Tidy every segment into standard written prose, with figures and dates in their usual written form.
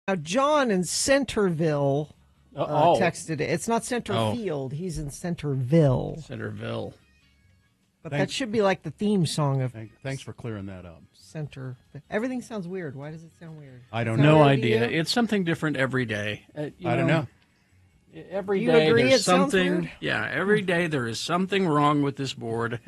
Now, John in Centerville texted it. It's not Centerfield. He's in Centerville. Centerville. But that should be like the theme song of Thanks for clearing that up. Center. Everything sounds weird. Why does it sound weird? I don't know. No idea. It's something different every day. I don't know. Every You day agree there's it sounds something. weird? Yeah, every day there is something wrong with this board.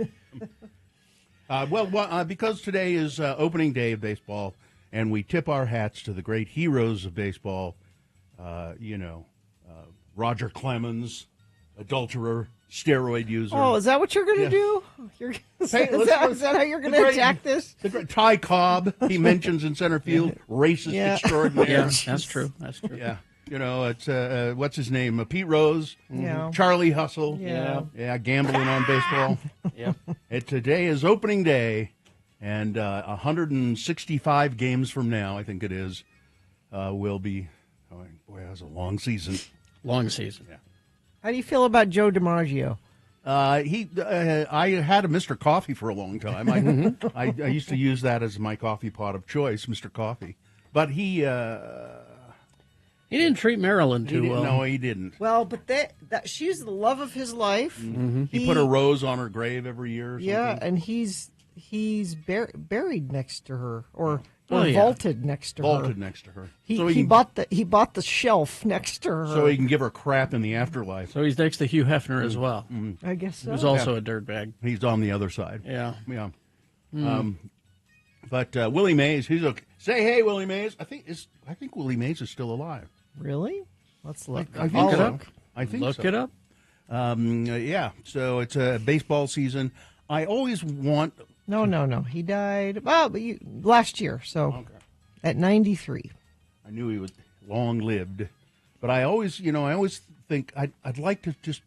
Because today is opening day of baseball, and we tip our hats to the great heroes of baseball. Roger Clemens, adulterer, steroid user. Oh, is that what you're going to do? Is that how you're going to attack this? The great Ty Cobb, he mentions in center field, racist extraordinaire. Yeah, that's true. Yeah. It's what's his name? Pete Rose, Yeah. Charlie Hustle. Yeah. Gambling on baseball. Yeah. Today is opening day, and 165 games from now, I think it is, will be. Oh, boy, that was a long season. Long season. Yeah. How do you feel about Joe DiMaggio? I had a Mr. Coffee for a long time. I used to use that as my coffee pot of choice, Mr. Coffee. But he didn't treat Marilyn too well. No, he didn't. Well, but she's the love of his life. Mm-hmm. He put a rose on her grave every year. Or something. Yeah, and he's buried next to her, or Oh, vaulted next to her. Vaulted next to her. He bought the shelf next to her. So he can give her crap in the afterlife. So he's next to Hugh Hefner as well. I guess so. Who's also a dirtbag. He's on the other side. Yeah. Yeah. But Willie Mays, he's okay. Say hey, Willie Mays. I think Willie Mays is still alive. Really? Let's look. I think Look it so. up. I think Look so. it up. Yeah. So it's a baseball season. I always want. No. He died last year. So at 93. I knew he was long-lived, but I always think I'd like to just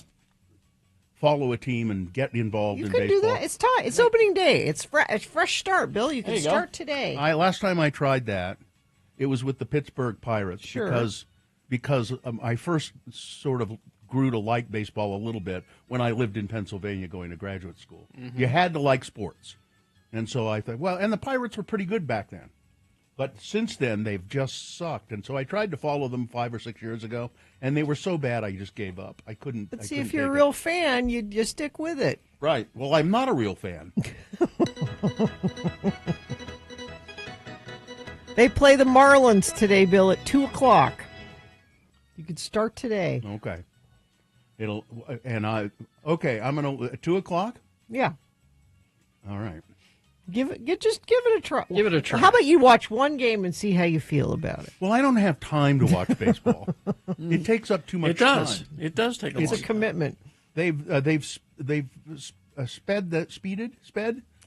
follow a team and get involved in baseball. You can do that. It's time. It's opening day. It's fresh start, Bill. You can start today. Last time I tried that, it was with the Pittsburgh Pirates because I first sort of grew to like baseball a little bit when I lived in Pennsylvania going to graduate school. Mm-hmm. You had to like sports. And so I thought, and the Pirates were pretty good back then. But since then, they've just sucked. And so I tried to follow them 5 or 6 years ago, and they were so bad I just gave up. I couldn't. But see, if you're a real fan, you stick with it. Right. Well, I'm not a real fan. They play the Marlins today, Bill, at 2 o'clock. You could start today. Okay. I'm gonna at 2 o'clock. Yeah. All right. Just give it a try. Give it a try. How about you watch one game and see how you feel about it? Well, I don't have time to watch baseball. It takes up too much time. It does take a It's long a commitment. They've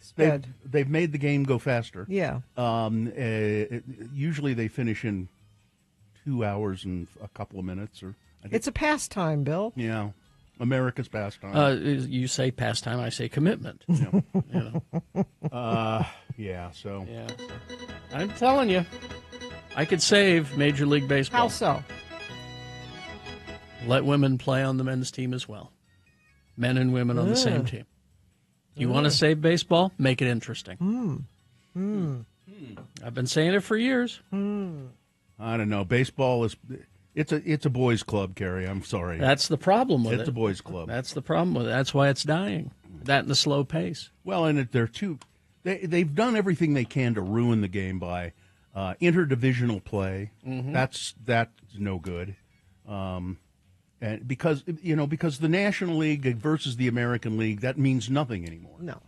sped. They've made the game go faster. Yeah. Usually they finish in 2 hours and a couple of minutes, It's a pastime, Bill. Yeah, America's pastime. You say pastime, I say commitment. Yeah. So. Yeah. I'm telling you, I could save Major League Baseball. How so? Let women play on the men's team as well. Men and women on the same team. You want to save baseball? Make it interesting. I've been saying it for years. I don't know. Baseball is. It's a boys' club, Kerry. I'm sorry. That's the problem with it. It's a boys' club. That's the problem with it. That's why it's dying. That and the slow pace. Well, and they're too. They've done everything they can to ruin the game by interdivisional play. Mm-hmm. That's no good. And because the National League versus the American League, that means nothing anymore. No.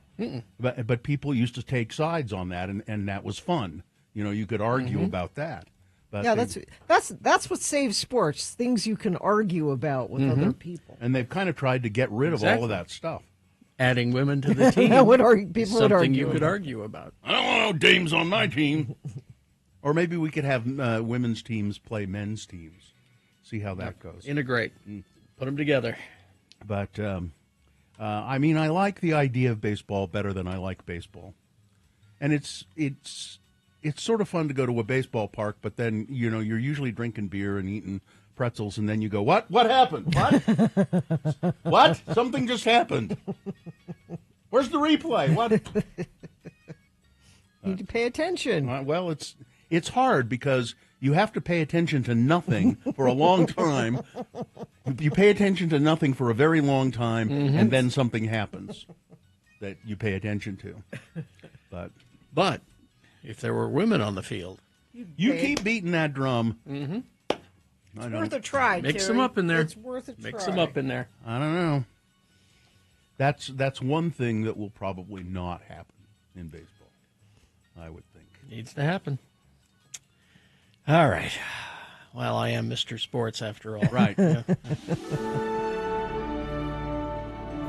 But people used to take sides on that, and that was fun. You could argue about that. But yeah, that's what saves sports. Things you can argue about with other people. And they've kind of tried to get rid of all of that stuff. Adding women to the team. Something you could argue about. I don't want no dames on my team. Or maybe we could have women's teams play men's teams. See how that goes. Integrate. Put them together. But, I like the idea of baseball better than I like baseball. And it's sort of fun to go to a baseball park, but then, you're usually drinking beer and eating pretzels, and then you go, What happened? What? What? Something just happened. Where's the replay? What? You need to pay attention. Well, it's hard because You have to pay attention to nothing for a long time. You pay attention to nothing for a very long time, and then something happens that you pay attention to. But if there were women on the field, you keep beating that drum. Mm-hmm. It's worth a try. Mix Terry. them up in there. It's worth a try. Mix them up in there. I don't know. That's one thing that will probably not happen in baseball, I would think. Needs to happen. All right. Well, I am Mr. Sports after all. Right. Yeah.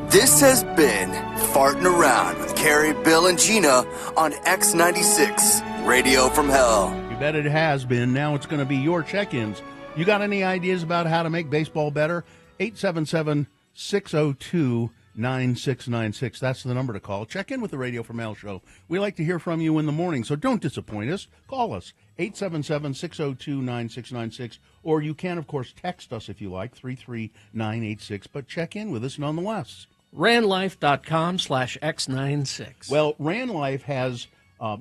This has been Farting Around with Carrie, Bill, and Gina on X96, Radio from Hell. You bet it has been. Now it's going to be your check-ins. You got any ideas about how to make baseball better? 877-602-9696. That's the number to call. Check in with the Radio from Hell show. We like to hear from you in the morning, so don't disappoint us. Call us, 877-602-9696. Or you can, of course, text us if you like, 33986. But check in with us nonetheless. RanLife.com/X96. Well, RanLife has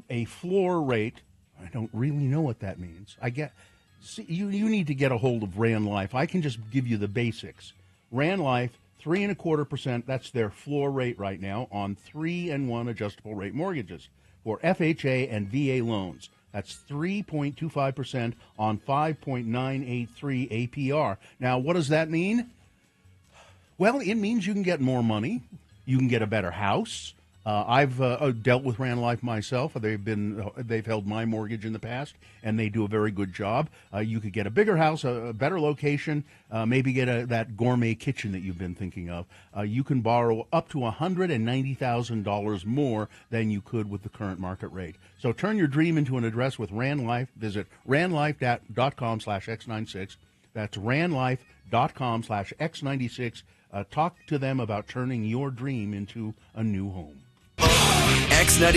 a floor rate. I don't really know what that means. See, you need to get a hold of RanLife. I can just give you the basics. RanLife, 3.25%. That's their floor rate right now on 3-and-1 adjustable rate mortgages for FHA and VA loans. That's 3.25% on 5.983 APR. Now, what does that mean? Well, it means you can get more money. You can get a better house. I've dealt with RanLife myself. They've held my mortgage in the past, and they do a very good job. You could get a bigger house, a better location, maybe get that gourmet kitchen that you've been thinking of. You can borrow up to $190,000 more than you could with the current market rate. So turn your dream into an address with RanLife. Visit ranlife.com/X96. That's ranlife.com/X96. Talk to them about turning your dream into a new home. X90.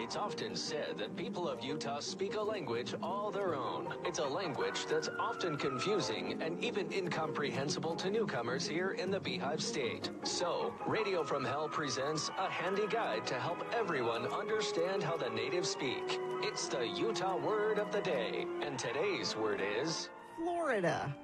It's often said that people of Utah speak a language all their own. It's a language that's often confusing and even incomprehensible to newcomers here in the Beehive State. So, Radio from Hell presents a handy guide to help everyone understand how the natives speak. It's the Utah word of the day, and today's word is... Florida.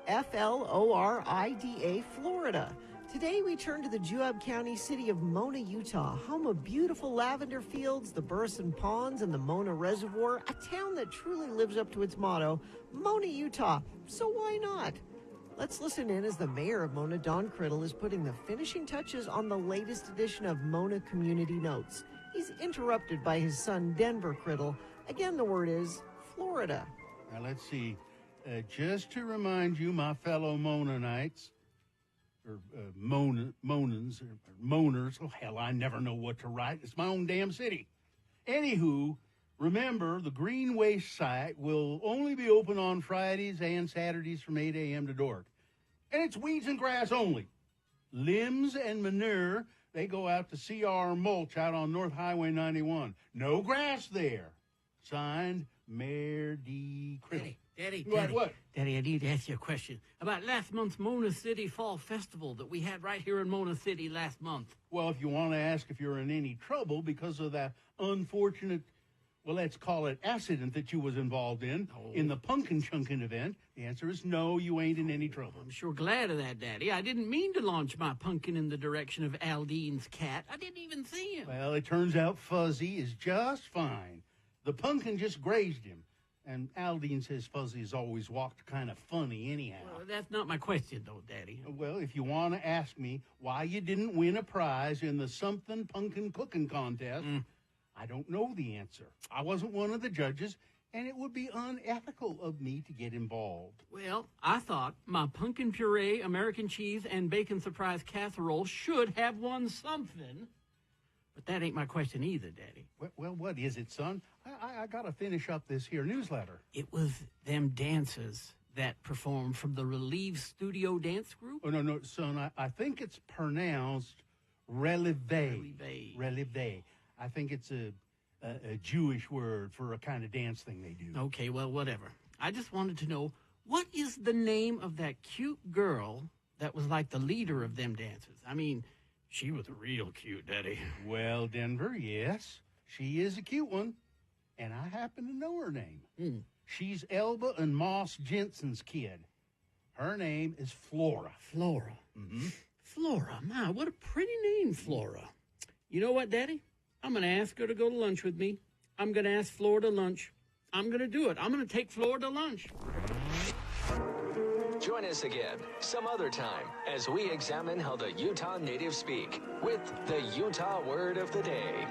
Florida, Florida. Today we turn to the Juab County city of Mona, Utah, home of beautiful lavender fields, the Burson Ponds, and the Mona Reservoir, a town that truly lives up to its motto, Mona, Utah. So why not? Let's listen in as the mayor of Mona, Don Criddle, is putting the finishing touches on the latest edition of Mona Community Notes. He's interrupted by his son, Denver Criddle. Again, the word is Florida. Now, let's see. Just to remind you, my fellow Monanites, or Monans, or Moners. Oh, hell, I never know what to write. It's my own damn city. Anywho, remember, the Green Waste site will only be open on Fridays and Saturdays from 8 a.m. to dark. And it's weeds and grass only. Limbs and manure, they go out to CR Mulch out on North Highway 91. No grass there. Signed, Mayor D. Criddle. Daddy, What? Daddy, I need to ask you a question about last month's Mona City Fall Festival that we had right here in Mona City last month. Well, if you want to ask if you're in any trouble because of that unfortunate, well, let's call it accident that you was involved in the pumpkin chunking event, the answer is no, you ain't in any trouble. I'm sure glad of that, Daddy. I didn't mean to launch my pumpkin in the direction of Aldine's cat. I didn't even see him. Well, it turns out Fuzzy is just fine. The pumpkin just grazed him. And Aldine says Fuzzy has always walked kind of funny anyhow. Well, that's not my question, though, Daddy. Well, if you want to ask me why you didn't win a prize in the something pumpkin cooking contest, I don't know the answer. I wasn't one of the judges, and it would be unethical of me to get involved. Well, I thought my pumpkin puree, American cheese, and bacon surprise casserole should have won something. But that ain't my question either, Daddy. Well, what is it, son? I got to finish up this here newsletter. It was them dancers that performed from the Relieve Studio Dance Group. Oh, no, son, I think it's pronounced Relevé. Relevé. I think it's a Jewish word for a kind of dance thing they do. Okay, well, whatever. I just wanted to know, what is the name of that cute girl that was like the leader of them dances? I mean, she was real cute, Daddy. Well, Denver, yes, she is a cute one, and I happen to know her name. She's Elba and Moss Jensen's kid. Her name is Flora. Flora. Mm-hmm. Flora, my, what a pretty name, Flora. You know what, Daddy? I'm going to ask her to go to lunch with me. I'm going to ask Flora to lunch. I'm going to do it. I'm going to take Flora to lunch. Join us again some other time as we examine how the Utah natives speak with the Utah Word of the Day.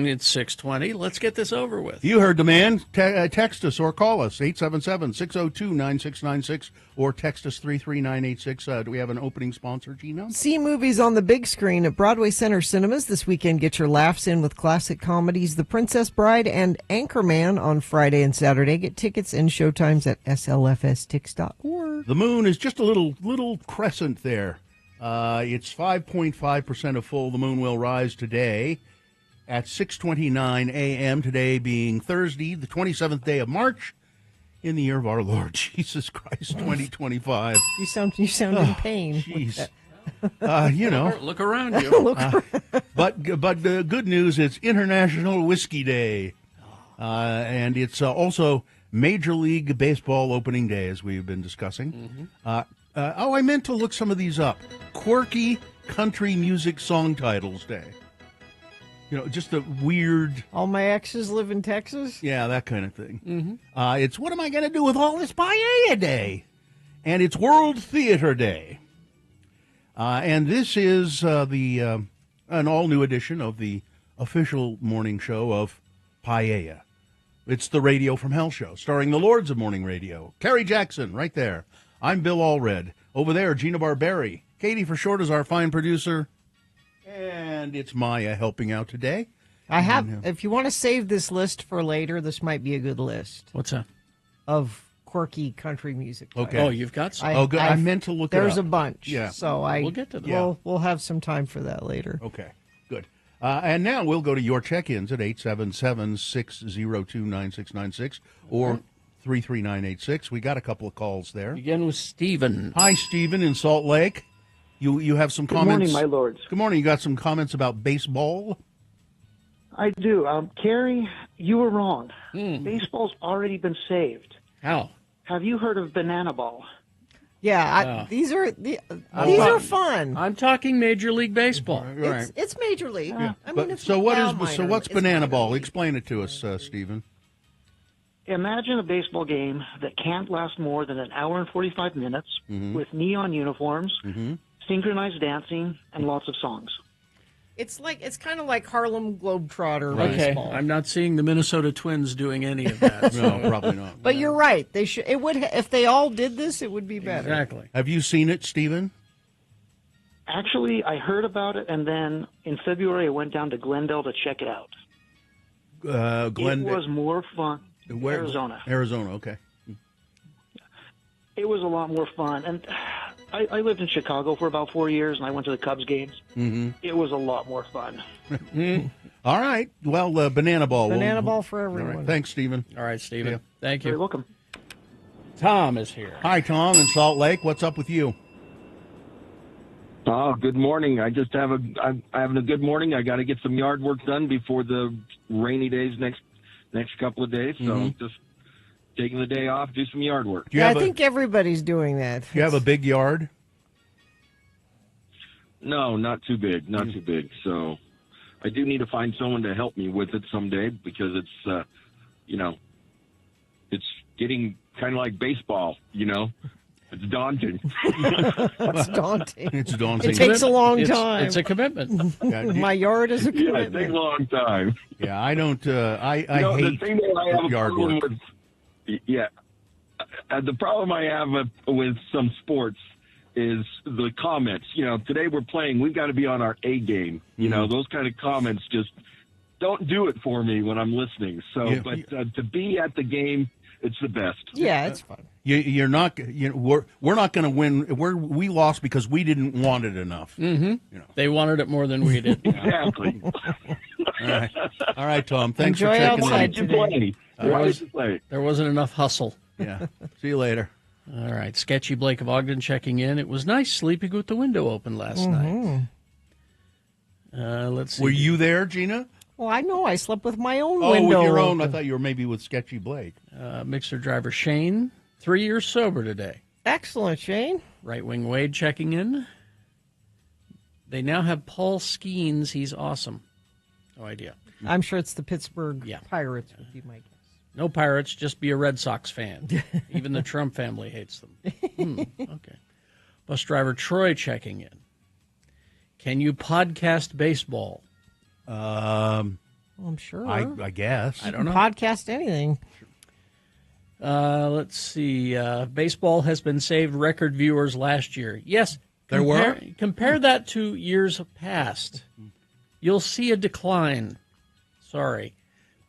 It's 6:20. Let's get this over with. You heard the man. Text us or call us, 877-602-9696, or text us 33986. Do we have an opening sponsor, Gina? See movies on the big screen at Broadway Center Cinemas this weekend. Get your laughs in with classic comedies The Princess Bride and Anchorman on Friday and Saturday. Get tickets and showtimes at slfstix.org. The moon is just a little crescent there. It's 5.5% of full. The moon will rise today at 6:29 a.m., today being Thursday, the 27th day of March, in the year of our Lord Jesus Christ, 2025. You sound in pain. Jeez. Look around you. But the good news, it's International Whiskey Day. And it's also Major League Baseball opening day, as we've been discussing. I meant to look some of these up. Quirky Country Music Song Titles Day. You know, just a weird... All my exes live in Texas? Yeah, that kind of thing. It's What Am I Going to Do with All This Paella Day? And it's World Theater Day. And this is an all-new edition of the official morning show of Paella. It's the Radio from Hell show, starring the Lords of Morning Radio. Carrie Jackson, right there. I'm Bill Allred. Over there, Gina Barberi. Katie for short is our fine producer. And it's Maya helping out today. If you want to save this list for later, this might be a good list. What's that? Of quirky country music. Okay. Oh, you've got some. Good. I meant to look it up. There's a bunch. Yeah. So we'll get to that. We'll have some time for that later. Okay, good. And now we'll go to your check-ins at 877-602-9696 or 33986. We got a couple of calls there. Begin with Stephen. Hi, Stephen in Salt Lake. You have some comments? Good morning, my lords. Good morning. You got some comments about baseball? I do. Carrie, you were wrong. Baseball's already been saved. How? Have you heard of banana ball? Yeah, these are fun. I'm talking Major League Baseball. Right. It's Major League. What's banana ball? Explain it to us, Stephen. Imagine a baseball game that can't last more than an hour and 45 minutes with neon uniforms, synchronized dancing, and lots of songs. It's kind of like Harlem Globetrotter Okay, baseball. I'm not seeing the Minnesota Twins doing any of that. No, probably not. But you're right. They should. It would if they all did this. It would be better. Exactly. Have you seen it, Stephen? Actually, I heard about it, and then in February I went down to Glendale to check it out. Glendale. It was more fun. Where? Arizona. Arizona, okay. It was a lot more fun. And I lived in Chicago for about 4 years, and I went to the Cubs games. Mm-hmm. It was a lot more fun. All right. Well, banana ball. Banana ball for All everyone. right. Thanks, Stephen. All right, Stephen. Yeah. Thank You're you. welcome. Tom is here. Hi, Tom in Salt Lake. What's up with you? Oh, good morning. I'm having a good morning. I got to get some yard work done before the rainy days next couple of days. So just taking the day off, do some yard work. I think everybody's doing that. Do you have a big yard? No, not too big, not too big. So I do need to find someone to help me with it someday because it's, it's getting kind of like baseball, It's daunting. It's daunting. It's daunting. It takes a long time. It's a commitment. My yard is a Yeah, commitment. it takes a long time. Yeah, I don't. I the hate thing that I have a yard problem work. with, the problem I have with some sports is the comments. Today we're playing. We've got to be on our A game. Those kind of comments just don't do it for me when I'm listening. So, Yeah. but to be at the game, it's the best. Yeah, it's fun. You're not. We're not going to win. We lost because we didn't want it enough. Mm-hmm. They wanted it more than we did. Exactly. All right, Tom. Thanks Enjoy for checking outside in. today. Why did you play? There wasn't enough hustle. Yeah. See you later. All right. Sketchy Blake of Ogden checking in. It was nice sleeping with the window open last night. Let's see. Were you there, Gina? Well, I know. I slept with my own Oh, window with your own. I open. thought you were maybe with Sketchy Blake. Mixer driver Shane, 3 years sober today. Excellent, Shane. Right wing Wade checking in. They now have Paul Skeens. He's awesome. No idea. I'm sure it's the Pittsburgh Yeah. Pirates would be my guess. No Pirates, just be a Red Sox fan. Even the Trump family hates them. Okay. Bus driver Troy checking in. Can you podcast baseball? I'm sure. I guess. I don't know. Podcast anything. Let's see. Baseball has been saved record viewers last year. Yes. There were? Compare that to years past. You'll see a decline. Sorry.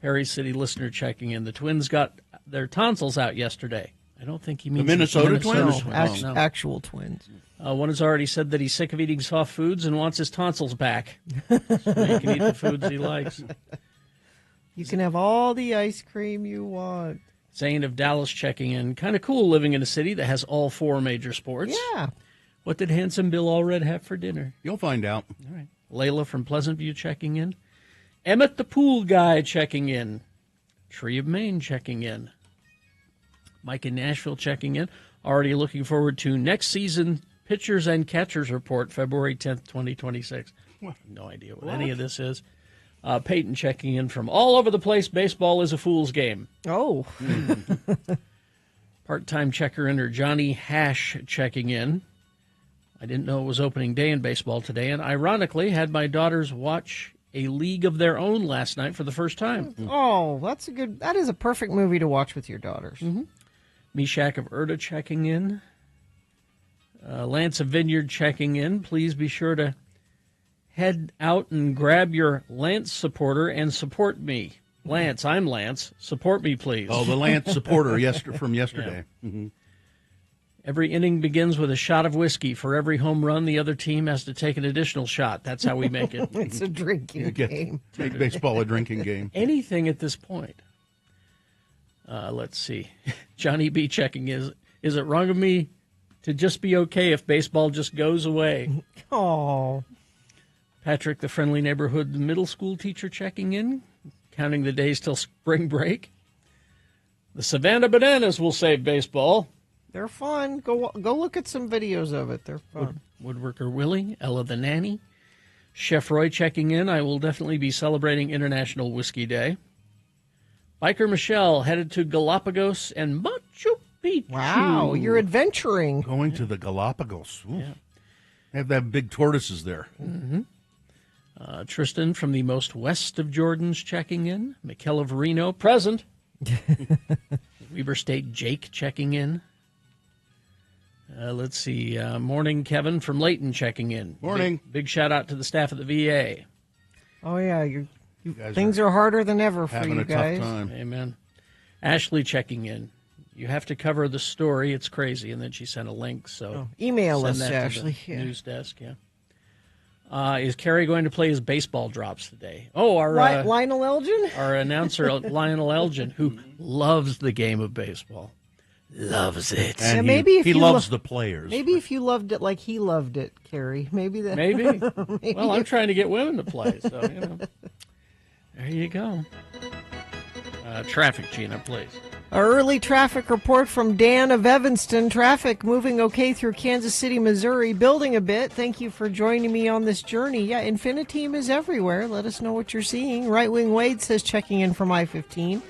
Perry City listener checking in. The Twins got their tonsils out yesterday. I don't think he means Minnesota Twins? No. Actual twins. One has already said that he's sick of eating soft foods and wants his tonsils back. So he can eat the foods he likes. You can have all the ice cream you want. Zane of Dallas checking in. Kind of cool living in a city that has all four major sports. Yeah. What did handsome Bill Allred have for dinner? You'll find out. All right. Layla from Pleasant View checking in. Emmett the pool guy checking in. Tree of Maine checking in. Mike in Nashville checking in. Already looking forward to next season pitchers and catchers report, February 10th, 2026. No idea what any of this is. Peyton checking in from all over the place. Baseball is a fool's game. Oh. Part-time checker-inner Johnny Hash checking in. I didn't know it was opening day in baseball today, and ironically had my daughters watch A League of Their Own last night for the first time. Oh, that is a perfect movie to watch with your daughters. Mishak of Erda checking in. Lance of Vineyard checking in. Please be sure to head out and grab your Lance supporter and support me. Lance, I'm Lance. Support me, please. Oh, the Lance supporter from yesterday. Yeah. Mm-hmm. Every inning begins with a shot of whiskey. For every home run, the other team has to take an additional shot. That's how we make it. It's a drinking game. Make baseball a drinking game. Anything at this point. Let's see. Johnny B checking is it wrong of me to just be okay if baseball just goes away? Oh. Patrick, the friendly neighborhood middle school teacher checking in, counting the days till spring break. The Savannah Bananas will save baseball. They're fun. Go look at some videos of it. They're fun. Woodworker Willie, Ella the Nanny. Chef Roy checking in. I will definitely be celebrating International Whiskey Day. Biker Michelle headed to Galapagos and Machu Picchu. Wow, you're adventuring. Going to the Galapagos. Ooh. Yeah. They have that big tortoises there. Mm-hmm. Tristan from the most west of Jordan's checking in. Michaela Verino, present. Weber State Jake checking in. Let's see. Morning, Kevin from Layton checking in. Morning. Big shout out to the staff at the VA. Oh, yeah. You guys Things are harder than ever for having you a guys. tough time. Amen. Ashley checking in. You have to cover the story. It's crazy. And then she sent a link. So Email send us, that to Ashley. the news desk, yeah. Is Kerry going to play his baseball drops today? Oh, our Lionel Elgin? our announcer, Lionel Elgin, who loves the game of baseball. Loves it. And maybe if he you loves the players. Maybe if you loved it like he loved it, Carrie. Maybe that. Maybe. Well, I'm trying to get women to play, so, you know. There you go. Traffic, Gina, please. Our early traffic report from Dan of Evanston. Traffic moving okay through Kansas City, Missouri, building a bit. Thank you for joining me on this journey. Yeah, Infiniteam is everywhere. Let us know what you're seeing. Right Wing Wade says checking in from I-15.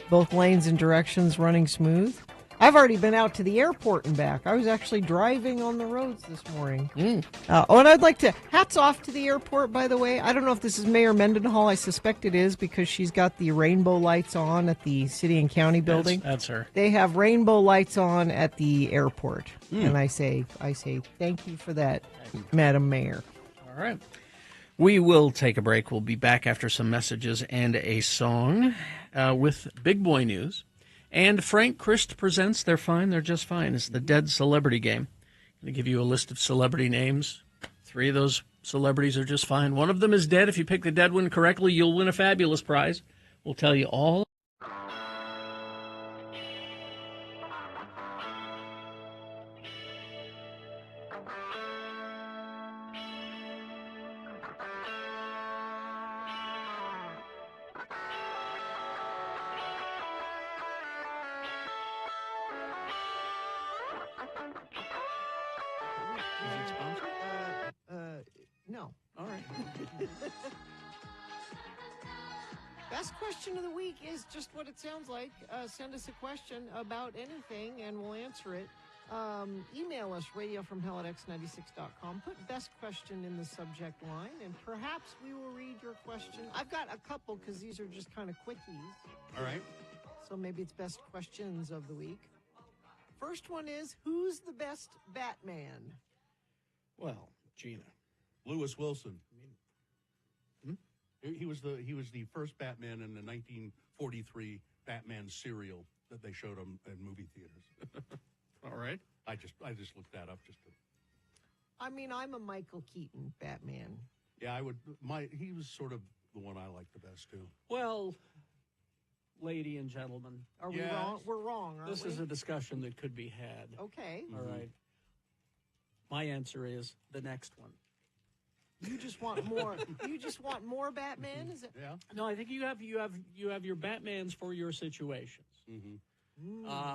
Both lanes and directions running smooth. I've already been out to the airport and back. I was actually driving on the roads this morning. And I'd like to, hats off to the airport, by the way. I don't know if this is Mayor Mendenhall. I suspect it is because she's got the rainbow lights on at the city and county building. That's her. They have rainbow lights on at the airport. And I say, thank you for that, Madam Mayor. All right. We will take a break. We'll be back after some messages and a song with Big Boy News. And Frank Christ presents They're Fine, They're Just Fine. It's the Dead Celebrity Game. I'm going to give you a list of celebrity names. 3 of those celebrities are just fine. One of them is dead. If you pick the dead one correctly, you'll win a fabulous prize. We'll tell you all. No. All right. Best question of the week is just what it sounds like. Send us a question about anything, and we'll answer it. Email us, radiofromhell@x96.com. Put best question in the subject line, and perhaps we will read your question. I've got a couple because these are just kind of quickies. All right. So maybe it's best questions of the week. First one is, who's the best Batman? Well, Gina. Lewis Wilson. He was the first Batman in the 1943 Batman serial that they showed him in movie theaters. All right. I just looked that up just to. I mean, I'm a Michael Keaton Batman. Yeah, I would. He was sort of the one I liked the best too. Well, lady and gentlemen, Are we wrong? We're wrong, aren't this we? is a discussion that could be had. Okay. All right. My answer is the next one. You just want more. You just want more Batman? Is it? Yeah. No, I think you have your Batmans for your situations.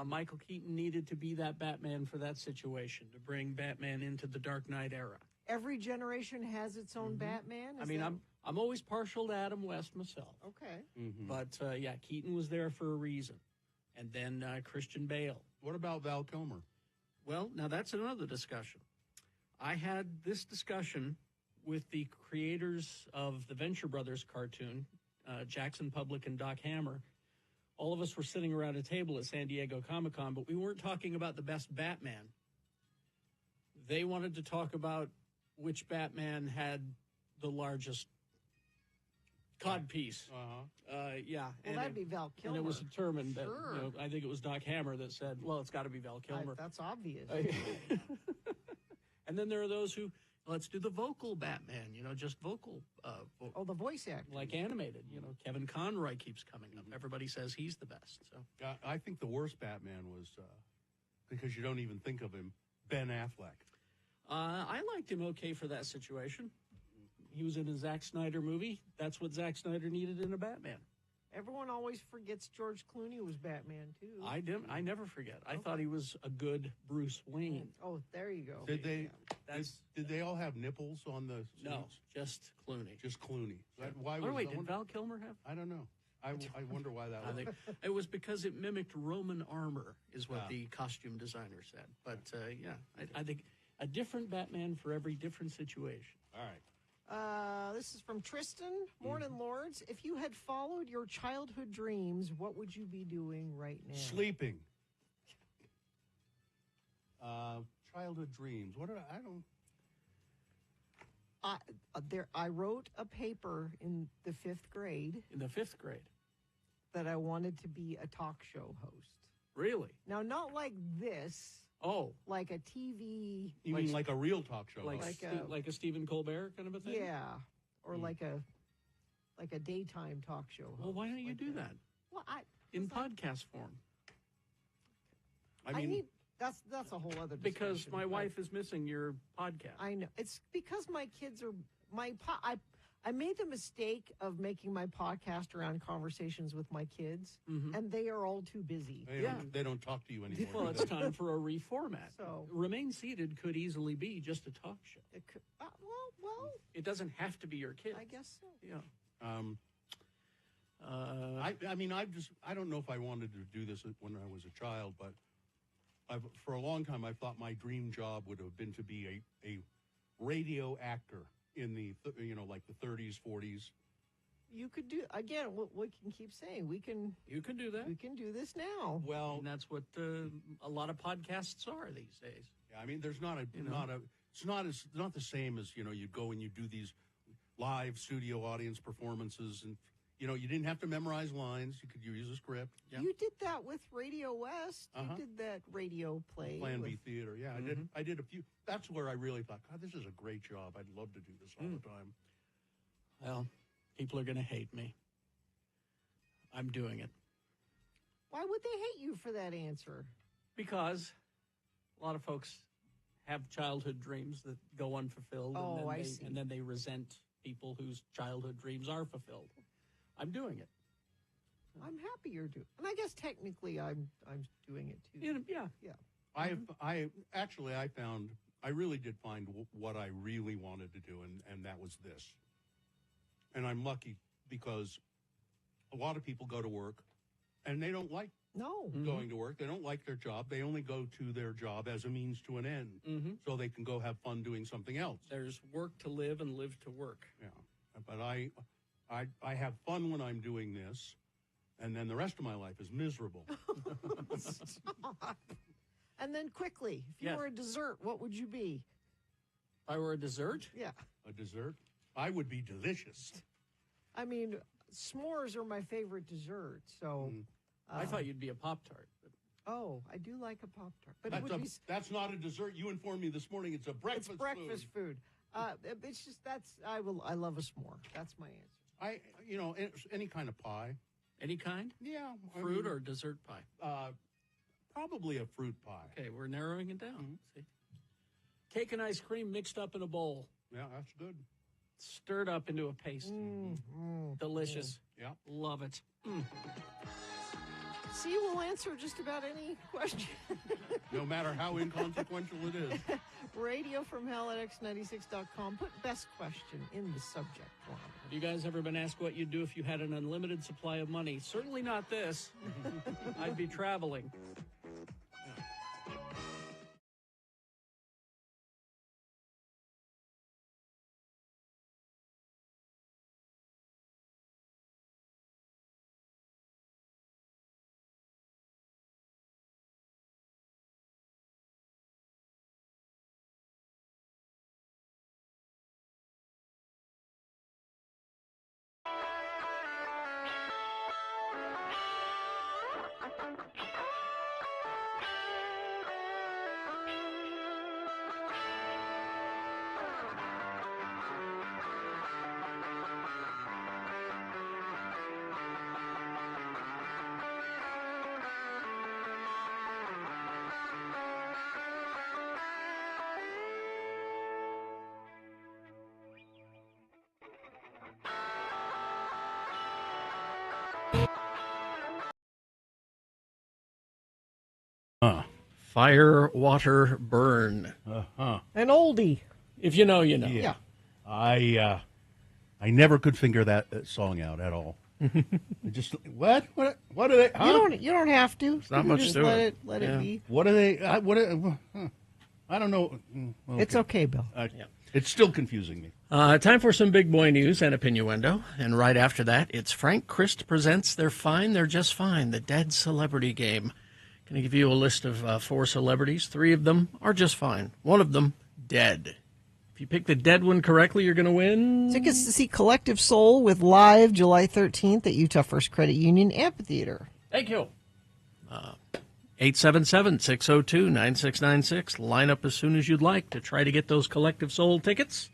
Michael Keaton needed to be that Batman for that situation, to bring Batman into the Dark Knight era. Every generation has its own Batman. I mean, I'm always partial to Adam West myself. Okay. But yeah, Keaton was there for a reason, and then Christian Bale. What about Val Kilmer? Well, now that's another discussion. I had this discussion with the creators of the Venture Brothers cartoon, Jackson Public and Doc Hammer. All of us were sitting around a table at San Diego Comic-Con, but we weren't talking about the best Batman. They wanted to talk about which Batman had the largest codpiece. Yeah. Well, that'd be Val Kilmer. And it was determined that, Sure. I think it was Doc Hammer that said, well, it's got to be Val Kilmer. That's obvious. And then there are those who, let's do the vocal Batman, just vocal. The voice actor. Like animated, Kevin Conroy keeps coming up. Everybody says he's the best. So I think the worst Batman was, because you don't even think of him, Ben Affleck. I liked him okay for that situation. He was in a Zack Snyder movie. That's what Zack Snyder needed in a Batman. Everyone always forgets George Clooney was Batman, too. I never forget. I thought he was a good Bruce Wayne. Oh, there you go. Did they all have nipples on the suits? No, just Clooney. Just Clooney. Why Oh, was wait, did Val Kilmer have? I don't know. I wonder why that was. It was because it mimicked Roman armor, is what the costume designer said. But, I think a different Batman for every different situation. All right. This is from Tristan. Morning, Lords. If you had followed your childhood dreams, what would you be doing right now? Sleeping. Childhood dreams. What did I don't. I wrote a paper in the 5th grade. In the 5th grade. That I wanted to be a talk show host. Really? Now, not like this. Oh. Like a TV. You mean like a real talk show? Like a Stephen Colbert kind of a thing? Yeah. Or like a daytime talk show host. Well, why don't you do that? Well, in podcast form. I mean, that's a whole other discussion. Because my wife is missing your podcast. I know. It's because my kids are I made the mistake of making my podcast around conversations with my kids, and they are all too busy. They don't talk to you anymore. Well, it's time for a reformat. So, Remain Seated could easily be just a talk show. It could, well, it doesn't have to be your kids. I guess so. Yeah. I mean, I don't know if I wanted to do this when I was a child, but for a long time I thought my dream job would have been to be a radio actor in the like the 30s, 40s. You could do again. We can keep saying You can do that. We can do this now. Well, and that's what a lot of podcasts are these days. Yeah, I mean, there's it's not the same as you go and you do these live studio audience performances, and you didn't have to memorize lines. You could use a script. Yeah. You did that with Radio West. You did that radio play. Plan B Theater. Yeah, I did a few. That's where I really thought, God, this is a great job. I'd love to do this all the time. Well, people are going to hate me. I'm doing it. Why would they hate you for that answer? Because a lot of folks have childhood dreams that go unfulfilled. Oh, and then they resent people whose childhood dreams are fulfilled. I'm doing it. I'm happy you're doing it. And I guess technically I'm doing it too. Yeah. I really did find what I really wanted to do, and that was this. And I'm lucky because a lot of people go to work and they don't like going to work. They don't like their job. They only go to their job as a means to an end so they can go have fun doing something else. There's work to live and live to work. Yeah. But I have fun when I'm doing this, and then the rest of my life is miserable. Stop. And then quickly, if you were a dessert, what would you be? If I were a dessert? Yeah. A dessert? I would be delicious. I mean, s'mores are my favorite dessert, so... I thought you'd be a Pop-Tart. Oh, I do like a Pop-Tart. But that's not a dessert. You informed me this morning it's a breakfast food. It's breakfast food. It's just, I love a s'more. That's my answer. Any kind of pie. Any kind? Yeah. Fruit or dessert pie? Probably a fruit pie. Okay, we're narrowing it down. See? Cake and ice cream mixed up in a bowl. Yeah, that's good. Stirred up into a paste. Delicious. Yeah. Love it. See, we'll answer just about any question. No matter how inconsequential it is. Radio from Hell at x96.com. Put best question in the subject line. Have you guys ever been asked what you'd do if you had an unlimited supply of money? Certainly not this. I'd be traveling. Fire, water, burn. An oldie. If you know, you know. Yeah. I never could figure that song out at all. Just what are they? Huh? You don't have to. It's not much just to let it. it be. What are they? I don't know. Okay. It's okay, Bill. It's still confusing me. Time for some big boy news and opinioendo. And right after that, it's Frank Christ presents They're Fine, They're Just Fine, the Dead Celebrity Game. Going to give you a list of 4 celebrities. 3 of them are just fine. 1 of them, dead. If you pick the dead one correctly, you're going to win tickets to see Collective Soul with Live July 13th at Utah First Credit Union Amphitheater. Thank you. 877-602-9696. Line up as soon as you'd like to try to get those Collective Soul tickets.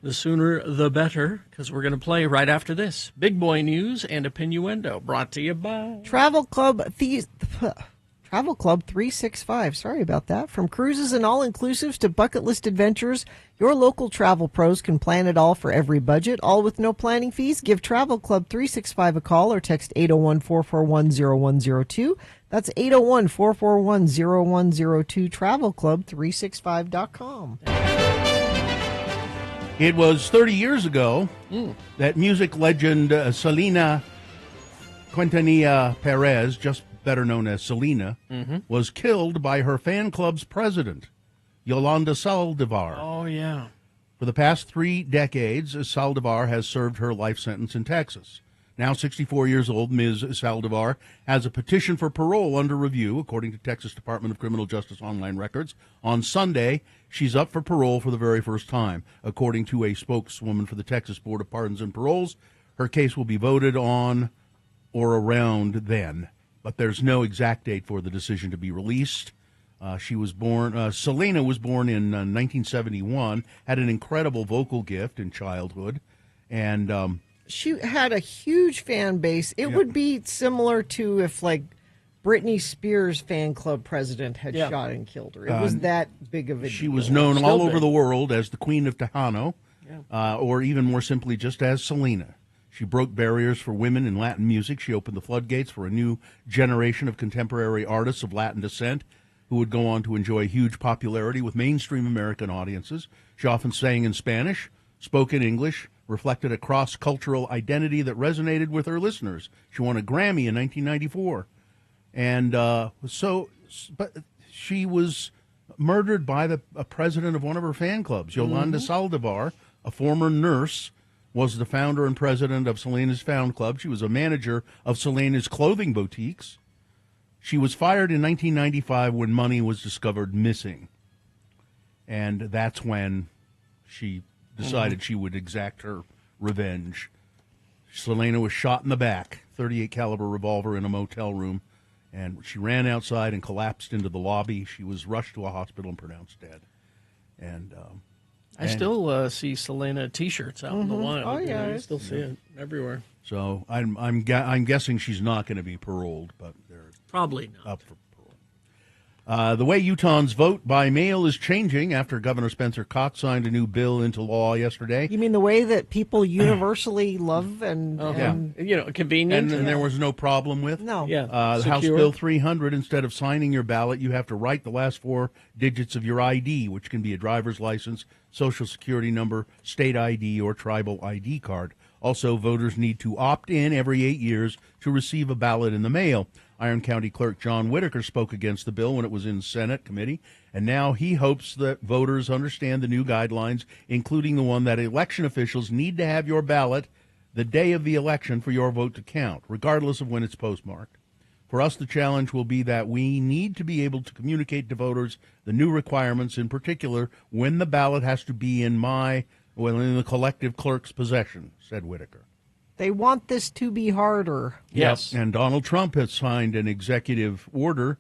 The sooner, the better, because we're going to play right after this. Big boy news and opinioendo brought to you by Travel Club 365. Sorry about that. From cruises and all-inclusives to bucket list adventures, your local travel pros can plan it all for every budget, all with no planning fees. Give Travel Club 365 a call or text 801-441-0102. That's 801-441-0102, travelclub365.com. It was 30 years ago that music legend Selena Quintanilla Perez, just better known as Selena, was killed by her fan club's president, Yolanda Saldivar. Oh, yeah. For the past 3 decades, Saldivar has served her life sentence in Texas. Now 64 years old, Ms. Saldivar has a petition for parole under review, according to Texas Department of Criminal Justice online records. On Sunday, she's up for parole for the very first time. According to a spokeswoman for the Texas Board of Pardons and Paroles, her case will be voted on or around then. But there's no exact date for the decision to be released. Selena was born in 1971, had an incredible vocal gift in childhood, and she had a huge fan base. It would be similar to if, like, Britney Spears' fan club president had shot and killed her. It was that big of a deal. She was known all over the world as the Queen of Tejano, or even more simply just as Selena. She broke barriers for women in Latin music. She opened the floodgates for a new generation of contemporary artists of Latin descent who would go on to enjoy huge popularity with mainstream American audiences. She often sang in Spanish, spoke in English, reflected a cross-cultural identity that resonated with her listeners. She won a Grammy in 1994. And but she was murdered by a president of one of her fan clubs. Yolanda Saldivar, a former nurse, was the founder and president of Selena's Fan Club. She was a manager of Selena's clothing boutiques. She was fired in 1995 when money was discovered missing. And that's when she decided she would exact her revenge. Selena was shot in the back, .38 caliber revolver in a motel room, and she ran outside and collapsed into the lobby. She was rushed to a hospital and pronounced dead. And I still see Selena T-shirts out in the wild. Oh, yeah. I still see it everywhere. So I'm guessing she's not going to be paroled, but they're probably not up for parole. The way Utahns vote by mail is changing after Governor Spencer Cox signed a new bill into law yesterday. You mean the way that people universally love and convenient? And there was no problem with? No. Yeah. The House Bill 300, instead of signing your ballot, you have to write the last 4 digits of your ID, which can be a driver's license, social security number, state ID, or tribal ID card. Also, voters need to opt in every 8 years to receive a ballot in the mail. Iron County Clerk John Whitaker spoke against the bill when it was in Senate committee, and now he hopes that voters understand the new guidelines, including the one that election officials need to have your ballot the day of the election for your vote to count, regardless of when it's postmarked. For us, the challenge will be that we need to be able to communicate to voters the new requirements, in particular when the ballot has to be in the collective clerk's possession, said Whitaker. They want this to be harder. Yes. And Donald Trump has signed an executive order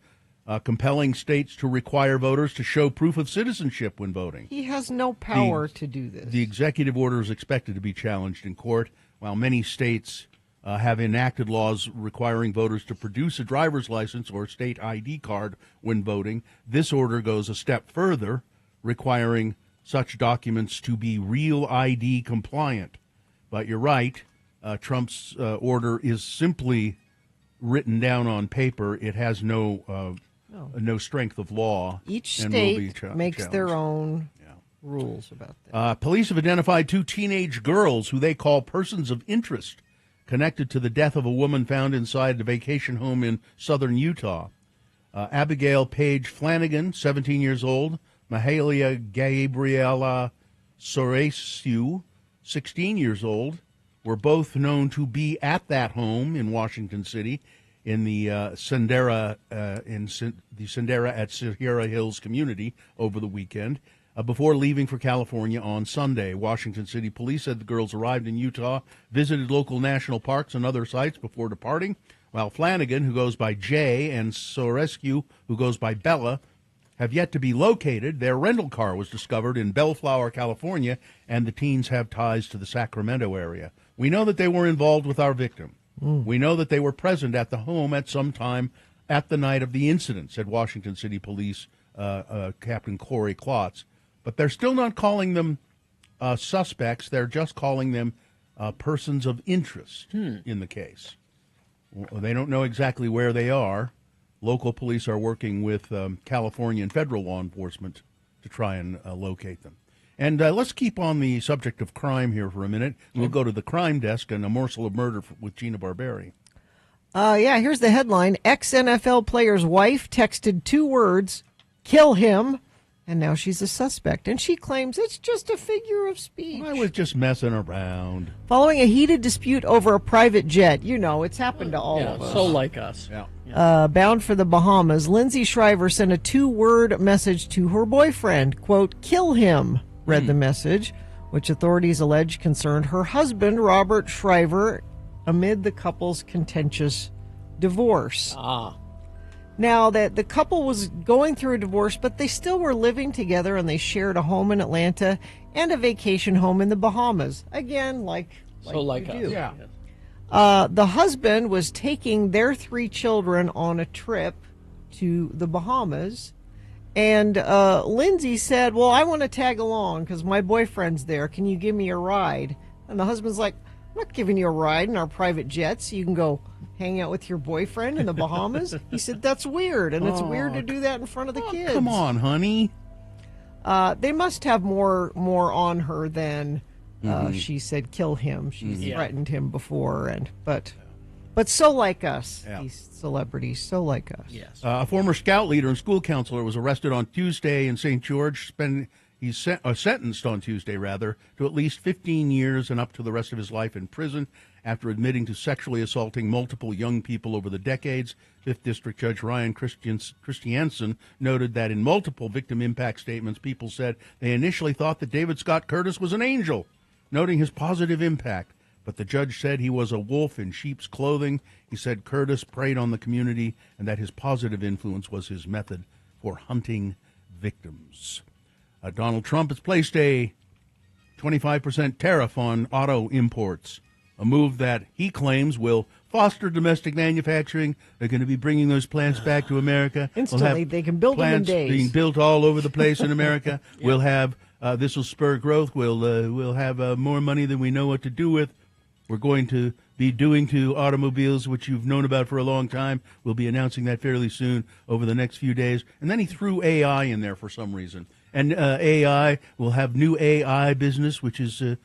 compelling states to require voters to show proof of citizenship when voting. He has no power to do this. The executive order is expected to be challenged in court. While many states have enacted laws requiring voters to produce a driver's license or state ID card when voting, this order goes a step further, requiring such documents to be real ID compliant. But you're right. Trump's order is simply written down on paper. It has no strength of law. Each and will be state makes their own rules about that. Police have identified 2 teenage girls who they call persons of interest connected to the death of a woman found inside the vacation home in southern Utah. Abigail Paige Flanagan, 17 years old, Mahalia Gabriela Sorescu, 16 years old, were both known to be at that home in Washington City in the Sendera at Sierra Hills community over the weekend before leaving for California on Sunday. Washington City police said the girls arrived in Utah, visited local national parks and other sites before departing, while Flanagan, who goes by Jay, and Sorescu, who goes by Bella, have yet to be located. Their rental car was discovered in Bellflower, California, and the teens have ties to the Sacramento area. We know that they were involved with our victim. We know that they were present at the home at some time at the night of the incident, said Washington City Police Captain Corey Klotz. But they're still not calling them suspects. They're just calling them persons of interest in the case. They don't know exactly where they are. Local police are working with California and federal law enforcement to try and locate them. And let's keep on the subject of crime here for a minute. We'll go to the crime desk and a morsel of murder with Gina Barberi. Here's the headline. Ex-NFL player's wife texted 2 words, "kill him," and now she's a suspect. And she claims it's just a figure of speech. I was just messing around. Following a heated dispute over a private jet. You know, it's happened to all of us. So like us. Yeah. Bound for the Bahamas, Lindsay Shriver sent a 2-word message to her boyfriend. Quote, "kill him," read the message, which authorities allege concerned her husband, Robert Shriver, amid the couple's contentious divorce. Now, that the couple was going through a divorce, but they still were living together, and they shared a home in Atlanta and a vacation home in the Bahamas. Again, like So like us. do. Yeah. The husband was taking their 3 children on a trip to the Bahamas, and Lindsay said, "Well, I want to tag along because my boyfriend's there. Can you give me a ride?" And the husband's like, "I'm not giving you a ride in our private jet so you can go hang out with your boyfriend in the Bahamas." He said, "That's weird, and it's weird to do that in front of the kids." Come on, honey. They must have more on her than she said kill him. She's threatened him before, but so like us, these celebrities, so like us. Yes. A former scout leader and school counselor was arrested on Tuesday in St. George. He's sentenced on Tuesday, rather, to at least 15 years and up to the rest of his life in prison after admitting to sexually assaulting multiple young people over the decades. 5th District Judge Ryan Christiansen noted that in multiple victim impact statements, people said they initially thought that David Scott Curtis was an angel, noting his positive impact. But the judge said he was a wolf in sheep's clothing. He said Curtis preyed on the community and that his positive influence was his method for hunting victims. Donald Trump has placed a 25% tariff on auto imports, a move that he claims will foster domestic manufacturing. They're going to be bringing those plants back to America. Instantly, they can build them in days. Plants being built all over the place in America. We'll have this will spur growth. We'll have more money than we know what to do with. We're going to be doing to automobiles, which you've known about for a long time. We'll be announcing that fairly soon over the next few days. And then he threw AI in there for some reason. And AI will have new AI business, which is a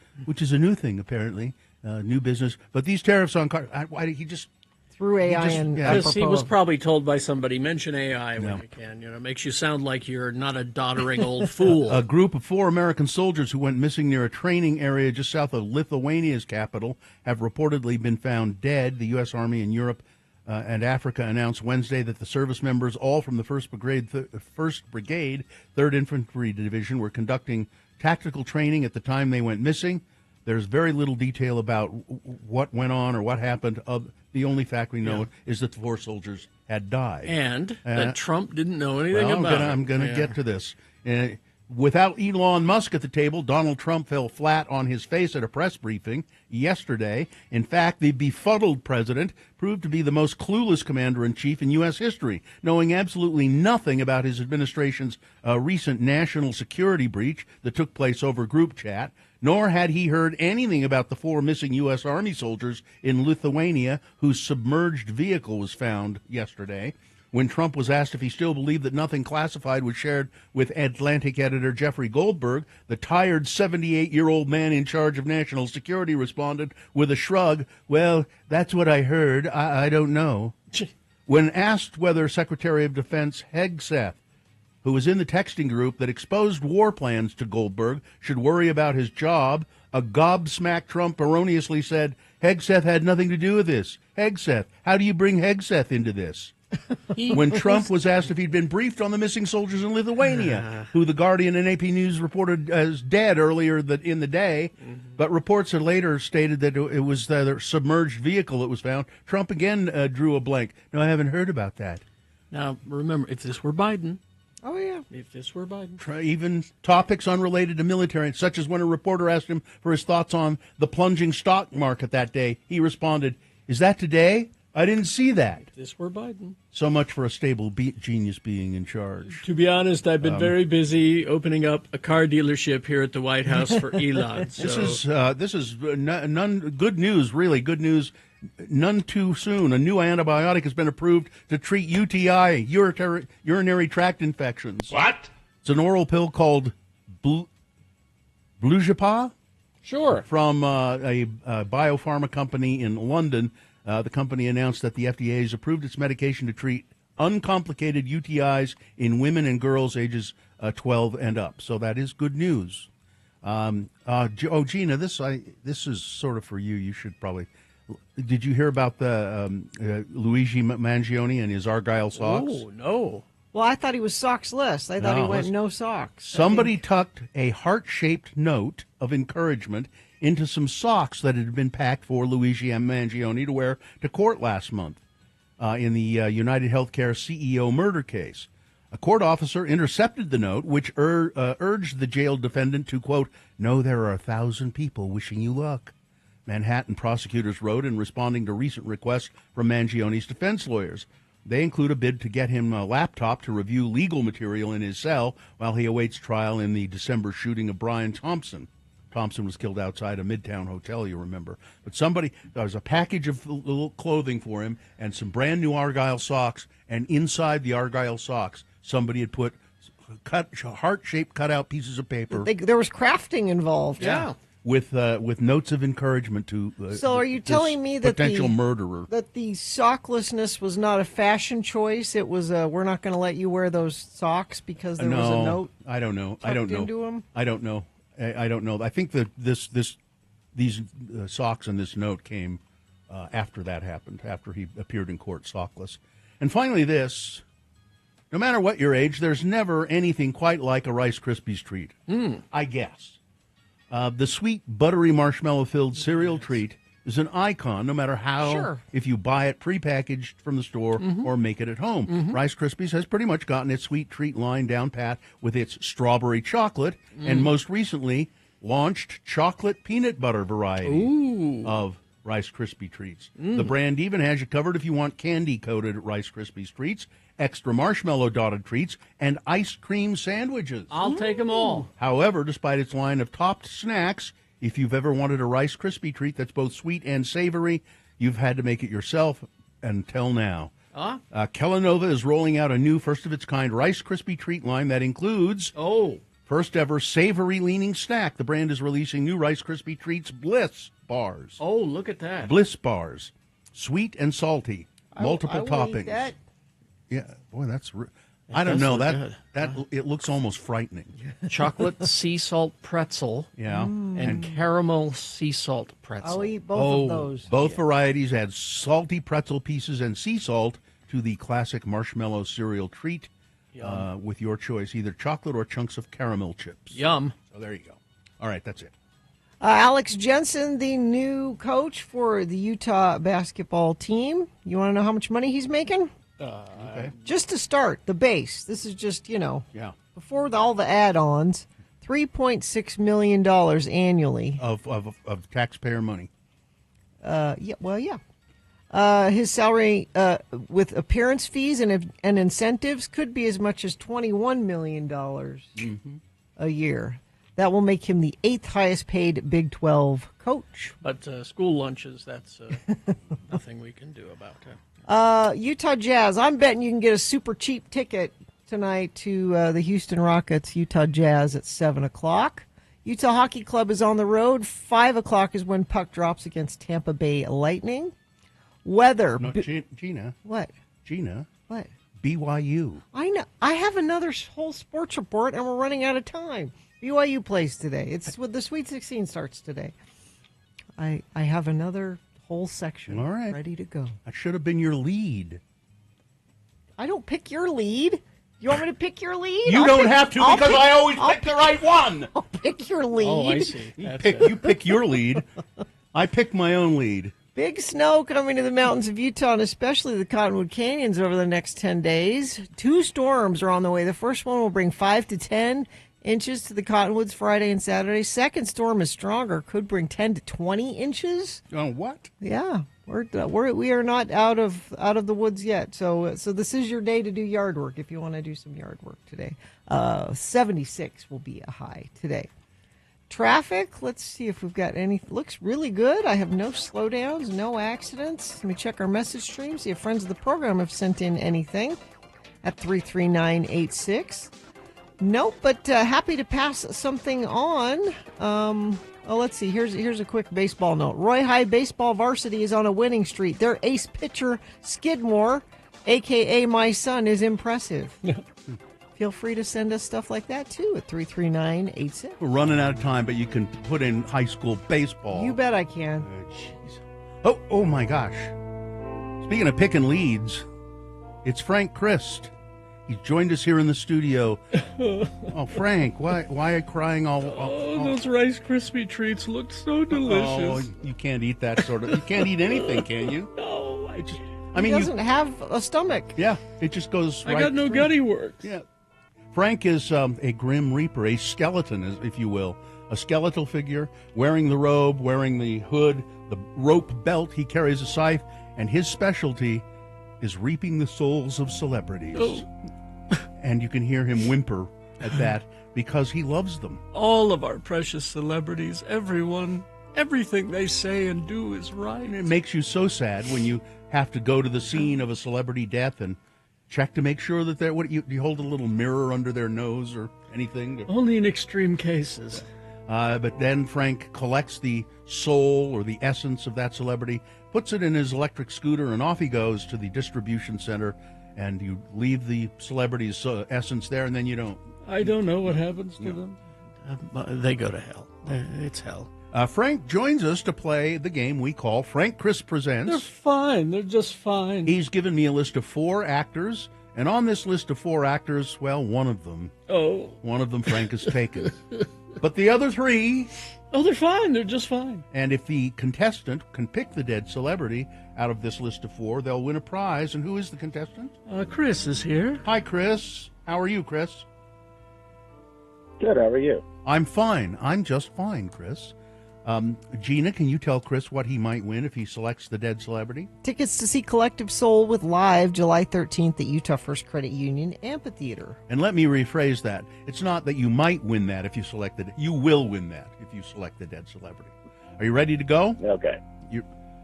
new thing apparently, new business. But these tariffs on cars, why did he just threw AI in? Because he was probably told by somebody, mention AI when you can. You know, makes you sound like you're not a doddering old fool. A group of 4 American soldiers who went missing near a training area just south of Lithuania's capital have reportedly been found dead. The U.S. Army in Europe and Africa announced Wednesday that the service members, all from the 1st Brigade, 3rd Infantry Division, were conducting tactical training at the time they went missing. There's very little detail about what went on or what happened. The only fact we know is that the 4 soldiers had died. And that Trump didn't know anything about it. I'm going to get to this. Without Elon Musk at the table, Donald Trump fell flat on his face at a press briefing yesterday. In fact, the befuddled president proved to be the most clueless commander-in-chief in U.S. history, knowing absolutely nothing about his administration's recent national security breach that took place over group chat, nor had he heard anything about the 4 missing U.S. Army soldiers in Lithuania whose submerged vehicle was found yesterday. When Trump was asked if he still believed that nothing classified was shared with Atlantic editor Jeffrey Goldberg, the tired 78-year-old man in charge of national security responded with a shrug, "Well, that's what I heard. I don't know." When asked whether Secretary of Defense Hegseth who was in the texting group that exposed war plans to Goldberg, should worry about his job. A gobsmacked Trump erroneously said, Hegseth had nothing to do with this. Hegseth, how do you bring Hegseth into this? When Trump was asked if he'd been briefed on the missing soldiers in Lithuania, who the Guardian and AP News reported as dead earlier in the day, but reports had later stated that it was the submerged vehicle that was found, Trump again drew a blank. No, I haven't heard about that. Now, remember, if this were Biden, Oh, yeah. if this were Biden, even topics unrelated to military, such as when a reporter asked him for his thoughts on the plunging stock market that day, he responded, "Is that today? I didn't see that." if this were Biden. So much for a stable genius being in charge. To be honest, I've been very busy opening up a car dealership here at the White House for Elon. So. This is none good news, really good news. None too soon. A new antibiotic has been approved to treat UTI, urinary tract infections. What? It's an oral pill called Blujapa Sure. from a biopharma company in London. The company announced that the FDA has approved its medication to treat uncomplicated UTIs in women and girls ages 12 and up. So that is good news. Gina, this is sort of for you. You should probably. Did you hear about the Luigi Mangione and his Argyle socks? Oh, no. Well, I thought he was socks-less. I thought he went no socks. Somebody tucked a heart-shaped note of encouragement into some socks that had been packed for Luigi Mangione to wear to court last month in the United Healthcare CEO murder case. A court officer intercepted the note, which urged the jailed defendant to, quote, know there are 1,000 people wishing you luck. Manhattan prosecutors wrote in responding to recent requests from Mangione's defense lawyers. They include a bid to get him a laptop to review legal material in his cell while he awaits trial in the December shooting of Brian Thompson. Thompson was killed outside a Midtown hotel, you remember. But there was a package of little clothing for him and some brand new Argyle socks, and inside the Argyle socks, somebody had put heart-shaped cutout pieces of paper. There was crafting involved. Yeah. With notes of encouragement to so are you telling me that potential murderer, that the socklessness was not a fashion choice? It was we're not going to let you wear those socks because there was a note. I don't know. Into them? I don't know. I don't know. I think that these socks and this note came after that happened, after he appeared in court sockless. And finally, this: no matter what your age, there's never anything quite like a Rice Krispies treat. I guess. The sweet, buttery, marshmallow-filled cereal treat is an icon, no matter how, if you buy it prepackaged from the store or make it at home. Rice Krispies has pretty much gotten its sweet treat line down pat with its strawberry chocolate, and most recently launched chocolate peanut butter variety of Rice Krispie treats. The brand even has you covered if you want candy-coated Rice Krispies treats, extra marshmallow dotted treats, and ice cream sandwiches. I'll take them all. However, despite its line of topped snacks, if you've ever wanted a Rice Krispie treat that's both sweet and savory, you've had to make it yourself until now. Kellanova is rolling out a new first-of-its-kind Rice Krispie treat line that includes first ever savory-leaning snack. The brand is releasing new Rice Krispie treats Bliss bars. Oh, look at that. Bliss bars. Sweet and salty. Multiple toppings. Eat that. Yeah, boy, that's. I don't know that it looks almost frightening. Chocolate sea salt pretzel. Yeah, and caramel sea salt pretzel. I'll eat both of those. Both varieties add salty pretzel pieces and sea salt to the classic marshmallow cereal treat. With your choice, either chocolate or chunks of caramel chips. Yum. So there you go. All right, that's it. Alex Jensen, the new coach for the Utah basketball team. You want to know how much money he's making? Okay. Just to start, the base. This is just, before all the add-ons, $3.6 million annually. Of taxpayer money. His salary with appearance fees and incentives could be as much as $21 million a year. That will make him the 8th highest paid Big 12 coach. But school lunches, that's nothing we can do about it. Utah Jazz. I'm betting you can get a super cheap ticket tonight to the Houston Rockets, Utah Jazz at 7 o'clock. Utah Hockey Club is on the road. 5 o'clock is when puck drops against Tampa Bay Lightning. Weather. No, Gina. What? Gina. What? BYU. I know. I have another whole sports report, and we're running out of time. BYU plays today. It's with the Sweet 16 starts today. I have another whole section ready to go. That should have been your lead. I don't pick your lead. You want me to pick your lead? You don't have to because I always pick the right one. I'll pick your lead. Oh, I see. You pick your lead. I pick my own lead. Big snow coming to the mountains of Utah, and especially the Cottonwood Canyons over the next 10 days. 2 storms are on the way. The first one will bring 5 to 10 inches to the Cottonwoods Friday and Saturday. Second storm is stronger, could bring 10 to 20 inches. Oh, what? Yeah, we are not out of the woods yet. So this is your day to do yard work if you want to do some yard work today. 76 will be a high today. Traffic, let's see if we've got any. Looks really good. I have no slowdowns, no accidents. Let me check our message stream, see if friends of the program have sent in anything at 33986. Nope, but happy to pass something on. Let's see. Here's a quick baseball note. Roy High Baseball Varsity is on a winning streak. Their ace pitcher, Skidmore, a.k.a. my son, is impressive. Feel free to send us stuff like that, too, at 33986. We're running out of time, but you can put in high school baseball. You bet I can. Jeez. Oh, my gosh. Speaking of picking leads, it's Frank Christ. He's joined us here in the studio. Oh, Frank, why are you crying all? Those Rice Krispie treats look so delicious. Oh, you can't eat that sort of. You can't eat anything, can you? No, he doesn't have a stomach. Yeah, it just goes right. I got no gutty works. Yeah. Frank is a Grim Reaper, a skeleton, if you will. A skeletal figure, wearing the robe, wearing the hood, the rope belt. He carries a scythe, and his specialty is reaping the souls of celebrities. Oh. And you can hear him whimper at that because he loves them. All of our precious celebrities, everyone, everything they say and do is right. And it makes you so sad when you have to go to the scene of a celebrity death and check to make sure that they're. What you hold a little mirror under their nose or anything? Only in extreme cases. But then Frank collects the soul or the essence of that celebrity, puts it in his electric scooter, and off he goes to the distribution center. And you leave the celebrity's essence there, and then you don't. I don't know what happens to them. They go to hell. It's hell. Frank joins us to play the game we call Frank Chris Presents. They're fine. They're just fine. He's given me a list of 4 actors, and on this list of 4 actors, well, one of them Frank has taken. But the other 3... Oh, they're fine. They're just fine. And if the contestant can pick the dead celebrity out of this list of 4, they'll win a prize. And who is the contestant? Chris is here. Hi, Chris. How are you, Chris? Good. How are you? I'm fine. I'm just fine, Chris. Gina, can you tell Chris what he might win if he selects the dead celebrity? Tickets to see Collective Soul with Live July 13th at Utah First Credit Union Amphitheater. And let me rephrase that. It's not that you might win that if you select it. You will win that if you select the dead celebrity. Are you ready to go? Okay.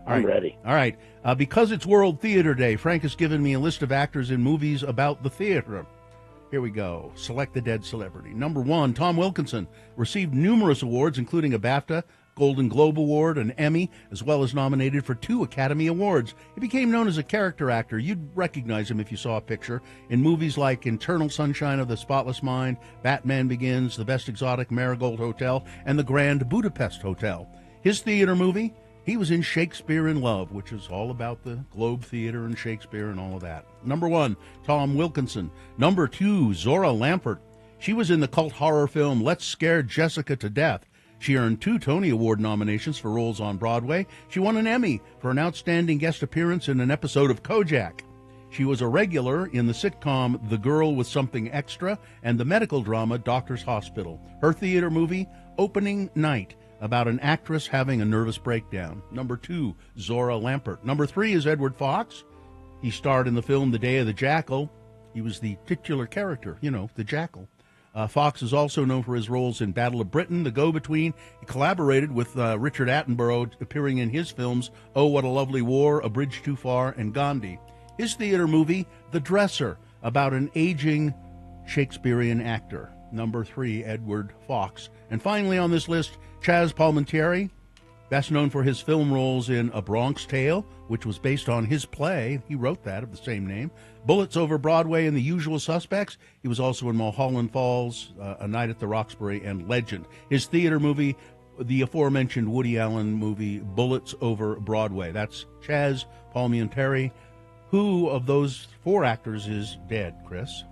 I'm ready. All right. Because it's World Theater Day, Frank has given me a list of actors in movies about the theater. Here we go. Select the dead celebrity. Number 1, Tom Wilkinson received numerous awards, including a BAFTA, Golden Globe Award, an Emmy, as well as nominated for 2 Academy Awards. He became known as a character actor. You'd recognize him if you saw a picture in movies like Eternal Sunshine of the Spotless Mind, Batman Begins, The Best Exotic Marigold Hotel, and The Grand Budapest Hotel. His theater movie, he was in Shakespeare in Love, which is all about the Globe Theater and Shakespeare and all of that. Number 1, Tom Wilkinson. Number 2, Zora Lampert. She was in the cult horror film Let's Scare Jessica to Death. She earned 2 Tony Award nominations for roles on Broadway. She won an Emmy for an outstanding guest appearance in an episode of Kojak. She was a regular in the sitcom The Girl with Something Extra and the medical drama Doctor's Hospital. Her theater movie, Opening Night, about an actress having a nervous breakdown. Number 2, Zora Lampert. Number 3 is Edward Fox. He starred in the film The Day of the Jackal. He was the titular character, the Jackal. Fox is also known for his roles in Battle of Britain, The Go-Between. He collaborated with Richard Attenborough, appearing in his films Oh, What a Lovely War, A Bridge Too Far, and Gandhi. His theater movie, The Dresser, about an aging Shakespearean actor. Number 3, Edward Fox. And finally on this list, Chaz Palminteri. Best known for his film roles in A Bronx Tale, which was based on his play. He wrote that of the same name. Bullets Over Broadway and The Usual Suspects. He was also in Mulholland Falls, A Night at the Roxbury, and Legend. His theater movie, the aforementioned Woody Allen movie, Bullets Over Broadway. That's Chaz Palminteri. Who of those 4 actors is dead, Chris?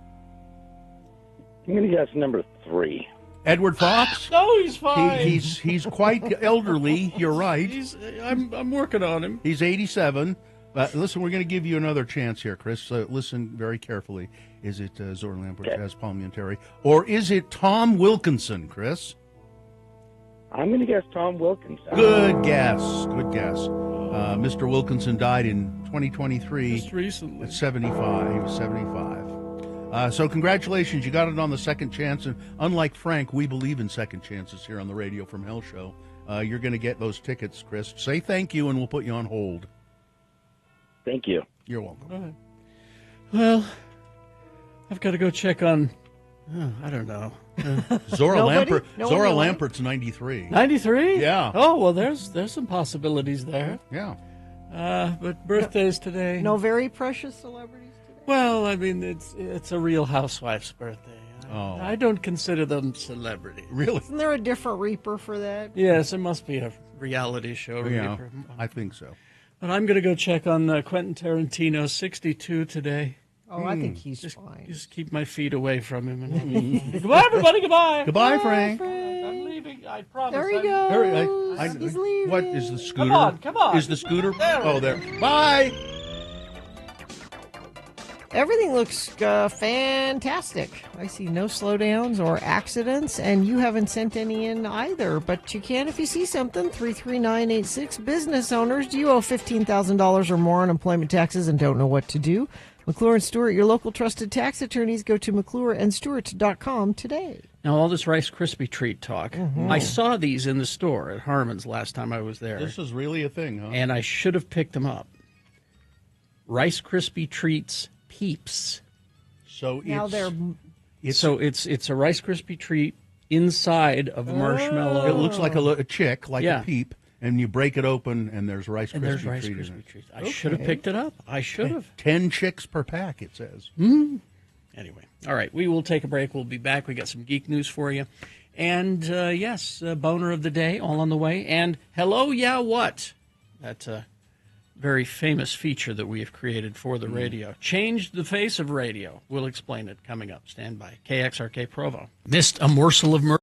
I'm going to guess number 3. Edward Fox? No, he's fine. He's quite elderly. You're right. I'm working on him. He's 87. Listen, we're going to give you another chance here, Chris. Listen very carefully. Is it Zora Lampert, Chaz Palminteri, or is it Tom Wilkinson, Chris? I'm going to guess Tom Wilkinson. Good guess. Good guess. Mr. Wilkinson died in 2023. Just recently. At 75. He was 75. So congratulations, you got it on the second chance, and unlike Frank, we believe in second chances here on the Radio from Hell show. You're going to get those tickets, Chris. Say thank you, and we'll put you on hold. Thank you. You're welcome. All right. Well, I've got to go check on, I don't know. Zora Lampert. No Zora one Lampert's 93. 93? Yeah. Oh, well, there's some possibilities there. Yeah. But birthdays today. No very precious celebrities today? Well, I mean, it's a real housewife's birthday. I don't consider them celebrities. Really? Isn't there a different Reaper for that? Yes, it must be a reality show. Yeah, Reaper. I think so. But I'm going to go check on Quentin Tarantino, 62 today. Oh, I think he's fine. Just keep my feet away from him. And goodbye, everybody. Goodbye. Goodbye, Frank. I'm leaving. I promise. There he goes. He's leaving. What is the scooter? Come on. Is the scooter? There. There. Bye. Everything looks fantastic. I see no slowdowns or accidents, and you haven't sent any in either. But you can if you see something. 33986. Business owners, do you owe $15,000 or more on employment taxes and don't know what to do? McClure and Stewart, your local trusted tax attorneys. Go to McClureandStewart.com today. Now, all this Rice Krispie treat talk, I saw these in the store at Harmon's last time I was there. This is really a thing, huh? And I should have picked them up. Rice Krispie treats Peeps. So Now it's a Rice Krispie treat inside of a marshmallow. it looks like a chick, like Yeah. a peep, and you break it open, and there's Rice Krispie And there's Rice treat in Krispie it. treats. I should have picked it up. I should have. 10 chicks per pack, it says. Anyway, all right, we will take a break. We'll be back. We got some geek news for you. And, yes, boner of the day, all on the way. And hello, yeah, what? That's a very famous feature that we have created for the radio. Changed the face of radio. We'll explain it coming up. Stand by. KXRK Provo. Missed a morsel of murder.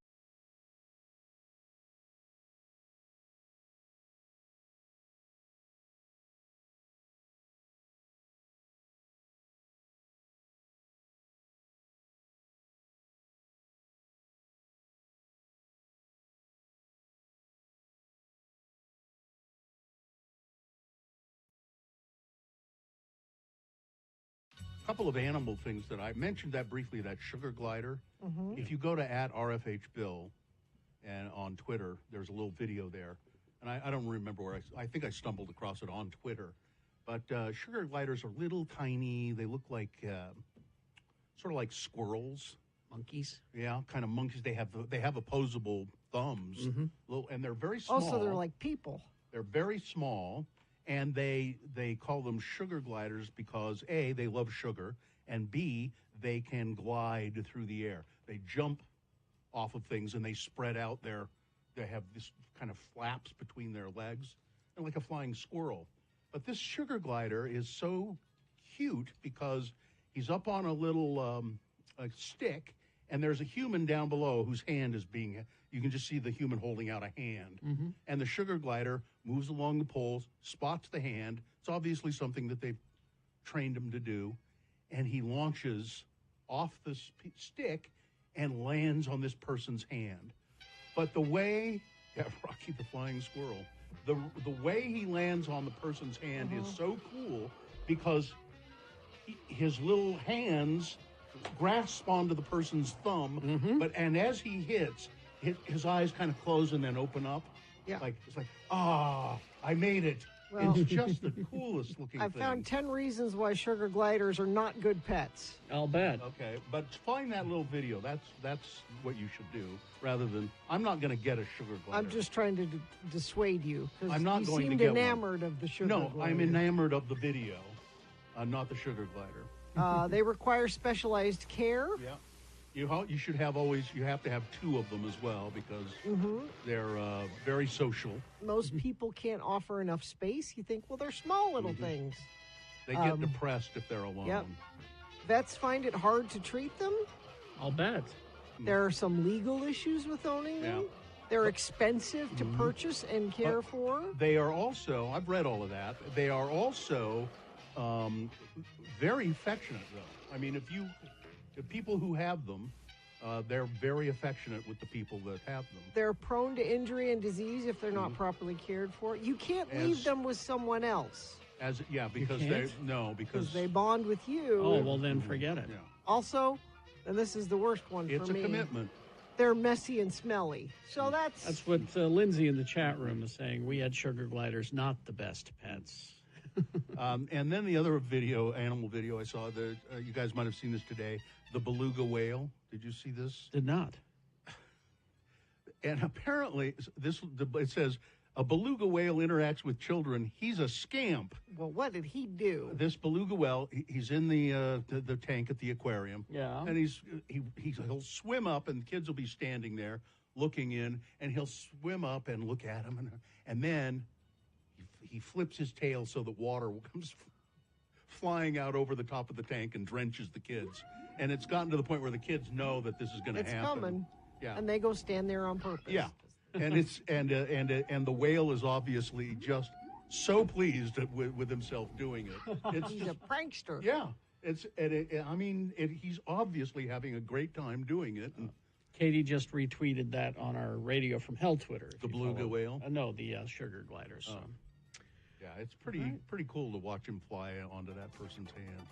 Couple of animal things that I mentioned that briefly, that sugar glider. If you go to @RFHBill and on Twitter, there's a little video there. And I don't remember where I think I stumbled across it on Twitter. But sugar gliders are little tiny. They look like sort of like squirrels. Monkeys. Yeah, kind of monkeys. They have opposable thumbs. And they're very small. Also, they're like people. They're very small. And they call them sugar gliders because, A, they love sugar, and B, they can glide through the air. They jump off of things, and they spread out they have this kind of flaps between their legs. They're like a flying squirrel. But this sugar glider is so cute because he's up on a little a stick, and there's a human down below whose hand is you can just see the human holding out a hand. And the sugar glider moves along the poles, spots the hand. It's obviously something that they've trained him to do. And he launches off the stick and lands on this person's hand. But the way, Rocky the Flying Squirrel, the way he lands on the person's hand is so cool because his little hands grasp onto the person's thumb, and as he hits, his eyes kind of close and then open up. Yeah. It's like, I made it. Well, it's just the coolest looking I thing. found 10 reasons why sugar gliders are not good pets. I'll bet. Okay, but find that little video. That's what you should do, rather than I'm not going to get a sugar glider. I'm just trying to dissuade you. I'm not you going to seemed get enamored of the sugar glider. No, I'm enamored of the video, not the sugar glider. They require specialized care. Yeah. You should have you have to have 2 of them as well because they're very social. Most people can't offer enough space. You think, well, they're small little things. They get depressed if they're alone. Yep. Vets find it hard to treat them. I'll bet. There are some legal issues with owning them. They're expensive to purchase and care for. They are also, I've read all of that, they are also very affectionate, though. I mean, the people who have them, they're very affectionate with the people that have them. They're prone to injury and disease if they're not properly cared for. You can't leave them with someone else. Because they bond with you. Oh, well, then forget it. Yeah. Also, and this is the worst one for me. It's a commitment. They're messy and smelly. So That's what Lindsay in the chat room is saying. We had sugar gliders, not the best pets. And then the other animal video I saw, you guys might have seen this today, the beluga whale. Did you see this? Did not. And apparently, it says, a beluga whale interacts with children. He's a scamp. Well, what did he do? This beluga whale, he's in the tank at the aquarium. Yeah. And he'll swim up, and the kids will be standing there looking in, and he'll swim up and look at him, and then he flips his tail so that water comes flying out over the top of the tank and drenches the kids. And it's gotten to the point where the kids know that this is going to happen. It's coming. Yeah. And they go stand there on purpose. Yeah. And and the whale is obviously just so pleased with himself doing it. He's a prankster. Yeah. He's obviously having a great time doing it. And Katie just retweeted that on our Radio from Hell Twitter. The beluga whale? No, the sugar gliders. So. Yeah, it's pretty cool to watch him fly onto that person's hand.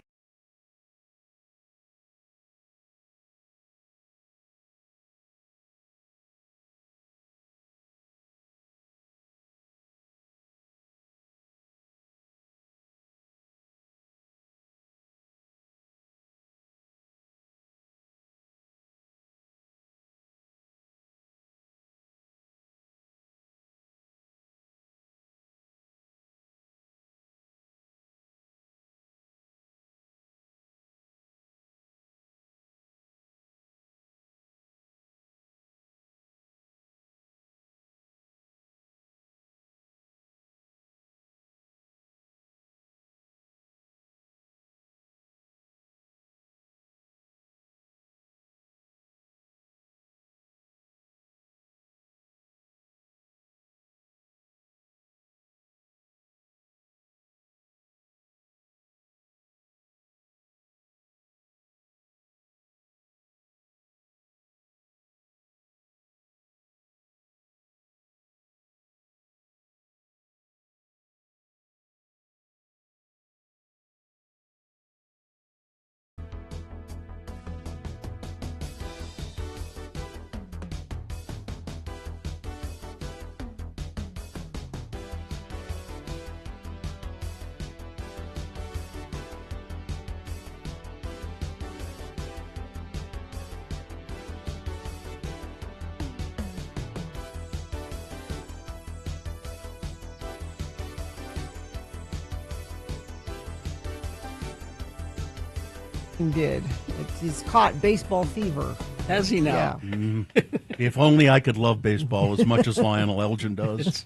Did. He's caught baseball fever. Has he now? Yeah. If only I could love baseball as much as Lionel Elgin does.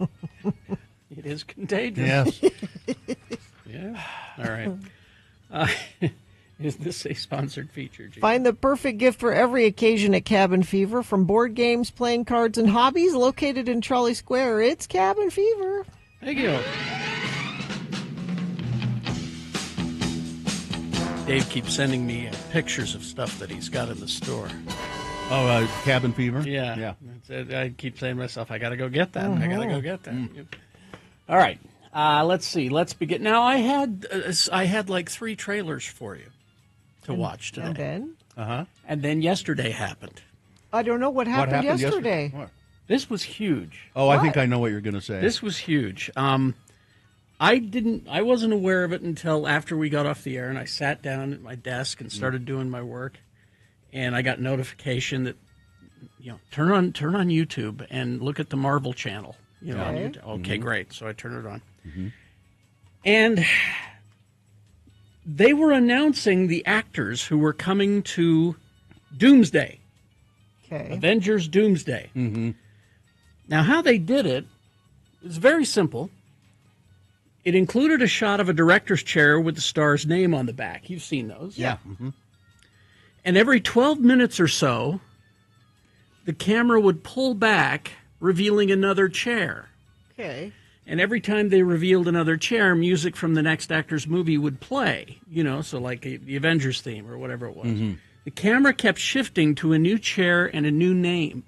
It is contagious. Yes. Yeah. All right. Is this a sponsored feature, Gene? Find the perfect gift for every occasion at Cabin Fever. From board games, playing cards, and hobbies, located in Trolley Square, it's Cabin Fever. Thank you. Dave keeps sending me pictures of stuff that he's got in the store. Oh, Cabin Fever? Yeah. I keep saying to myself, I got to go get that. I got to go get that. All right. Let's see. Let's begin. Now, I had like 3 trailers for you to watch today. And then yesterday happened. I don't know what happened yesterday. What? This was huge. Oh, I think I know what you're going to say. This was huge. I wasn't aware of it until after we got off the air, and I sat down at my desk and started doing my work, and I got notification that, turn on YouTube and look at the Marvel channel. Okay, great. So I turned it on. Mm-hmm. And they were announcing the actors who were coming to Doomsday. Okay. Avengers Doomsday. Mm-hmm. Now, how they did it is very simple. It included a shot of a director's chair with the star's name on the back. You've seen those. Yeah. Mm-hmm. And every 12 minutes or so, the camera would pull back, revealing another chair. Okay. And every time they revealed another chair, music from the next actor's movie would play. So like the Avengers theme or whatever it was. Mm-hmm. The camera kept shifting to a new chair and a new name.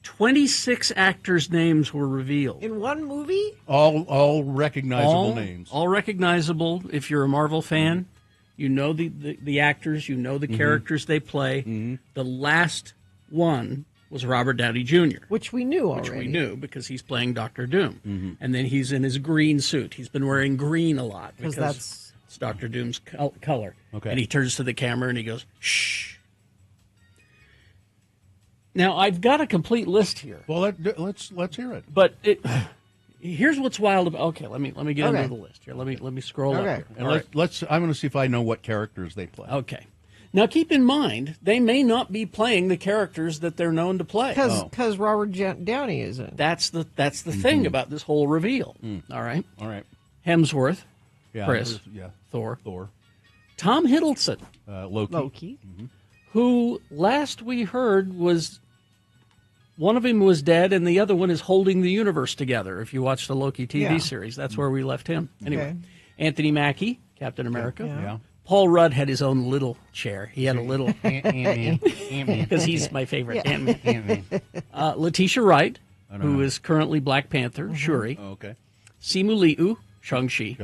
26 actors' names were revealed. In one movie? All recognizable names. All recognizable. If you're a Marvel fan, you know the actors, you know the characters they play. Mm-hmm. The last one was Robert Downey Jr. Which we knew already. Which we knew because he's playing Dr. Doom. Mm-hmm. And then he's in his green suit. He's been wearing green a lot because it's Dr. Doom's color. Okay. And he turns to the camera and he goes, shh. Now, I've got a complete list here. Well, let's hear it. But here's what's wild about. Okay, let me get into the list here. Let me scroll up here. And I'm going to see if I know what characters they play. Okay. Now, keep in mind, they may not be playing the characters that they're known to play. Because Robert Downey is in. That's the thing about this whole reveal. All right? All right. Hemsworth, yeah, Chris, Thor. Tom Hiddleston, Loki. Mm-hmm. Who last we heard was one of them was dead and the other one is holding the universe together. If you watch the Loki TV series, that's where we left him. Anyway, Anthony Mackie, Captain America. Yeah. Paul Rudd had his own little chair. He had a little Ant-Man because he's my favorite Ant-Man. Letitia Wright, who is currently Black Panther, Shuri. Oh, okay. Simu Liu, Shang-Chi.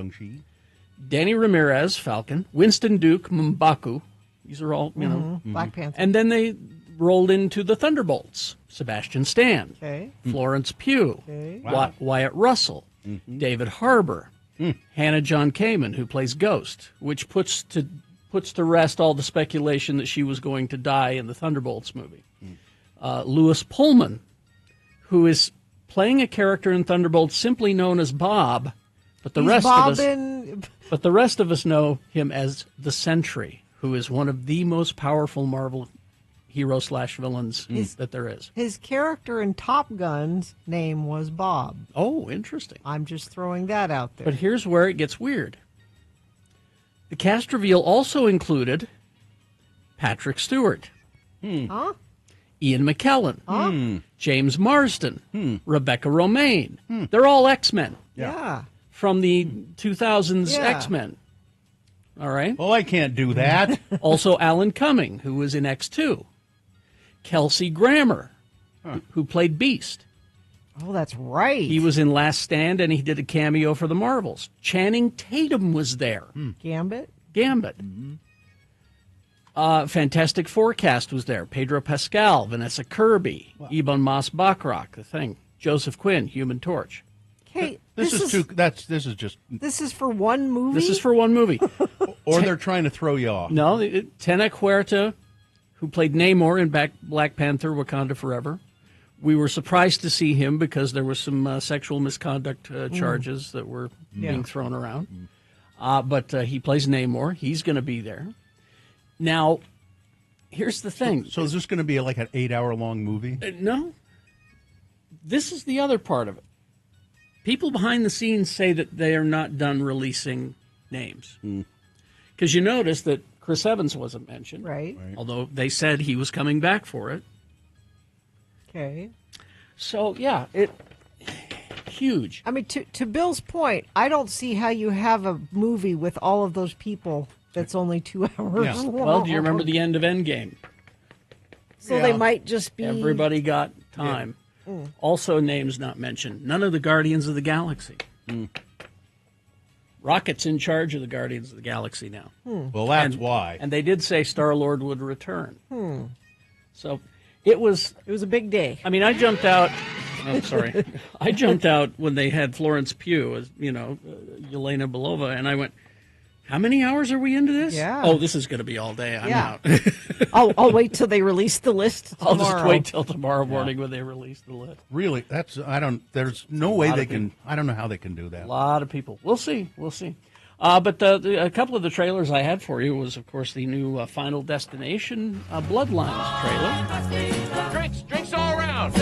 Danny Ramirez, Falcon. Winston Duke, M'Baku. These are all, Black Panther. And then they rolled into the Thunderbolts. Sebastian Stan. Okay. Florence Pugh. Okay. Wyatt Russell. David Harbour. Hannah John Kamen, who plays Ghost, which puts to rest all the speculation that she was going to die in the Thunderbolts movie. Lewis Pullman, who is playing a character in Thunderbolts simply known as Bob, but the rest of us know him as the Sentry, who is one of the most powerful Marvel hero/villains that there is. His character in Top Gun's name was Bob. Oh, interesting. I'm just throwing that out there. But here's where it gets weird. The cast reveal also included Patrick Stewart, Ian McKellen, James Marsden, Rebecca Romaine. They're all X-Men. Yeah. From the 2000s X-Men. All right? Oh, I can't do that. Also Alan Cumming, who was in X2. Kelsey Grammer, who played Beast. Oh, that's right. He was in Last Stand, and he did a cameo for the Marvels. Channing Tatum was there. Gambit. Fantastic Four cast was there. Pedro Pascal, Vanessa Kirby, Ebon Moss-Bachrach, The Thing, Joseph Quinn, Human Torch. Hey, this is for one movie? This is for one movie. Or they're trying to throw you off. No, Tena Huerta, who played Namor in Black Panther, Wakanda Forever. We were surprised to see him because there was some sexual misconduct charges that were being thrown around. But he plays Namor. He's going to be there. Now, here's the thing. So is this going to be like an 8-hour-long movie? No. This is the other part of it. People behind the scenes say that they are not done releasing names. Because you notice that Chris Evans wasn't mentioned. Right. Although they said he was coming back for it. Okay. So, yeah, huge. I mean, to Bill's point, I don't see how you have a movie with all of those people that's only 2 hours long. Well, do you remember the end of Endgame? So they might just be... Everybody got time. Also, names not mentioned. None of the Guardians of the Galaxy. Rocket's in charge of the Guardians of the Galaxy now. Well, that's why. And they did say Star-Lord would return. So it was a big day. I mean, I jumped out Oh, sorry. I jumped out when they had Florence Pugh as, Yelena Belova, and I went, how many hours are we into this? Yeah. Oh, this is going to be all day. I'm out. I'll wait till they release the list tomorrow. I'll just wait till tomorrow morning when they release the list. Really, there's no way they can, I don't know how they can do that. A lot of people. We'll see. But a couple of the trailers I had for you was, of course, the new Final Destination Bloodlines trailer. Drinks all around.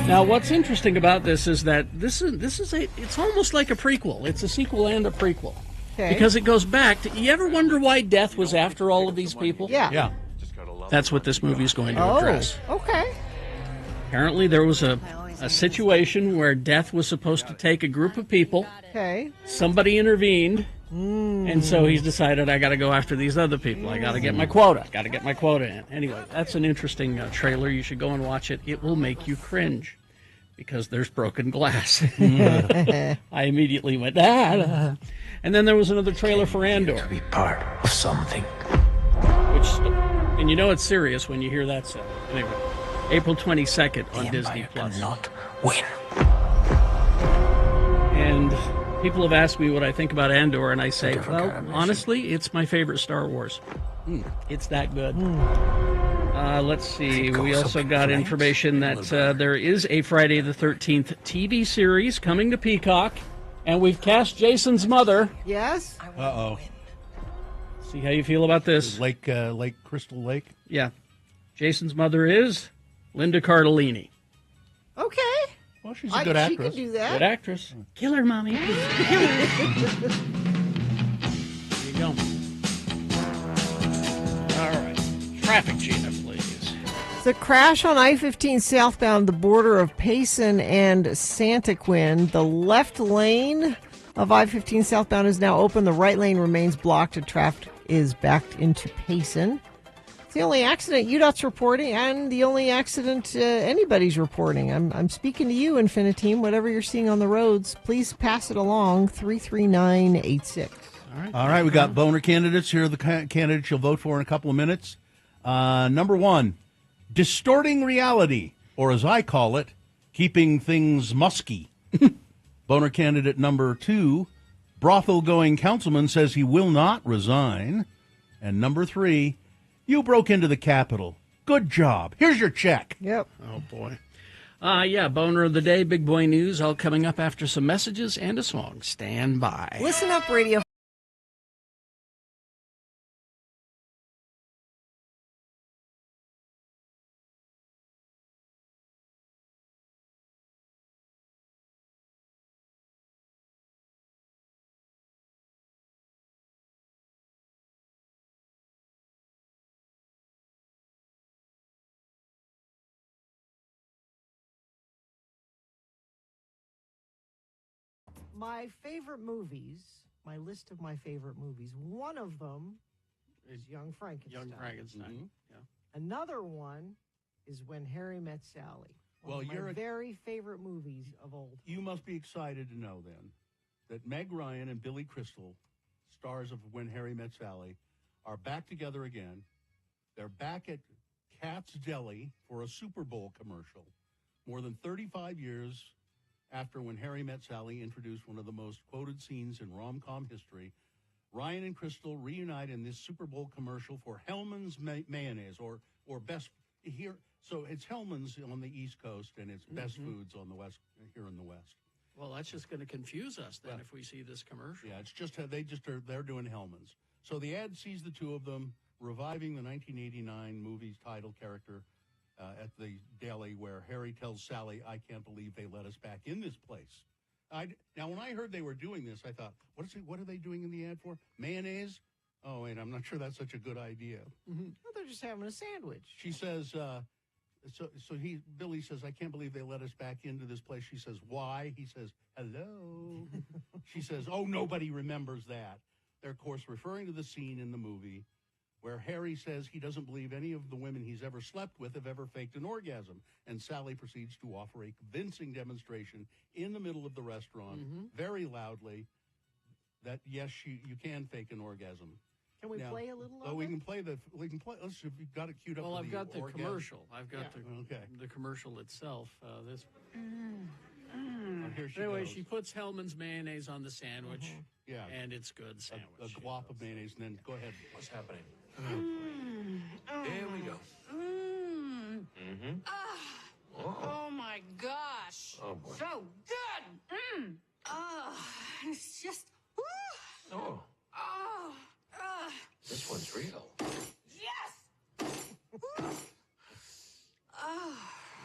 Now, what's interesting about this is that it's almost like a prequel. It's a sequel and a prequel. Okay. Because it goes back to, you ever wonder why death was after all of these people? Yeah. That's what this movie is going to address. Okay. Apparently there was a situation where death was supposed to take a group of people. Okay. Somebody intervened, and so he's decided, I got to go after these other people. I got to get my quota. Got to get my quota in. Anyway, that's an interesting trailer. You should go and watch it. It will make you cringe because there's broken glass. I immediately went, And then there was another trailer for Andor. To be part of something. And you know it's serious when you hear that sound. Anyway, April 22nd on Disney+. Cannot win. And people have asked me what I think about Andor, and I say, well, honestly, it's my favorite Star Wars. It's that good. Let's see. We also got information that there is a Friday the 13th TV series coming to Peacock, and we've cast Jason's mother. Yes? Uh-oh. See how you feel about this. Lake Crystal Lake? Yeah. Jason's mother is Linda Cardellini. Okay. Well, she's a good actress. She can do that. Good actress. Kill her, Mommy. There you go. All right. Traffic, Gina, please. The crash on I-15 southbound the border of Payson and Santaquin. The left lane of I-15 southbound is now open. The right lane remains blocked. And traffic is backed into Payson. It's the only accident UDOT's reporting, and the only accident anybody's reporting. I'm speaking to you, Infiniteam. Whatever you're seeing on the roads, please pass it along. 33986. All right, we got boner candidates. Here are the candidates you'll vote for in a couple of minutes. Number one, distorting reality, or as I call it, keeping things musky. Boner candidate number two, brothel-going councilman says he will not resign. And number three, you broke into the Capitol. Good job. Here's your check. Yep. Oh, boy. Boner of the day, big boy news, all coming up after some messages and a song. Stand by. Listen up, radio. My favorite movies, my list of my favorite movies, one of them is Young Frankenstein. Young Frankenstein. Yeah. Another one is When Harry Met Sally. One of my very favorite movies of old. You must be excited to know, then, that Meg Ryan and Billy Crystal, stars of When Harry Met Sally, are back together again. They're back at Katz's Deli for a Super Bowl commercial. More than 35 years after When Harry Met Sally introduced one of the most quoted scenes in rom-com history, Ryan and Crystal reunite in this Super Bowl commercial for Hellman's mayonnaise, or best here. So it's Hellman's on the East Coast, and it's Best Foods on the West, here in the West. Well, that's just going to confuse us then if we see this commercial. Yeah, it's just they're doing Hellman's. So the ad sees the two of them reviving the 1989 movie's title character at the deli where Harry tells Sally, "I can't believe they let us back in this place." Now, when I heard they were doing this, I thought, what are they doing in the ad for? Mayonnaise? Oh, wait, I'm not sure that's such a good idea. Well, they're just having a sandwich. She says, Billy says, "I can't believe they let us back into this place." She says, "Why?" He says, "Hello." She says, "Oh, nobody remembers that." They're, of course, referring to the scene in the movie where Harry says he doesn't believe any of the women he's ever slept with have ever faked an orgasm. And Sally proceeds to offer a convincing demonstration in the middle of the restaurant, very loudly, that, yes, you can fake an orgasm. Can we play a little of it? We can play let's see if you've got it queued up. Well, I've got the orgasm. commercial. I've got Okay. the commercial itself. This. Oh, here she Anyway, goes. she puts Hellman's mayonnaise on the sandwich. Yeah. And it's good sandwich. A glop of mayonnaise, and then go ahead. What's happening? There we go. Oh my gosh. Oh, boy. So good. It's just. Oh, this one's real. Yes.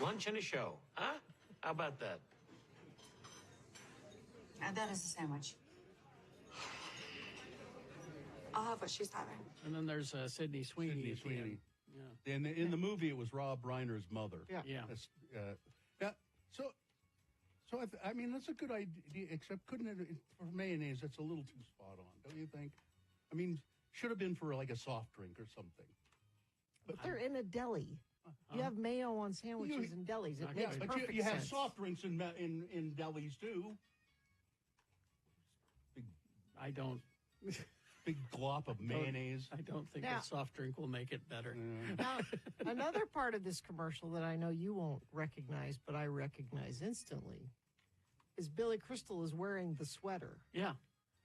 Lunch and a show, huh? How about that? That is a sandwich. I'll have what she's having. And then there's Sydney Sweeney. Sydney at the end. Sweeney. Yeah. In the movie, it was Rob Reiner's mother. Yeah. Yeah. So I mean, that's a good idea. Except couldn't it for mayonnaise? That's a little too spot on, don't you think? I mean, should have been for like a soft drink or something. But they're in a deli. You have mayo on sandwiches in delis. It makes perfect but you have sense. soft drinks in delis too. I don't. Big glop of mayonnaise. I don't think Now- a soft drink will make it better. Now, another part of this commercial that I know you won't recognize, but I recognize instantly, is Billy Crystal is wearing the sweater. Yeah.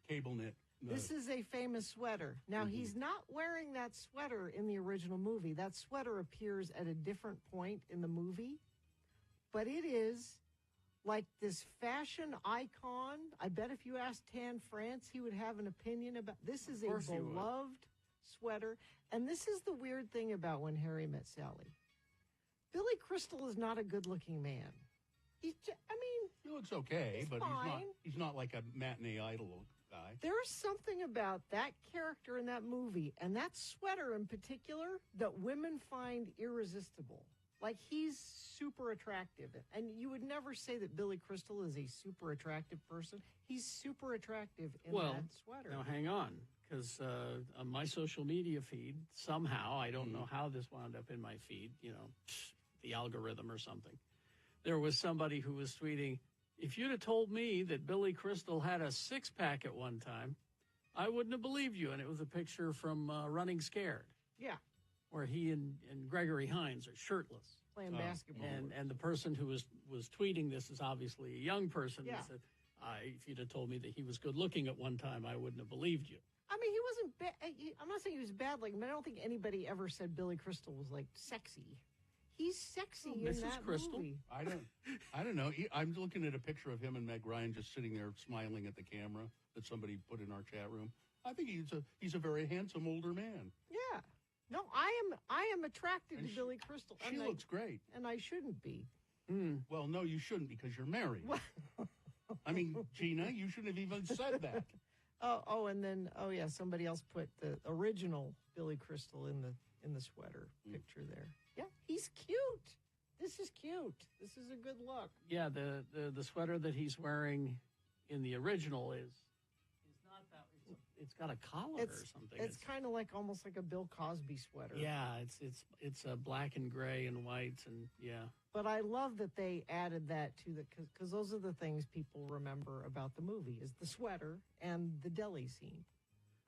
Cable knit. This is a famous sweater. Now, he's not wearing that sweater in the original movie. That sweater appears at a different point in the movie, but it is like this fashion icon. I bet if you asked Tan France, he would have an opinion about this. Is a course he would. beloved sweater. And this is the weird thing about When Harry Met Sally. Billy Crystal is not a good-looking man. He looks okay, he's but fine. he's not like a matinee idol guy. There's something about that character in that movie and that sweater in particular that women find irresistible. Like, he's super attractive. And you would never say that Billy Crystal is a super attractive person. He's super attractive in that sweater. Now, hang on, because on my social media feed, somehow, I don't know how this wound up in my feed, the algorithm or something. There was somebody who was tweeting, if you'd have told me that Billy Crystal had a six-pack at one time, I wouldn't have believed you. And it was a picture from Running Scared. Yeah. Where he and Gregory Hines are shirtless. Playing basketball. And the person who was tweeting this is obviously a young person. Yeah. He said, if you'd have told me that he was good looking at one time, I wouldn't have believed you. I mean, he wasn't bad. I'm not saying he was bad looking, but I don't think anybody ever said Billy Crystal was, like, sexy. He's sexy in Mrs. that Crystal? movie. I don't know. I'm looking at a picture of him and Meg Ryan just sitting there smiling at the camera that somebody put in our chat room. I think he's a very handsome older man. Yeah. No, I am attracted to Billy Crystal. She looks great. And I shouldn't be. Well, no, you shouldn't because you're married. I mean, Gina, you shouldn't have even said that. And then somebody else put the original Billy Crystal in the sweater picture there. Yeah, he's cute. This is cute. This is a good look. Yeah, the sweater that he's wearing in the original is not that. It's got a collar or something. It's kind of like almost like a Bill Cosby sweater. Yeah, it's black and gray and white and yeah. But I love that they added that to because those are the things people remember about the movie is the sweater and the deli scene.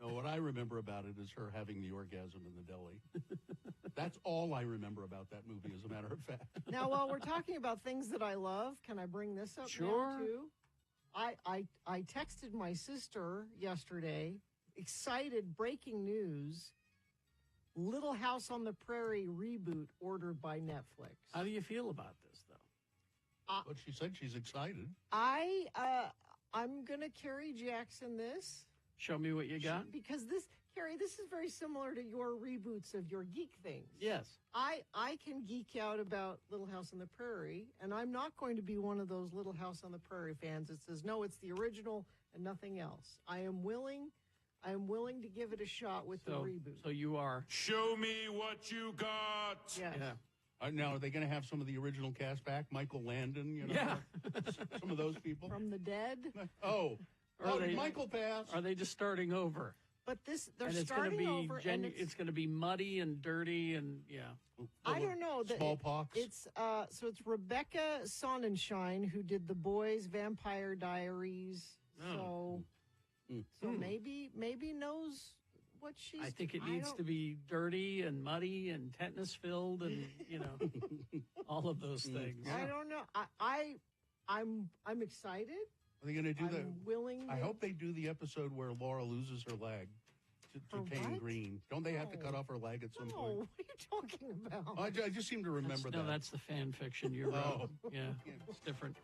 No, what I remember about it is her having the orgasm in the deli. That's all I remember about that movie, as a matter of fact. Now, while we're talking about things that I love, can I bring this up now, too? I texted my sister yesterday, excited, breaking news, Little House on the Prairie reboot ordered by Netflix. How do you feel about this, though? But she said she's excited. I'm going to Carrie Jackson this. Show me what you got. Because Carrie, this is very similar to your reboots of your geek things. Yes. I can geek out about Little House on the Prairie, and I'm not going to be one of those Little House on the Prairie fans that says, no, it's the original and nothing else. I am willing to give it a shot with the reboot. So you are. Show me what you got. Yes. Yeah. Now, are they going to have some of the original cast back? Michael Landon, Yeah. some of those people? From the dead? Michael Pass. Are they just starting over? But they're and it's starting over. and it's going to be muddy and dirty and, yeah. I don't know. Smallpox. It's Rebecca Sonnenschein who did The Boys, Vampire Diaries. So maybe knows what she's. I think it needs to be dirty and muddy and tetanus filled and all of those things. I don't know. I'm excited. Are they going to do that? Willing. I hope they do the episode where Laura loses her leg to Tane Green. Don't they have to cut off her leg at some point? What are you talking about? I just seem to remember that. No, that's the fan fiction you wrote. Yeah, it's different.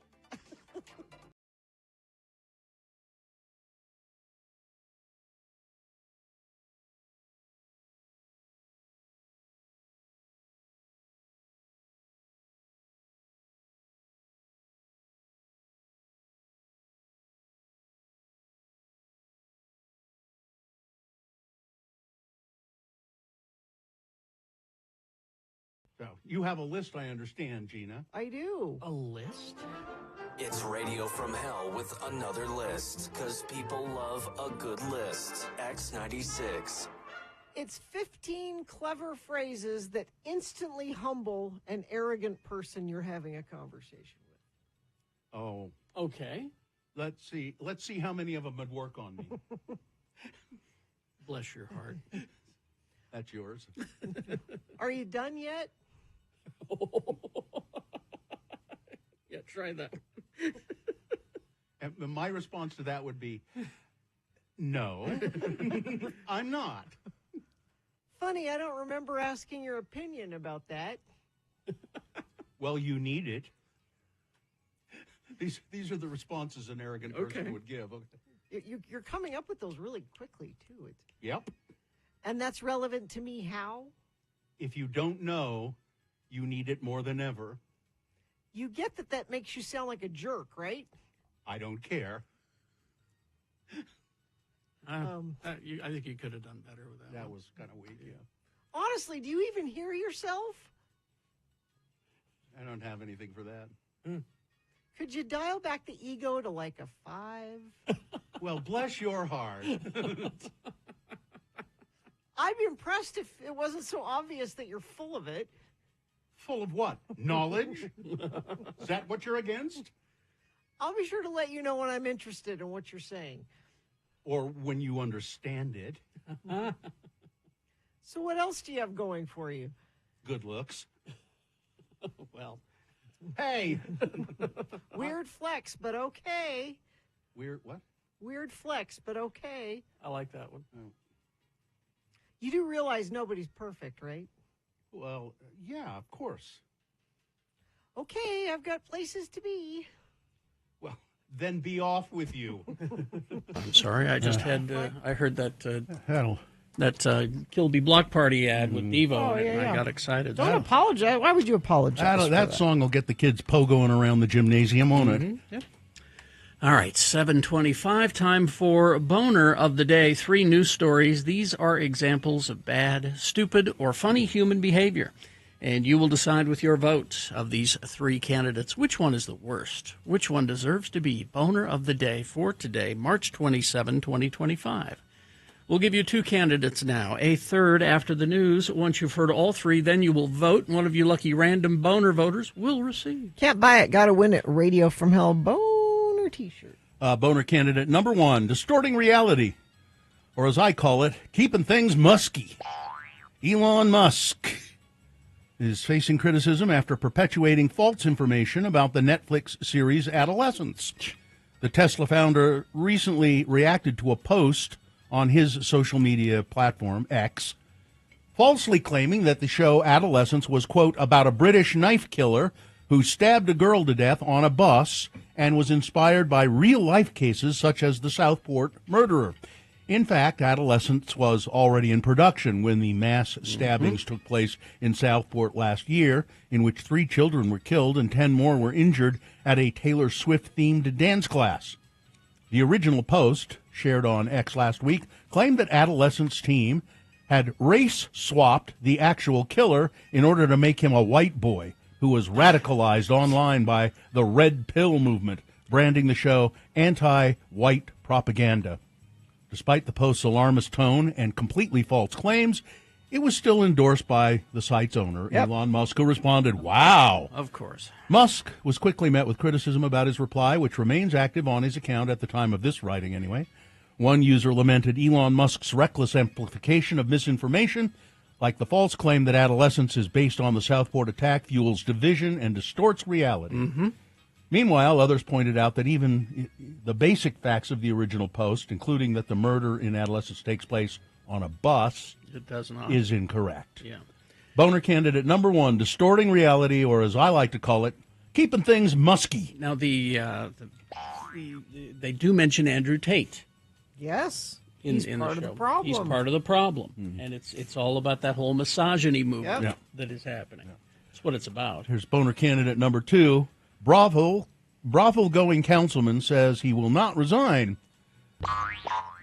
So you have a list, I understand, Gina. I do. A list? It's Radio from Hell with another list, because people love a good list. X96. It's 15 clever phrases that instantly humble an arrogant person you're having a conversation with. Oh. Okay. Let's see how many of them would work on me. Bless your heart. That's yours. Are you done yet? Yeah, try that. And my response to that would be, no, I'm not. Funny, I don't remember asking your opinion about that. Well, you need it. These are the responses an arrogant person would give. Okay. You're coming up with those really quickly, too. Yep. And that's relevant to me how? If you don't know, you need it more than ever. You get that makes you sound like a jerk, right? I don't care. I think you could have done better with that. That was kind of weak, yeah. Honestly, do you even hear yourself? I don't have anything for that. Could you dial back the ego to like a 5? Well, bless your heart. I'd be impressed if it wasn't so obvious that you're full of it. Full of what? Knowledge? Is that what you're against? I'll be sure to let you know when I'm interested in what you're saying. Or when you understand it. So what else do you have going for you? Good looks. Well. Hey! Weird flex, but okay. Weird what? Weird flex, but okay. I like that one. Oh. You do realize nobody's perfect, right? Well, yeah, of course. Okay, I've got places to be. Well, then be off with you. I'm sorry, I just I heard that That'll... Kilby Block Party ad with Devo, and I got excited. Don't apologize. Why would you apologize? That song will get the kids pogoing around the gymnasium, won't it? Yep. All right, 7:25, time for Boner of the Day. 3 news stories. These are examples of bad, stupid, or funny human behavior. And you will decide with your vote of these 3 candidates which one is the worst, which one deserves to be Boner of the Day for today, March 27, 2025. We'll give you 2 candidates now, a third after the news. Once you've heard all 3, then you will vote. One of you lucky random Boner voters will receive. Can't buy it. Got to win it. Radio from Hell Boner T-shirt. Boner candidate number 1, distorting reality. Or as I call it, keeping things musky. Elon Musk is facing criticism after perpetuating false information about the Netflix series Adolescence. The Tesla founder recently reacted to a post on his social media platform, X, falsely claiming that the show Adolescence was, quote, about a British knife killer who stabbed a girl to death on a bus and was inspired by real-life cases such as the Southport murderer. In fact, Adolescence was already in production when the mass stabbings took place in Southport last year, in which 3 children were killed and 10 more were injured at a Taylor Swift-themed dance class. The original post, shared on X last week, claimed that Adolescence team had race-swapped the actual killer in order to make him a white boy who was radicalized online by the Red Pill movement, branding the show anti-white propaganda. Despite the post's alarmist tone and completely false claims, it was still endorsed by the site's owner, Elon Musk, who responded, "Wow." Of course. Musk was quickly met with criticism about his reply, which remains active on his account at the time of this writing anyway. One user lamented Elon Musk's reckless amplification of misinformation, like the false claim that adolescence is based on the Southport attack fuels division and distorts reality. Mm-hmm. Meanwhile, others pointed out that even the basic facts of the original post, including that the murder in adolescence takes place on a bus, It does not. is incorrect. Yeah. Boner candidate number 1, distorting reality, or as I like to call it, keeping things musky. Now, they do mention Andrew Tate. Yes. He's part of the problem. He's part of the problem. And it's all about that whole misogyny movement Yep. that is happening. That's what it's about. Here's boner candidate number 2. Brothel-going councilman says he will not resign.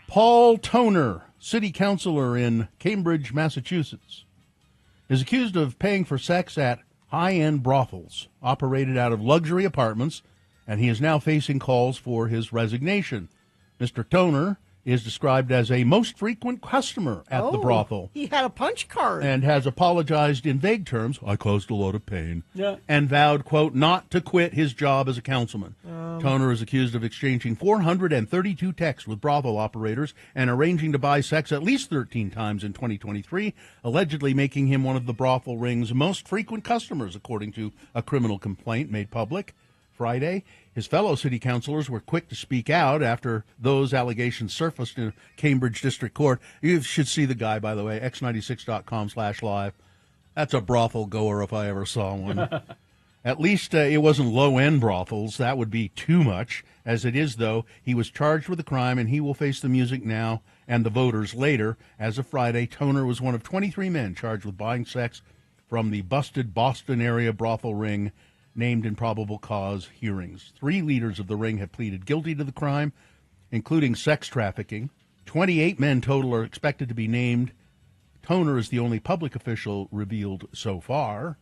Paul Toner, city councilor in Cambridge, Massachusetts, is accused of paying for sex at high-end brothels operated out of luxury apartments, and he is now facing calls for his resignation. Mr. Toner is described as a most frequent customer at the brothel. He had a punch card. And has apologized in vague terms, I caused a lot of pain, Yeah. and vowed, quote, not to quit his job as a councilman. Toner is accused of exchanging 432 texts with brothel operators and arranging to buy sex at least 13 times in 2023, allegedly making him one of the brothel ring's most frequent customers, according to a criminal complaint made public Friday. His fellow city councilors were quick to speak out after those allegations surfaced in Cambridge District Court. You should see the guy, by the way, x96.com/live. That's a brothel goer if I ever saw one. At least it wasn't low-end brothels. That would be too much. As it is, though, he was charged with a crime, and he will face the music now and the voters later. As of Friday, Toner was one of 23 men charged with buying sex from the busted Boston area brothel ring named in probable cause hearings. 3 leaders of the ring have pleaded guilty to the crime, including sex trafficking. 28 men total are expected to be named. Toner is the only public official revealed so far.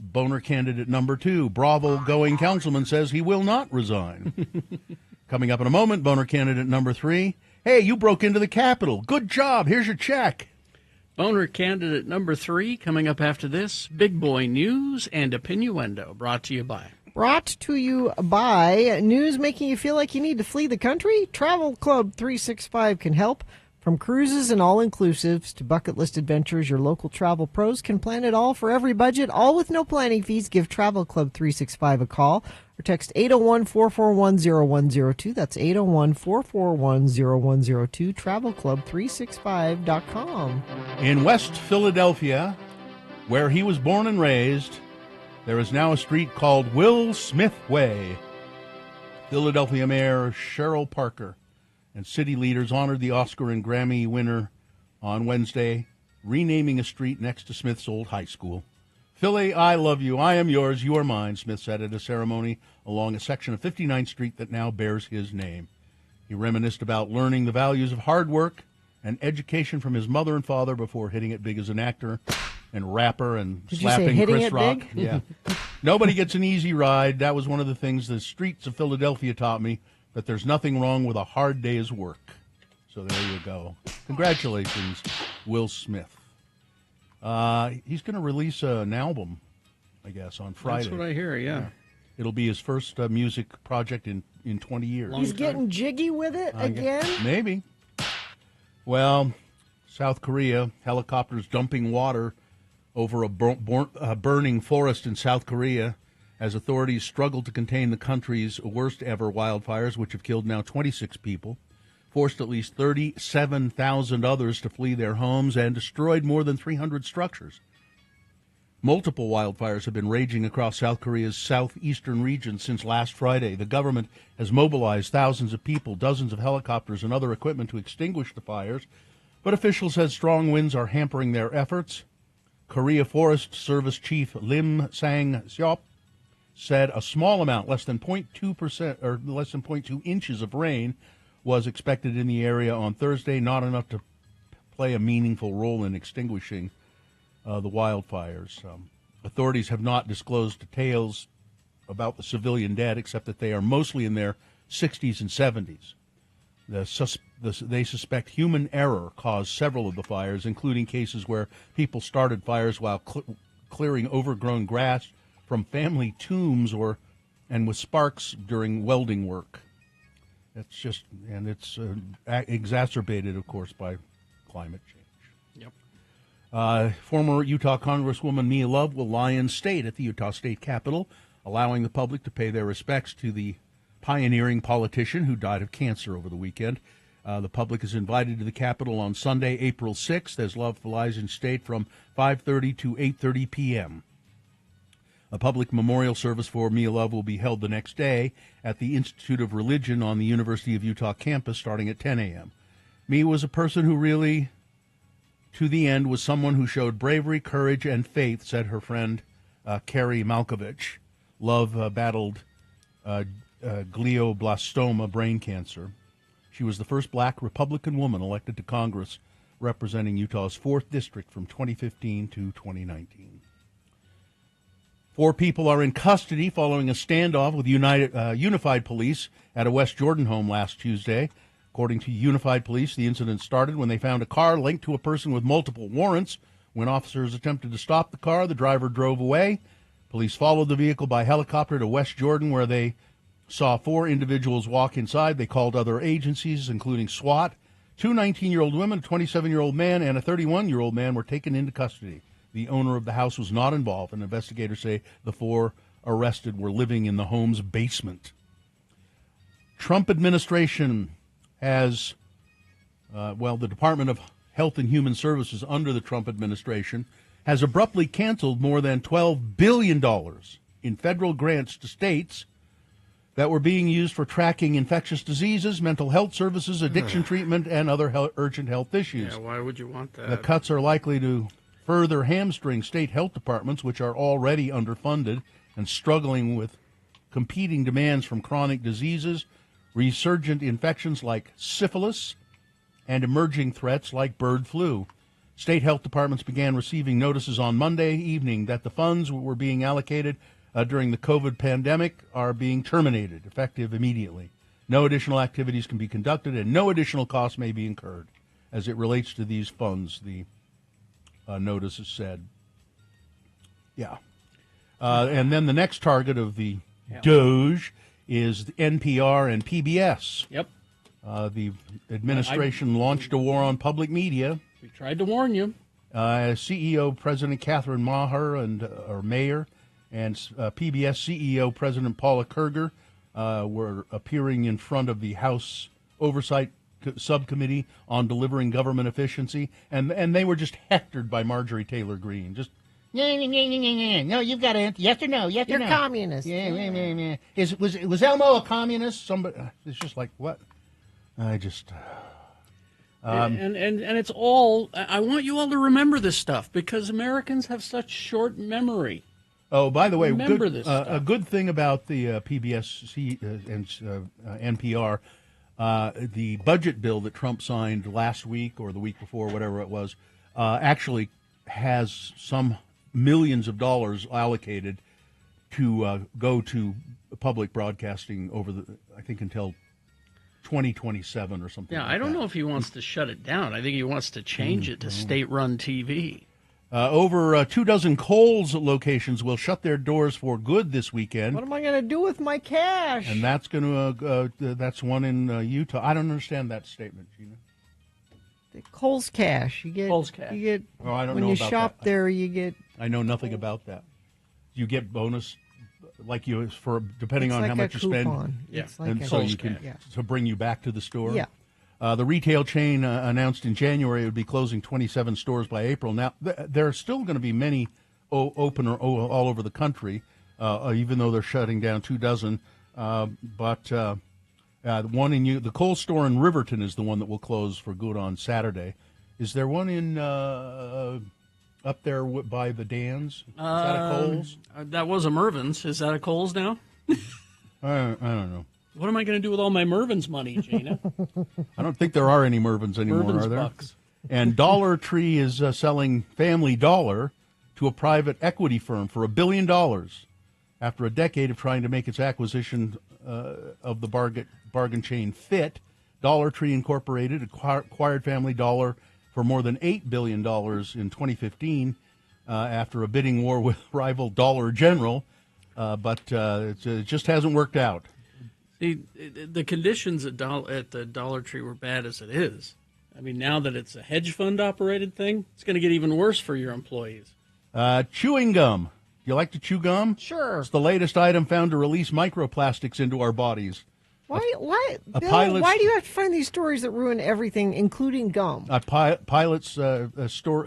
Boner candidate number 2, brothel-going councilman, says he will not resign. Coming up in a moment, boner candidate number 3, hey, you broke into the Capitol. Good job. Here's your check. Boner candidate number 3 coming up after this. Big Boy News and Opinioendo, brought to you by. Brought to you by news making you feel like you need to flee the country? Travel Club 365 can help. From cruises and all-inclusives to bucket list adventures, your local travel pros can plan it all for every budget, all with no planning fees. Give Travel Club 365 a call or text 801-441-0102. That's 801-441-0102, travelclub365.com. In West Philadelphia, where he was born and raised, there is now a street called Will Smith Way. Philadelphia Mayor Cheryl Parker and city leaders honored the Oscar and Grammy winner on Wednesday, renaming a street next to Smith's old high school. Philly, I love you. I am yours. You are mine, Smith said at a ceremony along a section of 59th Street that now bears his name. He reminisced about learning the values of hard work and education from his mother and father before hitting it big as an actor and rapper and Did you say slapping hitting Chris it Rock. big? Yeah. Nobody gets an easy ride. That was one of the things the streets of Philadelphia taught me, that there's nothing wrong with a hard day's work. So there you go. Congratulations, Will Smith. He's going to release an album, I guess, on Friday. That's what I hear, yeah. It'll be his first music project in 20 years. He's getting jiggy with it again? Maybe. Well, South Korea, helicopters dumping water over a burning forest in South Korea as authorities struggle to contain the country's worst-ever wildfires, which have killed now 26 people, forced at least 37,000 others to flee their homes, and destroyed more than 300 structures. Multiple wildfires have been raging across South Korea's southeastern region since last Friday. The government has mobilized thousands of people, dozens of helicopters, and other equipment to extinguish the fires, but officials said strong winds are hampering their efforts. Korea Forest Service Chief Lim Sang-seop said a small amount, less than 0.2% or less than 0.2 inches of rain was expected in the area on Thursday, not enough to play a meaningful role in extinguishing the wildfires. Authorities have not disclosed details about the civilian dead, except that they are mostly in their 60s and 70s. They suspect human error caused several of the fires, including cases where people started fires while clearing overgrown grass from family tombs and with sparks during welding work. It's just, and it's exacerbated, of course, by climate change. Yep. Former Utah Congresswoman Mia Love will lie in state at the Utah State Capitol, allowing the public to pay their respects to the pioneering politician who died of cancer over the weekend. The public is invited to the Capitol on Sunday, April 6th, as Love lies in state from 5:30 to 8:30 p.m. A public memorial service for Mia Love will be held the next day at the Institute of Religion on the University of Utah campus starting at 10 a.m. Mia was a person who really, to the end, was someone who showed bravery, courage, and faith, said her friend Carrie Malkovich. Love battled glioblastoma brain cancer. She was the first black Republican woman elected to Congress, representing Utah's 4th District from 2015 to 2019. 4 people are in custody following a standoff with Unified Police at a West Jordan home last Tuesday. According to Unified Police, the incident started when they found a car linked to a person with multiple warrants. When officers attempted to stop the car, the driver drove away. Police followed the vehicle by helicopter to West Jordan, where they saw 4 individuals walk inside. They called other agencies, including SWAT. 2 19-year-old women, a 27-year-old man, and a 31-year-old man were taken into custody. The owner of the house was not involved, and investigators say the 4 arrested were living in the home's basement. Trump administration has, the Department of Health and Human Services under the Trump administration has abruptly canceled more than $12 billion in federal grants to states that were being used for tracking infectious diseases, mental health services, addiction treatment, and other urgent health issues. Yeah, why would you want that? The cuts are likely to further hamstring state health departments, which are already underfunded and struggling with competing demands from chronic diseases, resurgent infections like syphilis, and emerging threats like bird flu. State health departments began receiving notices on Monday evening that the funds were being allocated during the COVID pandemic are being terminated, effective immediately. No additional activities can be conducted, and no additional costs may be incurred. As it relates to these funds, the notice has said. Yeah. And then the next target of the Doge is the NPR and PBS. Yep. The administration launched a war on public media. We tried to warn you. CEO President Catherine Maher Mayer and PBS CEO President Paula Kerger were appearing in front of the House Oversight Subcommittee on Delivering Government Efficiency, and they were just hectored by Marjorie Taylor Greene. Just, no, you've got to, yes or no, yes or no. You're communist. Yeah. Was Elmo a communist? Somebody, it's just like, what? I just... and it's all, I want you all to remember this stuff, because Americans have such short memory. Oh, by the way, a good thing about the PBS and NPR, the budget bill that Trump signed last week or the week before, whatever it was, actually has some millions of dollars allocated to go to public broadcasting over I think until 2027 or something. Yeah, like I don't that. know if he wants to shut it down. I think he wants to change it to state-run TV. Over 24 Kohl's locations will shut their doors for good this weekend. What am I going to do with my cash? And that's going to that's one in Utah. I don't understand that statement, Gina. The Kohl's Cash. You get Kohl's Cash. You get I don't when know you about shop that. there. You get. I know nothing about that. You get bonus, like you for depending It's on like how a much you spend. coupon. Yeah. It's like And a so Kohl's you can Cash. to bring you back to the store. Yeah. The retail chain announced in January it would be closing 27 stores by April. Now there are still going to be many open all over the country, even though they're shutting down 24. But one in the Kohl's store in Riverton is the one that will close for good on Saturday. Is there one in up there by the Dans? Is that a Kohl's? That was a Mervyn's. Is that a Kohl's now? I don't know. What am I going to do with all my Mervyn's money, Gina? I don't think there are any Mervyn's anymore, Mervyn's are there? bucks. And Dollar Tree is selling Family Dollar to a private equity firm for $1 billion after a decade of trying to make its acquisition of the bargain chain fit. Dollar Tree Incorporated acquired Family Dollar for more than $8 billion in 2015 after a bidding war with rival Dollar General, but it just hasn't worked out. The conditions at the Dollar Tree were bad as it is. I mean, now that it's a hedge fund operated thing, it's going to get even worse for your employees. Chewing gum. You like to chew gum? Sure. It's the latest item found to release mmicroplastics into our bodies. Why, Bill, why do you have to find these stories that ruin everything, including gum? A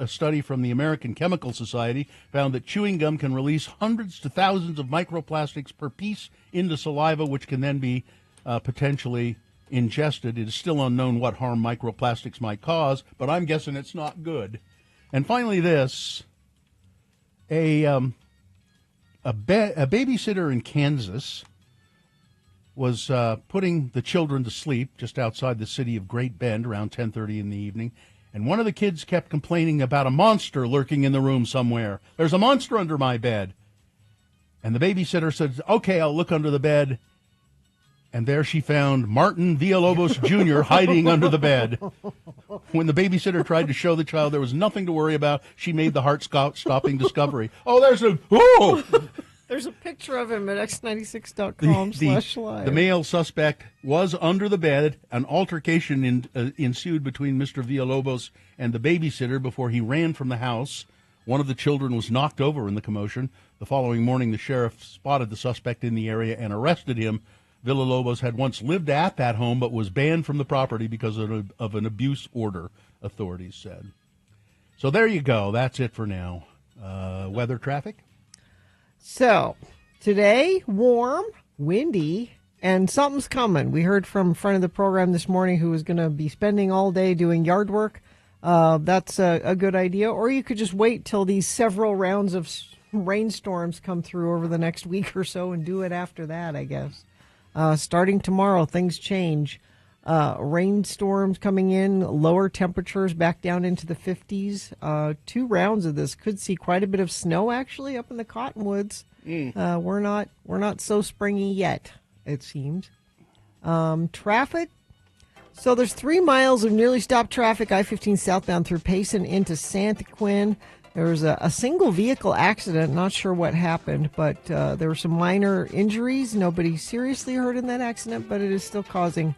study from the American Chemical Society found that chewing gum can release hundreds to thousands of microplastics per piece into saliva, which can then be potentially ingested. It is still unknown what harm microplastics might cause, but I'm guessing it's not good. And finally, this: a babysitter in Kansas was putting the children to sleep just outside the city of Great Bend around 10:30 in the evening, and one of the kids kept complaining about a monster lurking in the room somewhere. There's a monster under my bed. And the babysitter said, okay, I'll look under the bed. And there she found Martin Villalobos Jr. hiding under the bed. When the babysitter tried to show the child there was nothing to worry about, she made the heart-stopping discovery. There's a picture of him at x96.com/live. The male suspect was under the bed. An altercation ensued between Mr. Villalobos and the babysitter before he ran from the house. One of the children was knocked over in the commotion. The following morning, the sheriff spotted the suspect in the area and arrested him. Villalobos had once lived at that home but was banned from the property because of an abuse order, authorities said. So there you go. That's it for now. Weather, traffic? So, today, warm, windy, and something's coming. We heard from a friend of the program this morning who was going to be spending all day doing yard work. That's a good idea. Or you could just wait till these several rounds of rainstorms come through over the next week or so and do it after that, I guess. Starting tomorrow, things change. Rainstorms coming in, lower temperatures back down into the 50s. 2 rounds of this could see quite a bit of snow actually up in the cottonwoods. We're not so springy yet, it seems. Traffic. So there's 3 miles of nearly stopped traffic, I-15 southbound through Payson into Santa Quin. There was a single vehicle accident, not sure what happened, but there were some minor injuries. Nobody seriously hurt in that accident, but it is still causing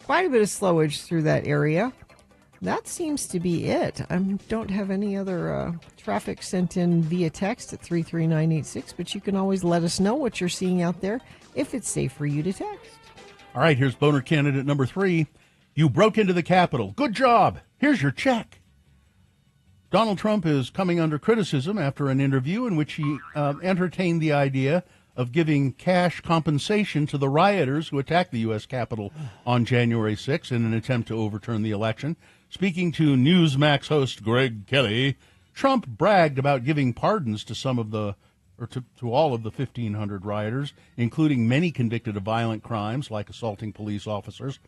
quite a bit of slowage through that area. That seems to be it. I don't have any other traffic sent in via text at 33986, but you can always let us know what you're seeing out there if it's safe for you to text. All right, here's boner candidate number 3. You broke into the Capitol. Good job. Here's your check. Donald Trump is coming under criticism after an interview in which he entertained the idea of giving cash compensation to the rioters who attacked the U.S. Capitol on January 6th in an attempt to overturn the election. Speaking to Newsmax host Greg Kelly, Trump bragged about giving pardons to to all of the 1,500 rioters, including many convicted of violent crimes like assaulting police officers.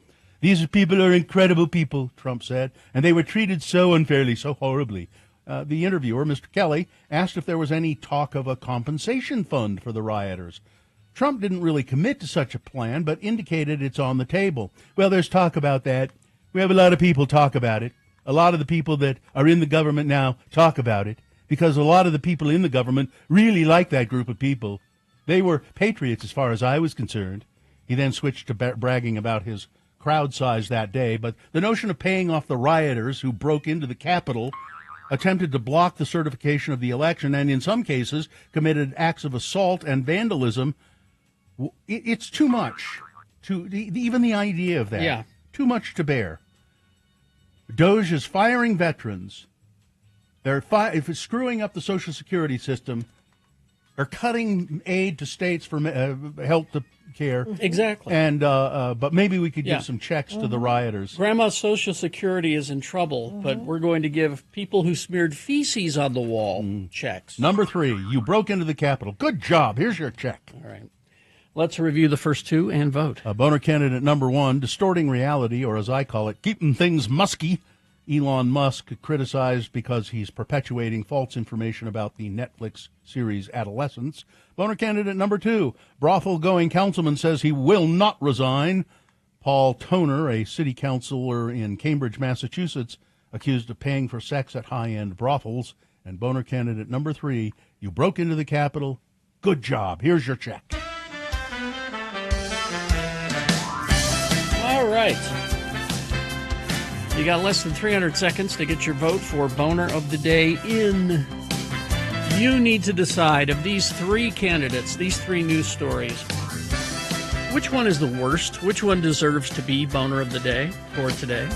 These people are incredible people, Trump said, and they were treated so unfairly, so horribly. The interviewer, Mr. Kelly, asked if there was any talk of a compensation fund for the rioters. Trump didn't really commit to such a plan, but indicated it's on the table. Well, there's talk about that. We have a lot of people talk about it. A lot of the people that are in the government now talk about it, because a lot of the people in the government really like that group of people. They were patriots as far as I was concerned. He then switched to bragging about his crowd size that day, but the notion of paying off the rioters who broke into the Capitol, attempted to block the certification of the election, and in some cases committed acts of assault and vandalism, it's too much. Even the idea of that. Yeah. Too much to bear. Doge is firing veterans. They're if it's screwing up the Social Security system, they're cutting aid to states for health care. Exactly. And but maybe we could give some checks to the rioters. Grandma's Social Security is in trouble, but we're going to give people who smeared feces on the wall checks. Number 3, you broke into the Capitol. Good job. Here's your check. All right. Let's review the first 2 and vote. Boner candidate number 1, distorting reality, or as I call it, keeping things musky. Elon Musk criticized because he's perpetuating false information about the Netflix series Adolescence. Boner candidate number 2, brothel-going councilman says he will not resign. Paul Toner, a city councilor in Cambridge, Massachusetts, accused of paying for sex at high-end brothels. And boner candidate number 3, you broke into the Capitol. Good job. Here's your check. right. You got less than 300 seconds to get your vote for Boner of the Day in. You need to decide of these three candidates, these three news stories, which one is the worst? Which one deserves to be Boner of the Day for today?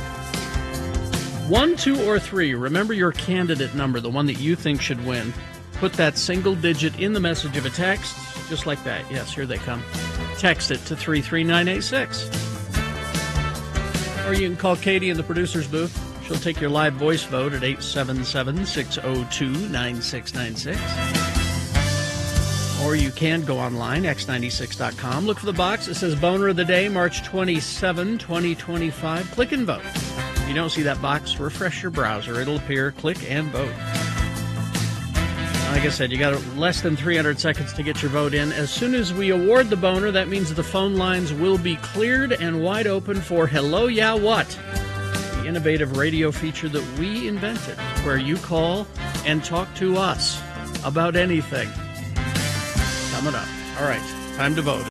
1, 2, or 3. Remember your candidate number, the one that you think should win. Put that single digit in the message of a text, just like that. Yes, here they come. Text it to 33986. Or you can call Katie in the producer's booth. She'll take your live voice vote at 877-602-9696. Or you can go online, x96.com. Look for the box that says Boner of the Day, March 27, 2025. Click and vote. If you don't see that box, refresh your browser. It'll appear. Click and vote. Like I said, you got less than 300 seconds to get your vote in. As soon as we award the boner, that means the phone lines will be cleared and wide open for Hello Yeah What, the innovative radio feature that we invented, where you call and talk to us about anything. Coming up. All right, time to vote.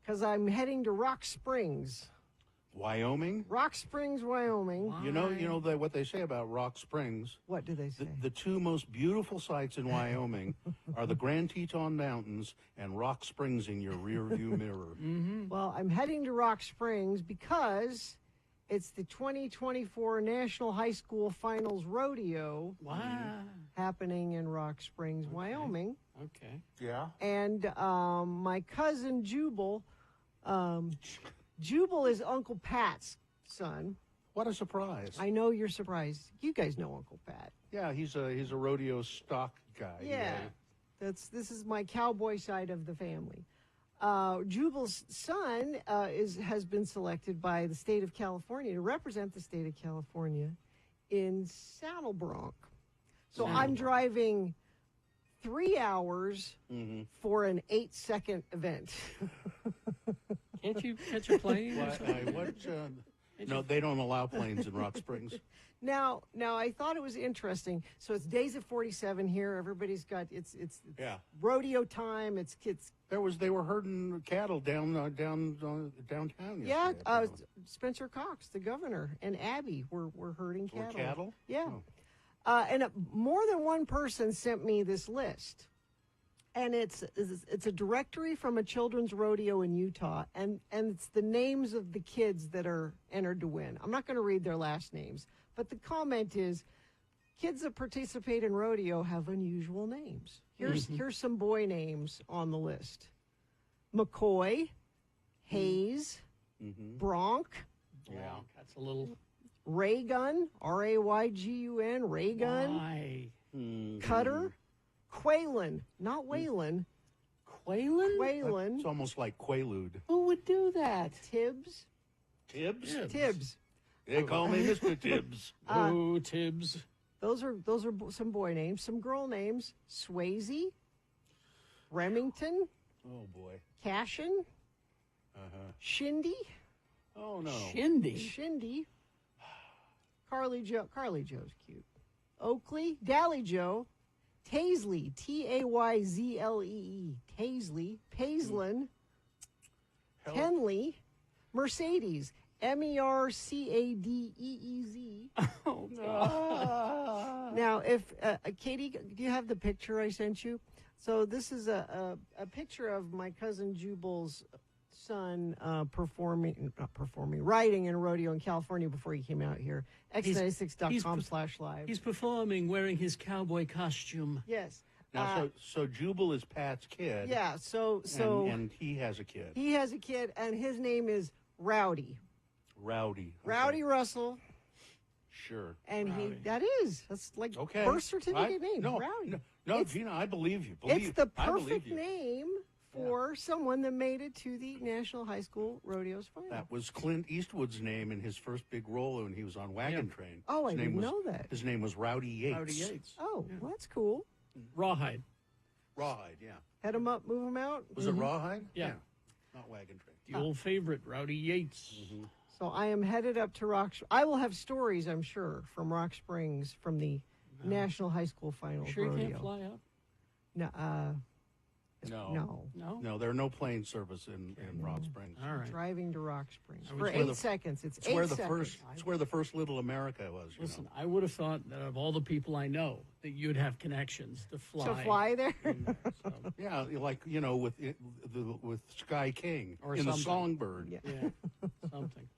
Because I'm heading to Rock Springs. Wyoming? Rock Springs, Wyoming. You know what they say about Rock Springs? What do they say? The two most beautiful sights in Wyoming are the Grand Teton Mountains and Rock Springs in your rearview mirror. Mm-hmm. Well, I'm heading to Rock Springs because it's the 2024 National High School Finals Rodeo. Wow. Happening in Rock Springs, Wyoming. Okay. Yeah. And my cousin Jubal, Jubal is Uncle Pat's son. What a surprise. I know you're surprised. You guys know Uncle Pat. Yeah, he's a rodeo stock guy. Yeah. This is my cowboy side of the family. Jubal's son has been selected by the state of California to represent the state of California in Saddle Bronc. So I'm driving 3 hours for an 8-second event. Can't you catch a plane? No, they don't allow planes in Rock Springs. Now I thought it was interesting. So it's days of 47 here. Everybody's got it's rodeo time. It's kids. They were herding cattle downtown. Yeah, yesterday, Spencer Cox, the governor, and Abby were herding cattle. Or cattle? Yeah. Oh. And more than one person sent me this list, and it's a directory from a children's rodeo in Utah, and it's the names of the kids that are entered to win. I'm not going to read their last names, but the comment is, kids that participate in rodeo have unusual names. Here's some boy names on the list: McCoy, Hayes, Bronc. Yeah, that's a little. Raygun, Raygun, Raygun. Why? Cutter, Quaylen, not Waylon. Quaylen. It's almost like Quaalude. Who would do that? Tibbs. Tibbs? They call me Mr. Tibbs. Oh, Tibbs. Those are some boy names. Some girl names: Swayze, Remington. Oh boy. Cashin. Shindy. Oh no. Shindy. Carly Joe's cute. Oakley, Dally Joe, Taisley, Tayzlee, Taisley, Paislin, Tenley, Mercedes, Mercadeez. Oh, God. Now, if Katie, do you have the picture I sent you? So this is a picture of my cousin Jubal's son riding in a rodeo in California before he came out here. X96.com/live. He's performing wearing his cowboy costume. Yes. Now, so Jubal is Pat's kid. Yeah. So and he has a kid. He has a kid, and his name is Rowdy. Rowdy. Okay. Rowdy Russell. Sure. And Rowdy. that's like birth certificate name. Rowdy. No, Gina, I believe you. It's the perfect name for someone that made it to the National High School Rodeos final. That was Clint Eastwood's name in his first big role when he was on Wagon Train. Oh, I His didn't name was- know that. His name was Rowdy Yates. Rowdy Yates. Oh, well, that's cool. Rawhide. Rawhide, yeah. Head them up, move them out. Was it Rawhide? Yeah. Not Wagon Train. The old favorite, Rowdy Yates. So I am headed up to I will have stories, I'm sure, from Rock Springs from the National High School Finals Sure you rodeo. can't fly up? No, No? No, there are no plane service in Rock Springs. All right. Driving to Rock Springs I for was- 8 seconds. It's 8 where the seconds. it's where the first Little America was. You Listen, know. I would have thought that of all the people I know, that you'd have connections to fly. To fly there? So, Yeah, like with Sky King Or in the something. Songbird. yeah, something.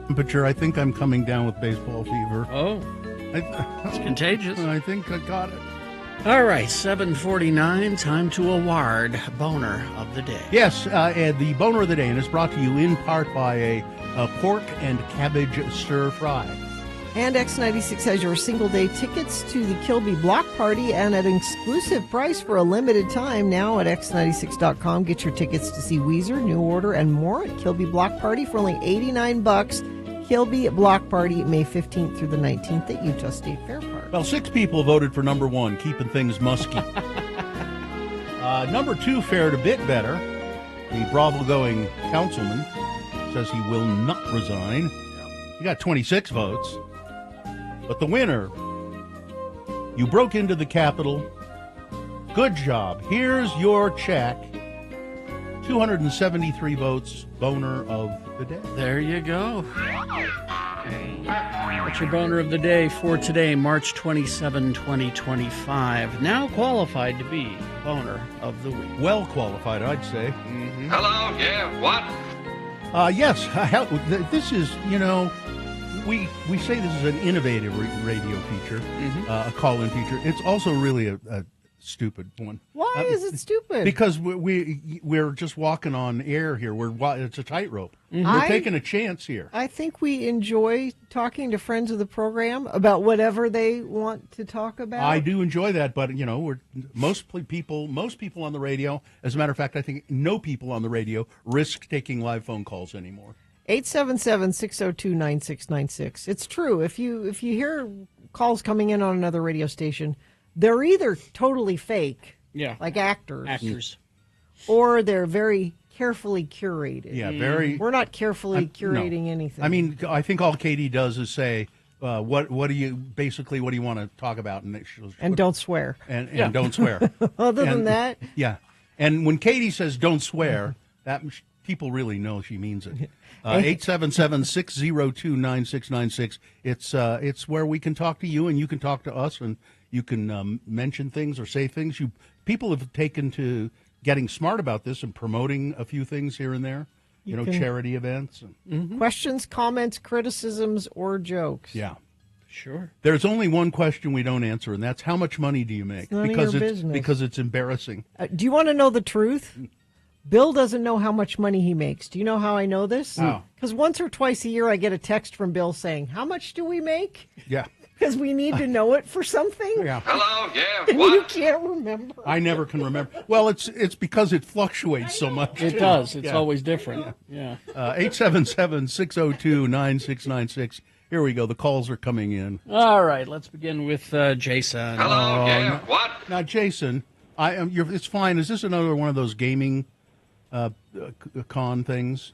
Temperature. I think I'm coming down with baseball fever. Oh, it's contagious. I think I got it. All right, 7:49. Time to award boner of the day. Yes, and the boner of the day, and it's brought to you in part by a pork and cabbage stir fry. And X96 has your single-day tickets to the Kilby Block Party and at an exclusive price for a limited time now at X96.com. Get your tickets to see Weezer, New Order, and more at Kilby Block Party for only $89. Kilby Block Party, May 15th through the 19th at Utah State Fair Park. Well, 6 people voted for number 1, keeping things musky. Number 2 fared a bit better. The Bravo-going councilman says he will not resign. He got 26 votes. But the winner, you broke into the Capitol. Good job. Here's your check. 273 votes, boner of the day. There you go. That's your boner of the day for today, March 27, 2025. Now qualified to be boner of the week. Well qualified, I'd say. Hello, yeah, what? Yes, this is, we say this is an innovative radio feature, a call-in feature. It's also really a stupid one. Why is it stupid? Because we're just walking on air here. It's a tightrope. We're taking a chance here. I think we enjoy talking to friends of the program about whatever they want to talk about. I do enjoy that, but most people on the radio. As a matter of fact, I think no people on the radio risk taking live phone calls anymore. 877-602-9696. It's true. If you hear calls coming in on another radio station, they're either totally fake, like actors, or they're very carefully curated. Yeah, very. We're not carefully curating anything. I mean, I think all Katie does is say, what do you want to talk about? And don't swear. And don't swear. Other than that. Yeah. And when Katie says don't swear, People really know she means it. 877-602-9696. It's where we can talk to you and you can talk to us and you can mention things or say things. People have taken to getting smart about this and promoting a few things here and there. You know, charity events. And, Questions, comments, criticisms, or jokes. Yeah. Sure. There's only one question we don't answer, and that's how much money do you make? None of your business. Because it's embarrassing. Do you want to know the truth? Bill doesn't know how much money he makes. Do you know how I know this? How? Because once or twice a year I get a text from Bill saying, how much do we make? Yeah. Because we need to know it for something. Yeah. Hello, yeah, And what? you can't remember. I never can remember. Well, it's because it fluctuates so much. It does. It's always different. Yeah. 877-602-9696. Here we go. The calls are coming in. All right. Let's begin with Jason. Hello, yeah, what? Now, Jason, it's fine. Is this another one of those gaming con things?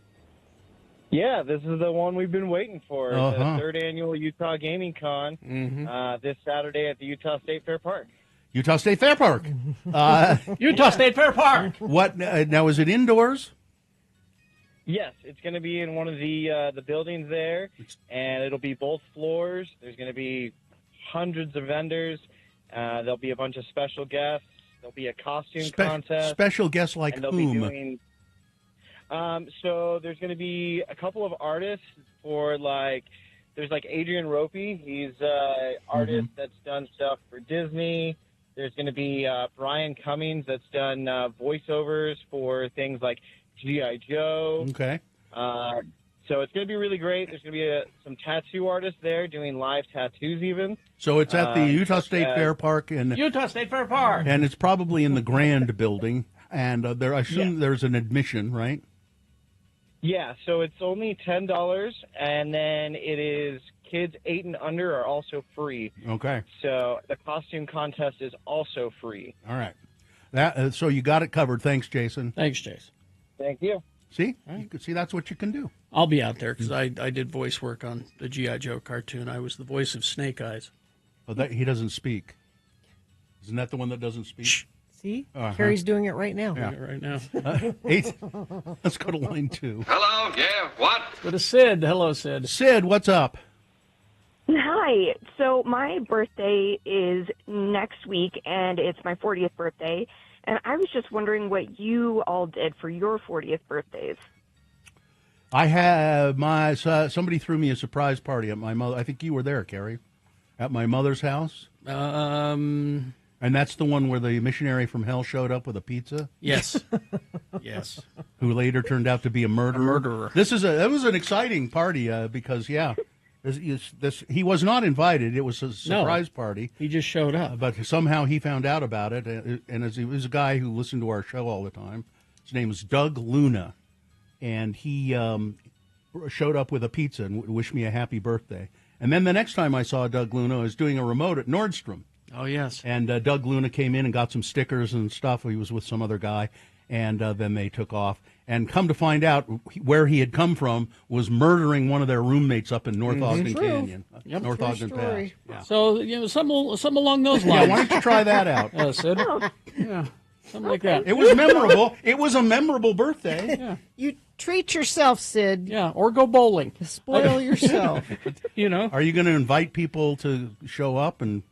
Yeah, this is the one we've been waiting for. Uh-huh. The third annual Utah Gaming Con this Saturday at the Utah State Fair Park. Utah State Fair Park. Utah State Fair Park. What now? Is it indoors? Yes, it's going to be in one of the buildings there, and it'll be both floors. There's going to be hundreds of vendors. There'll be a bunch of special guests. There'll be a costume contest. Special guests like and they'll whom? Be doing, so there's going to be a couple of artists for there's Adrian Ropey. He's an artist that's done stuff for Disney. There's going to be Brian Cummings that's done voiceovers for things like G.I. Joe. Okay. So it's going to be really great. There's going to be some tattoo artists there doing live tattoos even. So it's at the Utah State Fair Park. Utah State Fair Park. And it's probably in the Grand building. And I assume there's an admission, right? Yeah, so it's only $10, and then it is kids 8 and under are also free. Okay. So the costume contest is also free. All right. So you got it covered. Thanks, Jason. Thanks, Jason. Thank you. See? You can see that's what you can do. I'll be out there because I did voice work on the G.I. Joe cartoon. I was the voice of Snake Eyes. Oh, he doesn't speak. Isn't that the one that doesn't speak? Shh. See? Carrie's doing it right now. Yeah, right now. Let's go to line 2. Hello, yeah, what? Let's go to Sid. Hello, Sid. Sid, what's up? Hi. So my birthday is next week, and it's my 40th birthday. And I was just wondering what you all did for your 40th birthdays. I have somebody threw me a surprise party at my mother. I think you were there, Carrie, at my mother's house. And that's the one where the missionary from hell showed up with a pizza? Yes. Yes. Who later turned out to be a murderer. That was an exciting party because, he was not invited. It was a surprise party. He just showed up. But somehow he found out about it. And he was a guy who listened to our show all the time. His name is Doug Luna. And he showed up with a pizza and wished me a happy birthday. And then the next time I saw Doug Luna, I was doing a remote at Nordstrom. Oh, yes. And Doug Luna came in and got some stickers and stuff. He was with some other guy, and then they took off. And come to find out, where he had come from was murdering one of their roommates up in North Ogden Canyon. Yep. North Ogden Pass. Yeah. So, some along those lines. Yeah, why don't you try that out? Sid? Yeah, something like that. It was memorable. It was a memorable birthday. Yeah. You treat yourself, Sid. Yeah, or go bowling. Spoil yourself. Are you going to invite people to show up and...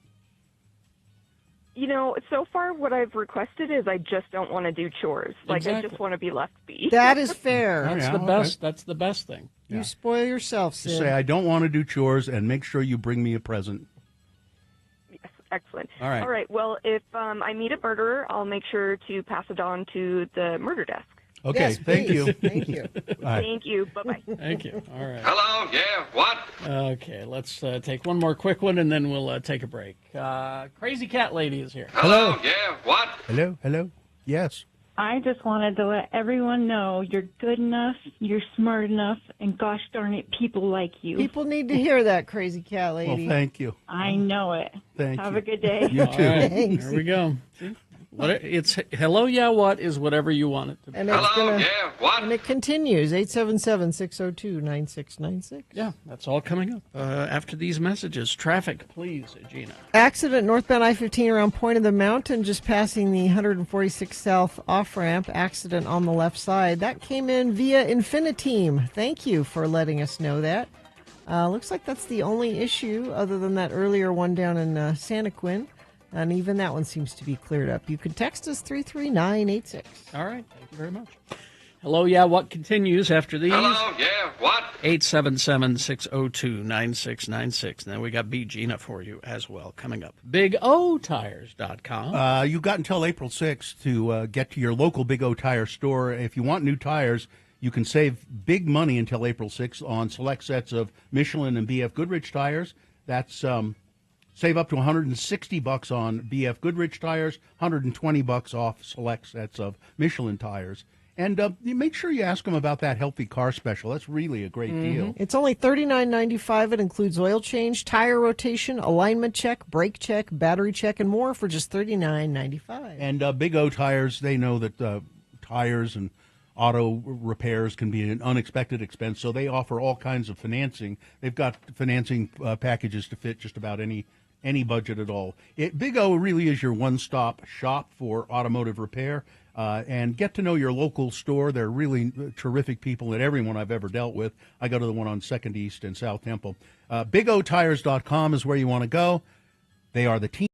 So far what I've requested is I just don't want to do chores. Exactly. I just want to be left be. That is fair. That's the best. That's the best thing. You spoil yourself, Sid. Just say, I don't want to do chores, and make sure you bring me a present. Yes, excellent. All right. All right. Well, if I meet a murderer, I'll make sure to pass it on to the murder desk. Okay, Yes, thank you. Thank you. Thank you. Bye-bye. Thank you. All right. Hello, yeah, what? Okay, let's take one more quick one, and then we'll take a break. Crazy Cat Lady is here. Hello, yeah, what? Hello. Yes. I just wanted to let everyone know you're good enough, you're smart enough, and gosh darn it, people like you. People need to hear that, Crazy Cat Lady. Well, thank you. I know it. Thank Have you. a good day. You too. All right, Thanks. there we go. It's hello, yeah, what is whatever you want it to be. And it's Hello, yeah, what? And it continues, 877-602-9696. Yeah, that's all coming up after these messages. Traffic, please, Gina. Accident northbound I-15 around Point of the Mountain, just passing the 146 South off-ramp. Accident on the left side. That came in via Infiniteam. Thank you for letting us know that. Looks like that's the only issue other than that earlier one down in Santaquin. And even that one seems to be cleared up. You can text us 33986. All right. Thank you very much. Hello, yeah, what continues after these? Hello, yeah, what? 877-602-9696. Now we got B. Gina for you as well coming up. BigOTires.com. You've got until April 6th to get to your local Big O Tire store. If you want new tires, you can save big money until April 6th on select sets of Michelin and BF Goodrich tires. That's save up to $160 on BF Goodrich tires, $120 off select sets of Michelin tires. And you make sure you ask them about that healthy car special. That's really a great deal. It's only $39.95. It includes oil change, tire rotation, alignment check, brake check, battery check, and more for just $39.95. And Big O Tires, they know that tires and auto repairs can be an unexpected expense, so they offer all kinds of financing. They've got financing packages to fit just about any budget at all. Big O really is your one-stop shop for automotive repair. And get to know your local store. They're really terrific people and everyone I've ever dealt with. I go to the one on 2nd East and South Temple. BigOTires.com is where you want to go. They are the team.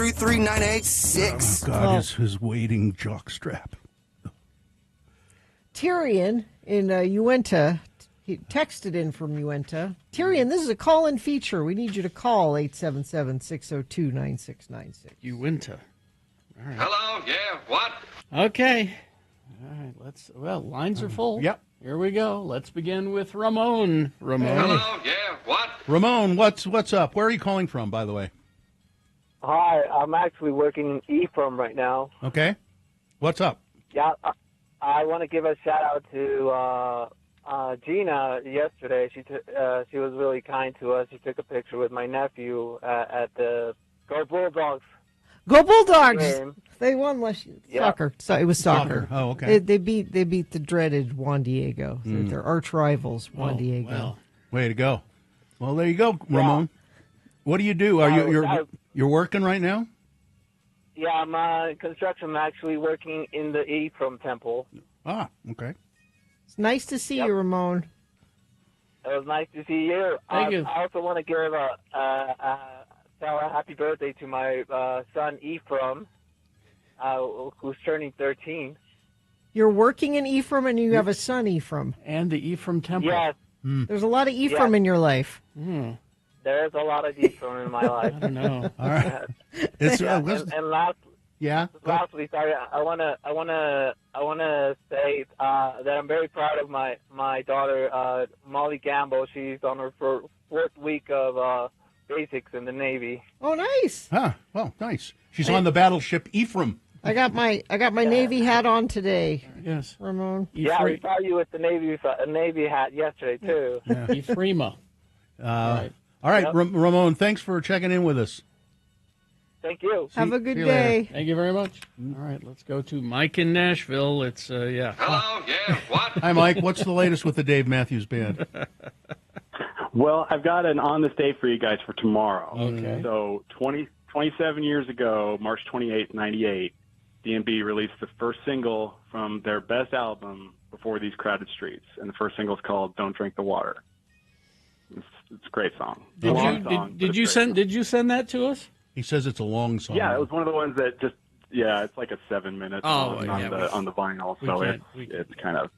733-9886. God, his waiting jockstrap. Tyrion in Uinta, he texted in from Uinta. Tyrion, this is a call-in feature. We need you to call 877-602-9696. Uinta. All right. Hello, yeah, what? Okay. All right, lines are full. Yep. Here we go. Let's begin with Ramon. Ramon. Hello, yeah, what? Ramon, what's up? Where are you calling from, by the way? Hi, I'm actually working in Ephraim right now. Okay. What's up? Yeah, I want to give a shout out to Gina yesterday. She was really kind to us. She took a picture with my nephew at the Go Bulldogs. Go Bulldogs! game. They won last year. Soccer. So it was soccer. Oh, okay. They beat the dreaded Juan Diego. They're arch rivals, Juan Diego. Well. Way to go. Well, there you go, Ramon. What do you do? Are you're working right now? Yeah, I'm in construction. I'm actually working in the Ephraim temple. Ah, okay. It's nice to see you, Ramon. It was nice to see you. Thank you. I also want to give tell a happy birthday to my son Ephraim, who's turning 13. You're working in Ephraim and you have a son, Ephraim. And the Ephraim Temple. Yes, There's a lot of Ephraim in your life. there's a lot of Ephraim in my life. I don't know. All right. It's And lastly, sorry, I wanna say that I'm very proud of my daughter Molly Gamble. She's on her fourth week of basics in the Navy. Oh, nice. Well, nice. She's on the battleship Ephraim. I got my Navy hat on today. Yes. Ramon. Yeah, we saw you with the Navy hat yesterday too. Ephraima. All right, Yep. Ramon, thanks for checking in with us. Thank you. Have a good see you day. later. Thank you very much. All right, let's go to Mike in Nashville. It's, Hello, yeah, what? Hi, Mike. What's the latest with the Dave Matthews Band? Well, I've got an on-this date for you guys for tomorrow. Okay. So 27 years ago, March 28th, 98, D&B released the first single from their best album, Before These Crowded Streets. And the first single is called Don't Drink the Water. It's a great song. Did you send that to us? He says it's a long song. Yeah, it was one of the ones that just, it's like a 7-minute song yeah, on the vinyl. So it's kind of,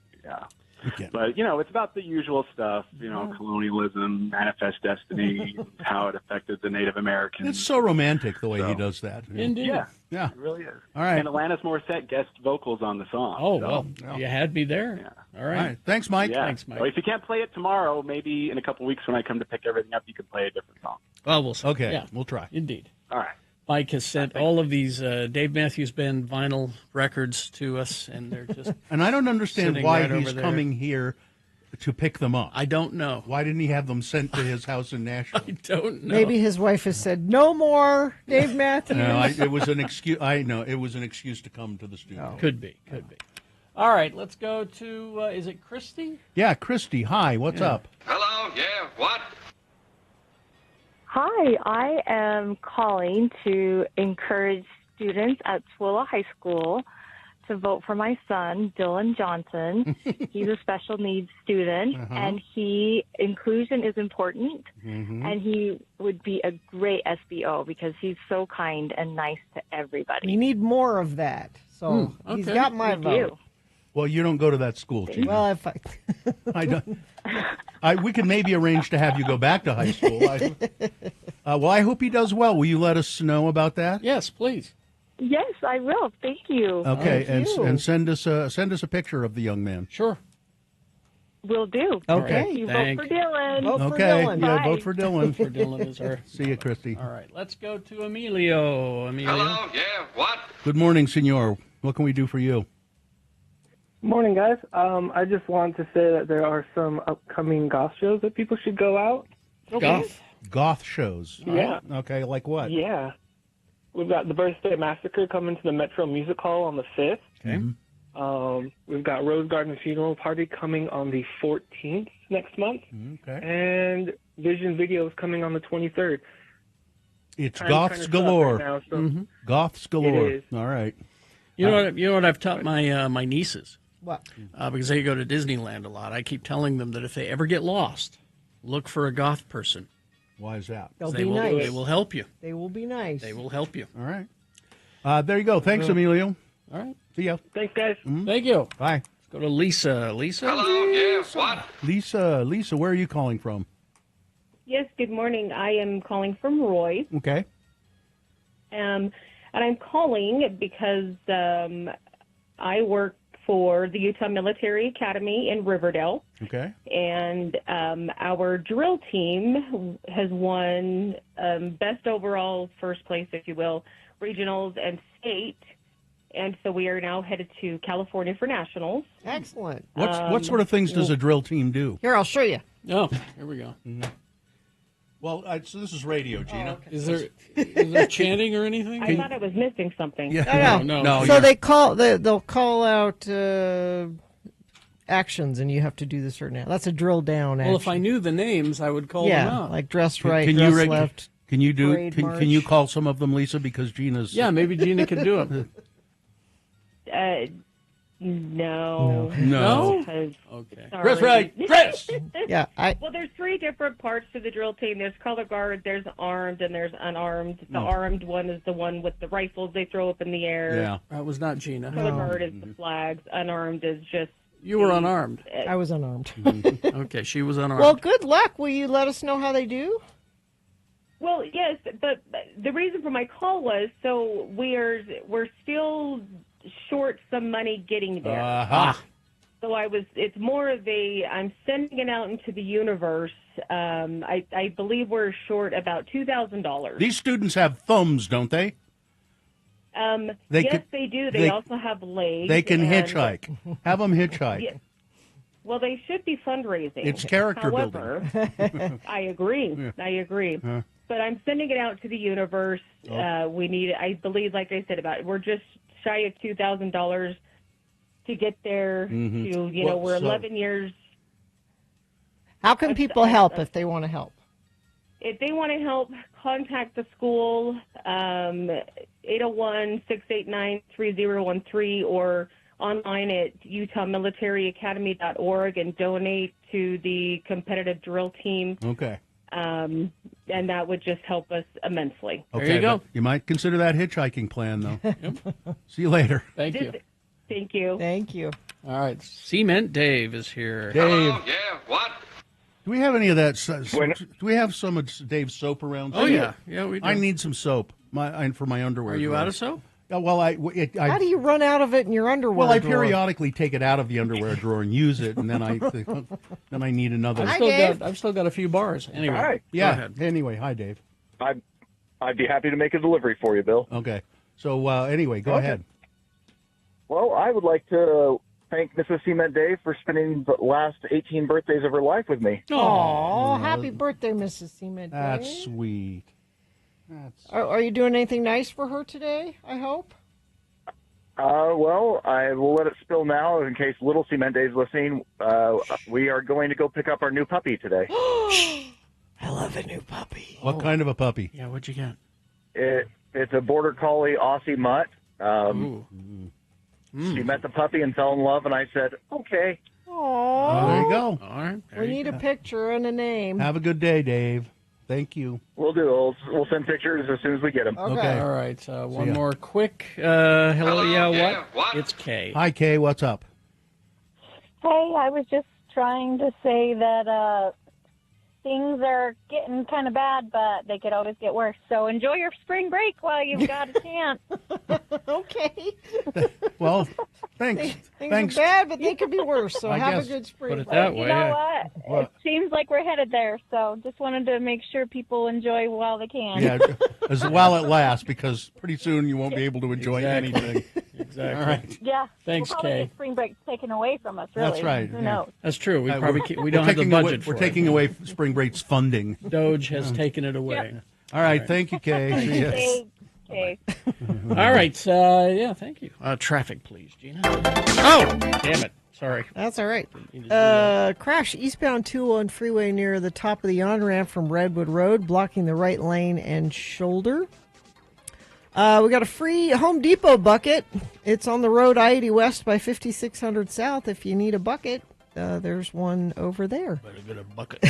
But, it's about the usual stuff, colonialism, manifest destiny, how it affected the Native Americans. It's so romantic the way he does that. Indeed. Yeah. It really is. All right. And Alanis Morissette guest vocals on the song. Oh, so. well, you had me there. Yeah. All right. Thanks, Mike. Yeah. Thanks, Mike. So if you can't play it tomorrow, maybe in a couple weeks when I come to pick everything up, you can play a different song. Well, we'll see. Okay, Yeah, we'll try. indeed. All right. Mike has sent all of these Dave Matthews Band vinyl records to us, and they're just And I don't understand sitting why right he's over there. coming here to pick them up. I don't know. Why didn't he have them sent to his house in Nashville? I don't know. Maybe his wife has said, no more Dave Matthews. No, it was an excuse. I know it was an excuse to come to the studio. Could be. All right, let's go to, is it Christy? Yeah, Christy. Hi, what's up? Hello, yeah, what? Hi, I am calling to encourage students at Twilla High School to vote for my son, Dylan Johnson. He's a special needs student, and inclusion is important, and he would be a great SBO because he's so kind and nice to everybody. We need more of that. So he's got my We vote. do. Well, you don't go to that school, Gina. Well, if I don't. We can maybe arrange to have you go back to high school. Well, I hope he does well. Will you let us know about that? Yes, please. Yes, I will. Thank you. Okay, Thank you. and send us a picture of the young man. Sure. Will do. Okay. You vote for Dylan. Vote for Okay, Dylan. yeah, Bye. vote for Dylan. For Dylan is our. See you, Christy. All right, let's go to Emilio. Hello, yeah, what? Good morning, Senor. What can we do for you? Morning, guys. I just wanted to say that there are some upcoming goth shows that people should go out. Goth shows. Yeah. Okay, like what? Yeah. We've got the Birthday Massacre coming to the Metro Music Hall on the 5th. Okay. We've got Rose Garden Funeral Party coming on the 14th next month. Okay. And Vision Video is coming on the 23rd. It's Time's goths kinda tough galore. right now, so Goths galore. It is. All right. You know what I've taught my nieces? What? Because they go to Disneyland a lot. I keep telling them that if they ever get lost, look for a goth person Why is that? They'll They be will, nice. They will help you. They will be nice. They will help you. All right. There you go. Thanks, Emilio. All right. See ya. Thanks, guys. Thank you. Bye. Let's go to Lisa. Lisa? Hello, yeah, what? Lisa, where are you calling from? Yes, good morning. I am calling from Roy. Okay. And I'm calling because I work for the Utah Military Academy in Riverdale. Okay. And our drill team has won best overall first place, if you will, regionals and state. And so we are now headed to California for nationals. Excellent. What sort of things does a drill team do? Here, I'll show you. Oh, here we go. Well, so this is radio, Gina. Is there chanting or anything? I thought I was missing something. Yeah. No. So they'll call out actions, and you have to do the certain. That's a drill down. Well, if I knew the names, I would call them out. Like dress right, Can dress you left. Can you do? parade Can you march. call some of them, Lisa? Because Gina's. Yeah, maybe Gina could do it. No. No. Because- Okay. sorry. Dress right. Dress. Yeah. Well, there's three different parts to the drill team. There's color guard, there's armed, and there's unarmed. The armed one is the one with the rifles they throw up in the air. Yeah. That was not Gina. Color guard is the flags. Unarmed is just. You were unarmed. I was unarmed. Okay, she was unarmed. Well, good luck. Will you let us know how they do? Well, yes, but the reason for my call was so we're still short some money getting there. So it's more of I'm sending it out into the universe. I believe we're short about $2,000. These students have thumbs, don't they? Yes, they do. They also have legs. They can and- hitchhike. Have them hitchhike. Yeah. Well, they should be fundraising. It's character However, I agree. Yeah. I agree. But I'm sending it out to the universe. We need, I believe, like I said, we're just shy of $2,000 to get there. To we're 11 years. How can people help if they want to help? If they want to help, contact the school, 801-689-3013, or online at utahmilitaryacademy.org and donate to the competitive drill team. Okay. And that would just help us immensely. Okay. There you go. but You might consider that hitchhiking plan, though. See you later. Thank you. Thank you. Thank you. All right. Cement Dave is here. Dave, Yeah, what? do we have any of that? Do we have some of Dave's soap around? Oh, yeah. Yeah, we do. I need some soap for my underwear. Are you drawer. out of soap? Well, I How do you run out of it in your underwear? Well, I drawer? periodically take it out of the underwear drawer and use it, and then I need another. I've still got a few bars. Anyway, Hi. go Yeah. ahead. Anyway, hi, Dave. I'd be happy to make a delivery for you, Bill. Okay. So anyway, go ahead. Well, I would like to thank Mrs. Cement Dave for spending the last 18 birthdays of her life with me. Oh, happy birthday, Mrs. Seaman. That's sweet. Are you doing anything nice for her today, I hope? Well, I will let it spill now in case little Cement Dave's listening. We are going to go pick up our new puppy today. I love a new puppy. What kind of a puppy? Yeah, what'd you get? It's a Border Collie Aussie mutt. She met the puppy and fell in love, and I said, okay. Aww. There you go. All right. We need a picture and a name. Have a good day, Dave. Thank you. We'll do. We'll send pictures as soon as we get them. Okay. All right. One ya. more quick. Hello. Hello, Yeah, yeah, what? what? It's Kay. Hi, Kay. What's up? Hey, I was just trying to say that things are getting kind of bad, but they could always get worse. So enjoy your spring break while you've got a chance. Okay. Well, thanks. Things Thanks. are bad, but they could be worse. So I have guess. a good spring. Put it break. that You way. know yeah. what? It seems like we're headed there. So just wanted to make sure people enjoy while they can. Yeah, as while it lasts, because pretty soon you won't be able to enjoy Exactly. anything. Exactly. All right. Yeah. Thanks, we'll probably Kay. get spring break taken away from us, really. That's right. Who yeah. knows? That's true. We We're don't have the taking budget We're for taking it. away spring break's funding. Doge has taken it away. All right. Thank you, Kay. See ya. Okay. All right. Yeah, thank you. Traffic, please, Gina. Oh, damn it. Sorry. That's all right. Didn't mean to do that. Crash eastbound 201 freeway near the top of the on-ramp from Redwood Road, blocking the right lane and shoulder. We got a free Home Depot bucket. It's on the road I-80 West by 5600 South if you need a bucket. there's one over there. Better get a bucket.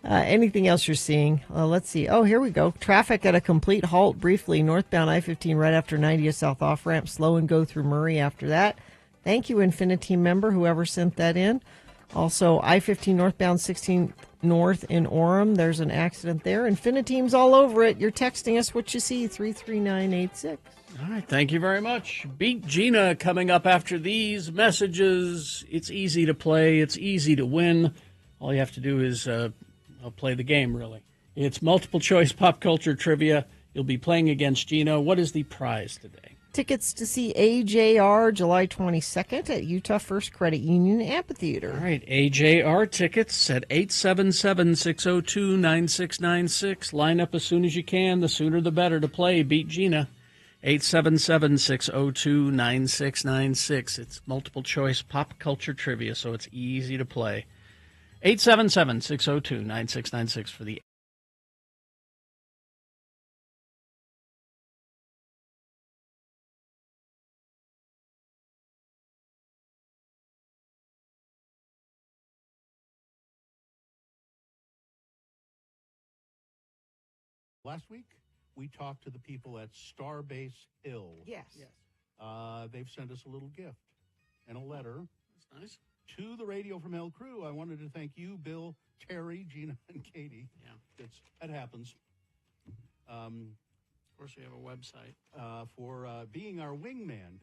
Anything else you're seeing? Let's see. Oh, here we go. Traffic at a complete halt briefly. Northbound I-15 right after 90th South off-ramp. Slow and go through Murray after that. Thank you, Infinity member, whoever sent that in. Also, I-15 northbound 16 north in Orem. There's an accident there. Infiniteam's all over it. You're texting us what you see, 33986. All right, thank you very much. Beat Gina coming up after these messages. It's easy to play. It's easy to win. All you have to do is play the game, really. It's multiple choice pop culture trivia. You'll be playing against Gina. What is the prize today? Tickets to see AJR July 22nd at Utah First Credit Union Amphitheater. All right, AJR tickets at 877-602-9696. Line up as soon as you can. The sooner the better to play. Beat Gina. 877-602-9696. It's multiple choice pop culture trivia, so it's easy to play. 877-602-9696 for the Last week, we talked to the people at Starbase Hill. Yes. They've sent us a little gift and a letter. That's nice. To the Radio from Hell crew, I wanted to thank you, Bill, Terry, Gina, and Katie. Yeah. That happens. Of course, we have a website. For being our wingman.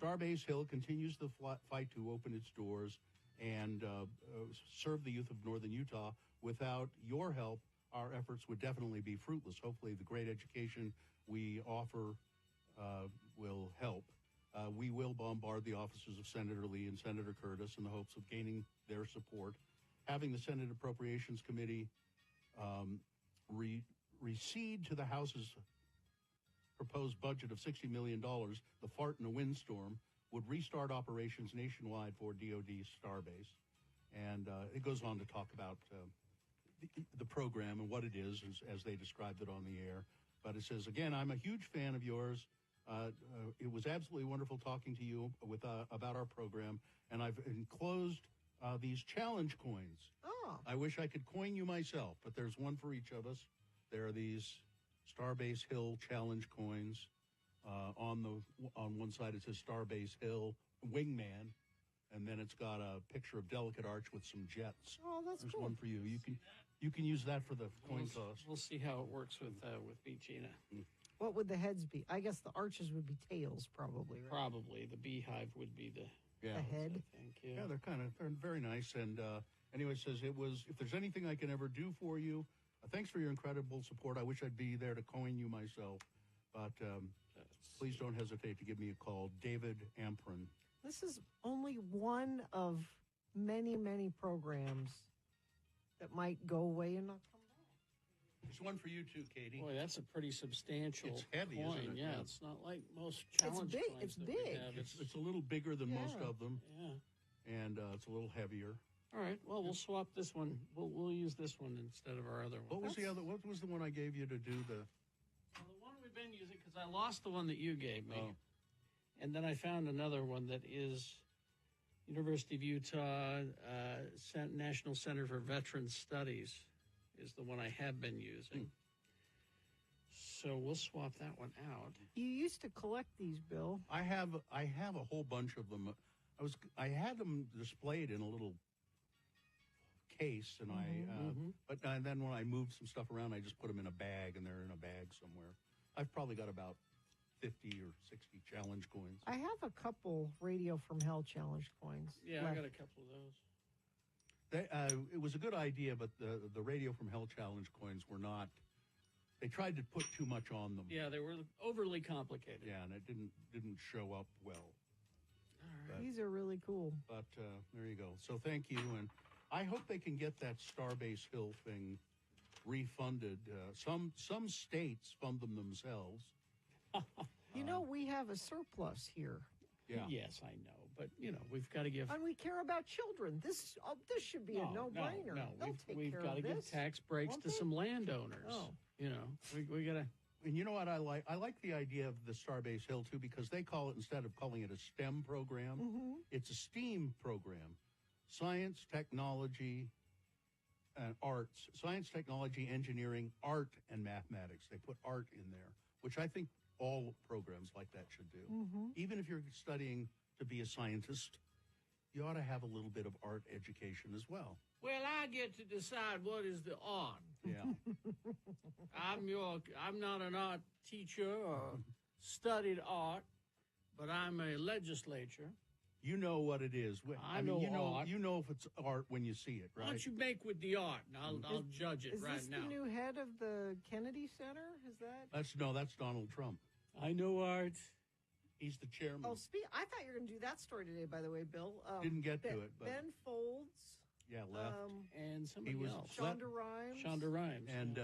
Starbase Hill continues the fight to open its doors and serve the youth of northern Utah. Without your help, our efforts would definitely be fruitless. Hopefully, the great education we offer will help. We will bombard the offices of Senator Lee and Senator Curtis in the hopes of gaining their support. Having the Senate Appropriations Committee recede to the House's proposed budget of $60 million, the fart in a windstorm, would restart operations nationwide for DoD Starbase. And it goes on to talk about the program and what it is as they described it on the air. But it says, again, I'm a huge fan of yours. It was absolutely wonderful talking to you about our program, and I've enclosed these challenge coins. Oh. I wish I could coin you myself, but there's one for each of us. There are these Starbase Hill challenge coins. On one side it says Starbase Hill Wingman, and then it's got a picture of Delicate Arch with some jets. Oh, that's There's cool. one for you. You can use that for the coin toss. We'll see how it works with Beat Gina. What would the heads be? I guess the arches would be tails, probably, right? Probably. The beehive would be the head. I think, yeah. Yeah, they're very nice. And anyway, it says if there's anything I can ever do for you, thanks for your incredible support. I wish I'd be there to coin you myself, but please don't hesitate to give me a call. David Amprin. This is only one of many, many programs that might go away and not come back. There's one for you too, Katie. Boy, that's a pretty substantial It's heavy, coin. isn't it? Yeah, Yeah. it's not like most challenge big. coins It's that we big. have. It's a little bigger than most Yeah. of them. Yeah. And it's a little heavier. All right. Well, we'll swap this one. We'll use this one instead of our other one. What was the other? What was the one I gave you to do the? Well, the one we've been using, because I lost the one that you gave me. Oh. And then I found another one that is University of Utah National Center for Veterans Studies is the one I have been using. So we'll swap that one out. You used to collect these, Bill. I have a whole bunch of them. I had them displayed in a little case, and but then when I moved some stuff around, I just put them in a bag, and they're in a bag somewhere. I've probably got about 50 or 60 challenge coins. I have a couple Radio from Hell challenge coins. Yeah, left. I got a couple of those. It was a good idea, but the Radio from Hell challenge coins were not. They tried to put too much on them. Yeah, they were overly complicated. Yeah, and it didn't show up well. These are really cool. But there you go. So thank you, and I hope they can get that Starbase Hill thing refunded. Some states fund them themselves. You know, we have a surplus here. Yeah. Yes, I know, but we've got to give. And we care about children. This should be a no-brainer. No, we've care got to of give this. tax breaks Won't to they? some landowners. Oh. We got to. And you know what I like? I like the idea of the Starbase Hill, too, because they call it, instead of calling it a STEM program, it's a STEAM program. science, technology, and arts. Science, technology, engineering, art, and mathematics. They put art in there, which I think all programs like that should do. Mm-hmm. Even if you're studying to be a scientist, you ought to have a little bit of art education as well. Well, I get to decide what is the art. Yeah. I'm not an art teacher or studied art, but I'm a legislator. You know what it is. I know art. You know if it's art when you see it, right? Why don't you make with the art, and I'll judge it right Is now. this the new head of the Kennedy Center? Is that? That's Donald Trump. I know art. He's the chairman. Oh, I thought you were going to do that story today, by the way, Bill. Didn't get to it, but Ben Folds. Yeah, left. And somebody else. Shonda Rhimes. Shonda Rhimes. And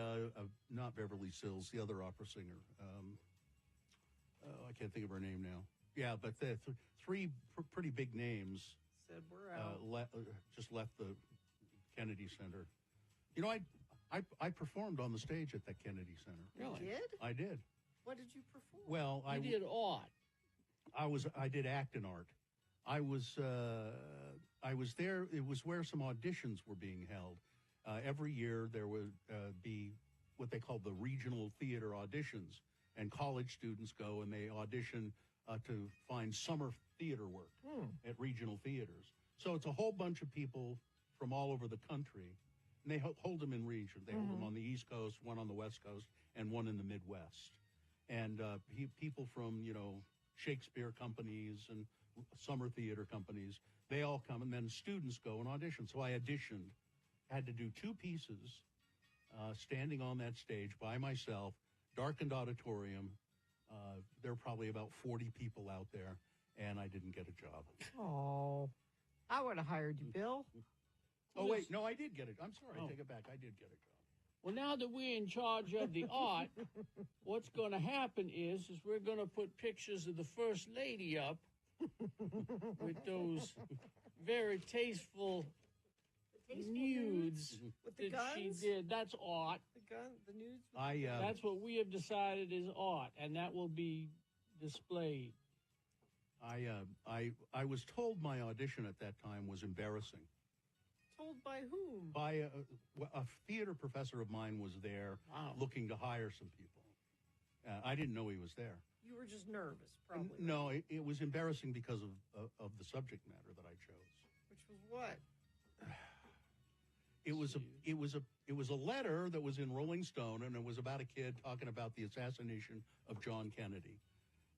not Beverly Sills, the other opera singer. I can't think of her name now. Yeah, but the three pretty big names said we're out. Just left the Kennedy Center. You know, I performed on the stage at that Kennedy Center. Really? You did? I did. What did you perform? Well, I did art. I did act in art. I was there. It was where some auditions were being held. Every year there would be what they called the regional theater auditions, and college students go and they audition to find summer theater work at regional theaters. So it's a whole bunch of people from all over the country, and they hold them in region. They hold them on the East Coast, one on the West Coast, and one in the Midwest. And people from, Shakespeare companies and summer theater companies, they all come, and then students go and audition. So I auditioned, had to do 2 pieces, standing on that stage by myself, darkened auditorium. There were probably about 40 people out there, and I didn't get a job. Oh, I would have hired you, Bill. Oh, wait, no, I did get it. I'm sorry, I take it back. I did get a job. Well, now that we're in charge of the art, what's going to happen is we're going to put pictures of the First Lady up with those very tasteful nudes with the that she guns? did. That's art. The nudes. That's what we have decided is art, and that will be displayed. I was told my audition at that time was embarrassing. Told by whom? By a theater professor of mine was there looking to hire some people. I didn't know he was there. You were just nervous, probably. No, it was embarrassing because of the subject matter that I chose. Which was what? It was a letter that was in Rolling Stone, and it was about a kid talking about the assassination of John Kennedy.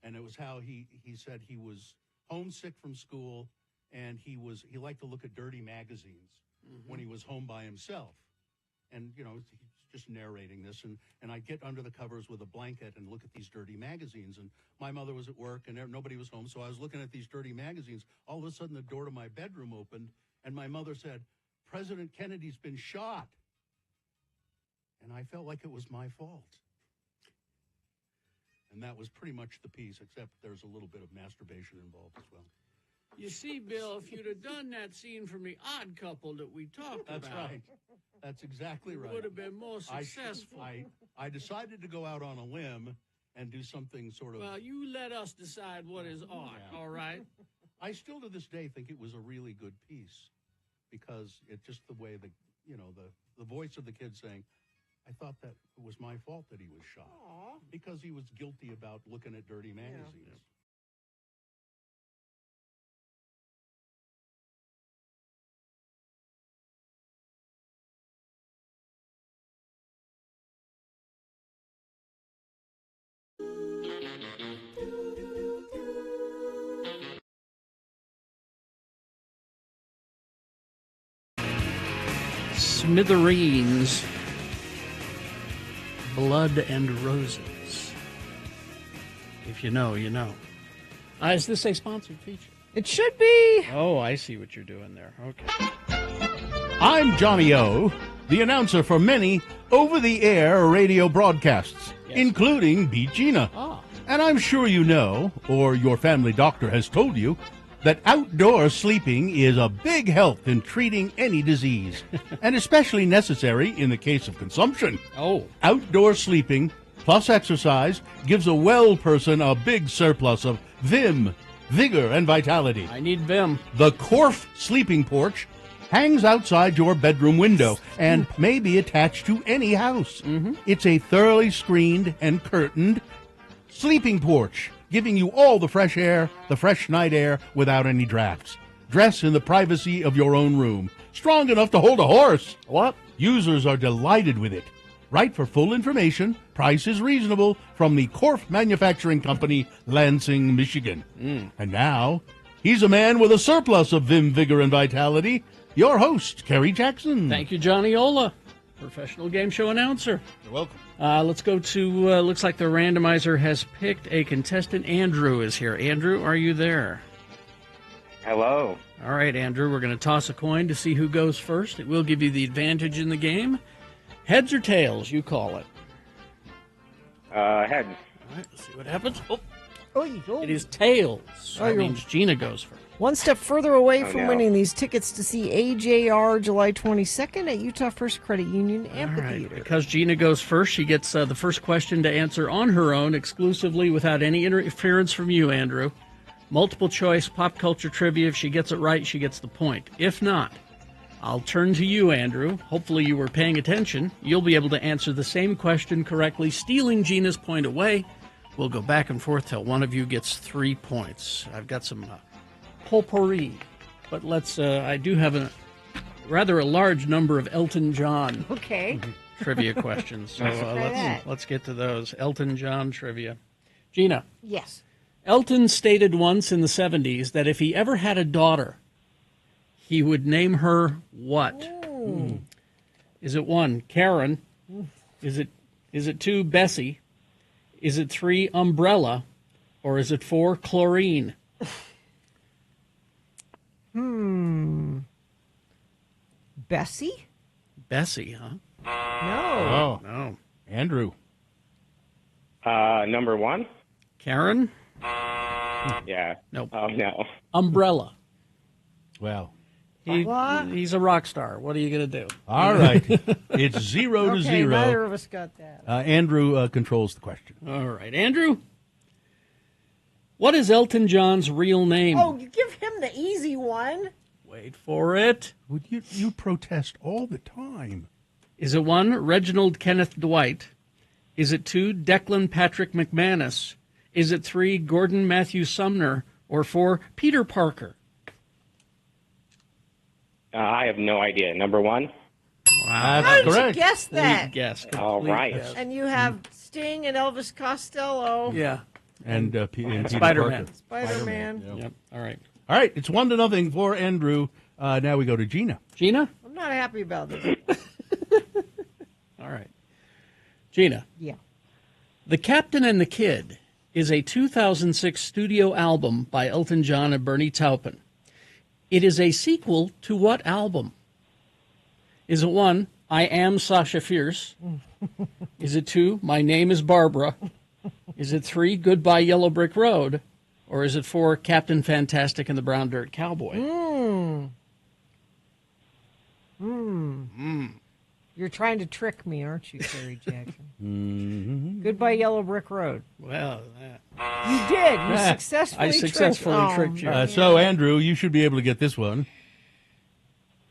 And it was how he said he was homesick from school, and he liked to look at dirty magazines when he was home by himself. And, he's just narrating this. And I'd get under the covers with a blanket and look at these dirty magazines. And my mother was at work, and nobody was home, so I was looking at these dirty magazines. All of a sudden, the door to my bedroom opened, and my mother said, "President Kennedy's been shot." And I felt like it was my fault. And that was pretty much the piece, except there's a little bit of masturbation involved as well. You see, Bill, if you'd have done that scene from The Odd Couple that we talked about. That's right. That's exactly right. It would have been more successful. I decided to go out on a limb and do something sort of... Well, you let us decide what is art, all right? I still to this day think it was a really good piece, because it's just the way the voice of the kid saying, "I thought that it was my fault that he was shot." Aww. Because he was guilty about looking at dirty magazines. Yeah. Smithereens, Blood and Roses. If you know, you know. Is this a sponsored feature? It should be. Oh, I see what you're doing there. Okay. I'm Johnny O, the announcer for many over-the-air radio broadcasts, including Beat Gina. And I'm sure you know, or your family doctor has told you, that outdoor sleeping is a big help in treating any disease, and especially necessary in the case of consumption. Outdoor sleeping plus exercise gives a well person a big surplus of vim, vigor, and vitality. I need vim. The Corf Sleeping Porch hangs outside your bedroom window and may be attached to any house. It's a thoroughly screened and curtained sleeping porch, giving you all the fresh air, the fresh night air, without any drafts. Dress in the privacy of your own room. Strong enough to hold a horse. What? Users are delighted with it. Write for full information. Price is reasonable from the Korf Manufacturing Company, Lansing, Michigan. And now, he's a man with a surplus of vim, vigor, and vitality. Your host, Kerry Jackson. Thank you, Johnny Ola, professional game show announcer. You're welcome. Let's go to, looks like the randomizer has picked a contestant. Andrew is here. Andrew, are you there? Hello. All right, Andrew, we're going to toss a coin to see who goes first. It will give you the advantage in the game. Heads or tails, you call it. Heads. All right, let's see what happens. Oh. It is tails. So that means Gina goes first. One step further away from no. winning these tickets to see AJR July 22nd at Utah First Credit Union Amphitheater. Because Gina goes first, she gets the first question to answer on her own, exclusively without any interference from you, Andrew. Multiple choice, pop culture trivia. If she gets it right, she gets the point. If not, I'll turn to you, Andrew. Hopefully you were paying attention. You'll be able to answer the same question correctly, stealing Gina's point away. We'll go back and forth till one of you gets 3 points. I've got some potpourri, but let's. I do have a large number of Elton John trivia questions. So let's get to those. Elton John trivia. Gina. Yes. Elton stated once in the 70s that if he ever had a daughter, he would name her what? Is it 1, Karen? Is it 2, Bessie? Is it 3, Umbrella? Or is it 4, Chlorine? Bessie? Bessie, huh? No. No. Andrew. Number 1? Karen? Yeah. Nope. No. Umbrella. Well. He's a rock star. What are you going to do? All right. It's 0 to 0. Neither of us got that. Andrew controls the question. All right. Andrew, what is Elton John's real name? Oh, you give him the easy one. Wait for it. Would you protest all the time? Is it 1, Reginald Kenneth Dwight? Is it 2, Declan Patrick McManus? Is it 3, Gordon Matthew Sumner? Or 4, Peter Parker? I have no idea. Number 1? Wow. How did you guess that? Complete guess. All right. Guess. And you have Sting and Elvis Costello. Yeah. And Peter Spider-Man. Parker. Spider-Man. Yep. All right. All right. It's 1-0 for Andrew. Now we go to Gina. Gina? I'm not happy about this. All right. Gina. Yeah. The Captain and the Kid is a 2006 studio album by Elton John and Bernie Taupin. It is a sequel to what album? Is it 1, I Am Sasha Fierce? Is it 2, My Name is Barbara? Is it 3, Goodbye Yellow Brick Road? Or is it 4, Captain Fantastic and the Brown Dirt Cowboy? You're trying to trick me, aren't you, Terry Jackson? Goodbye, Yellow Brick Road. Well, you did. You successfully I successfully tricked you. So, Andrew, you should be able to get this one.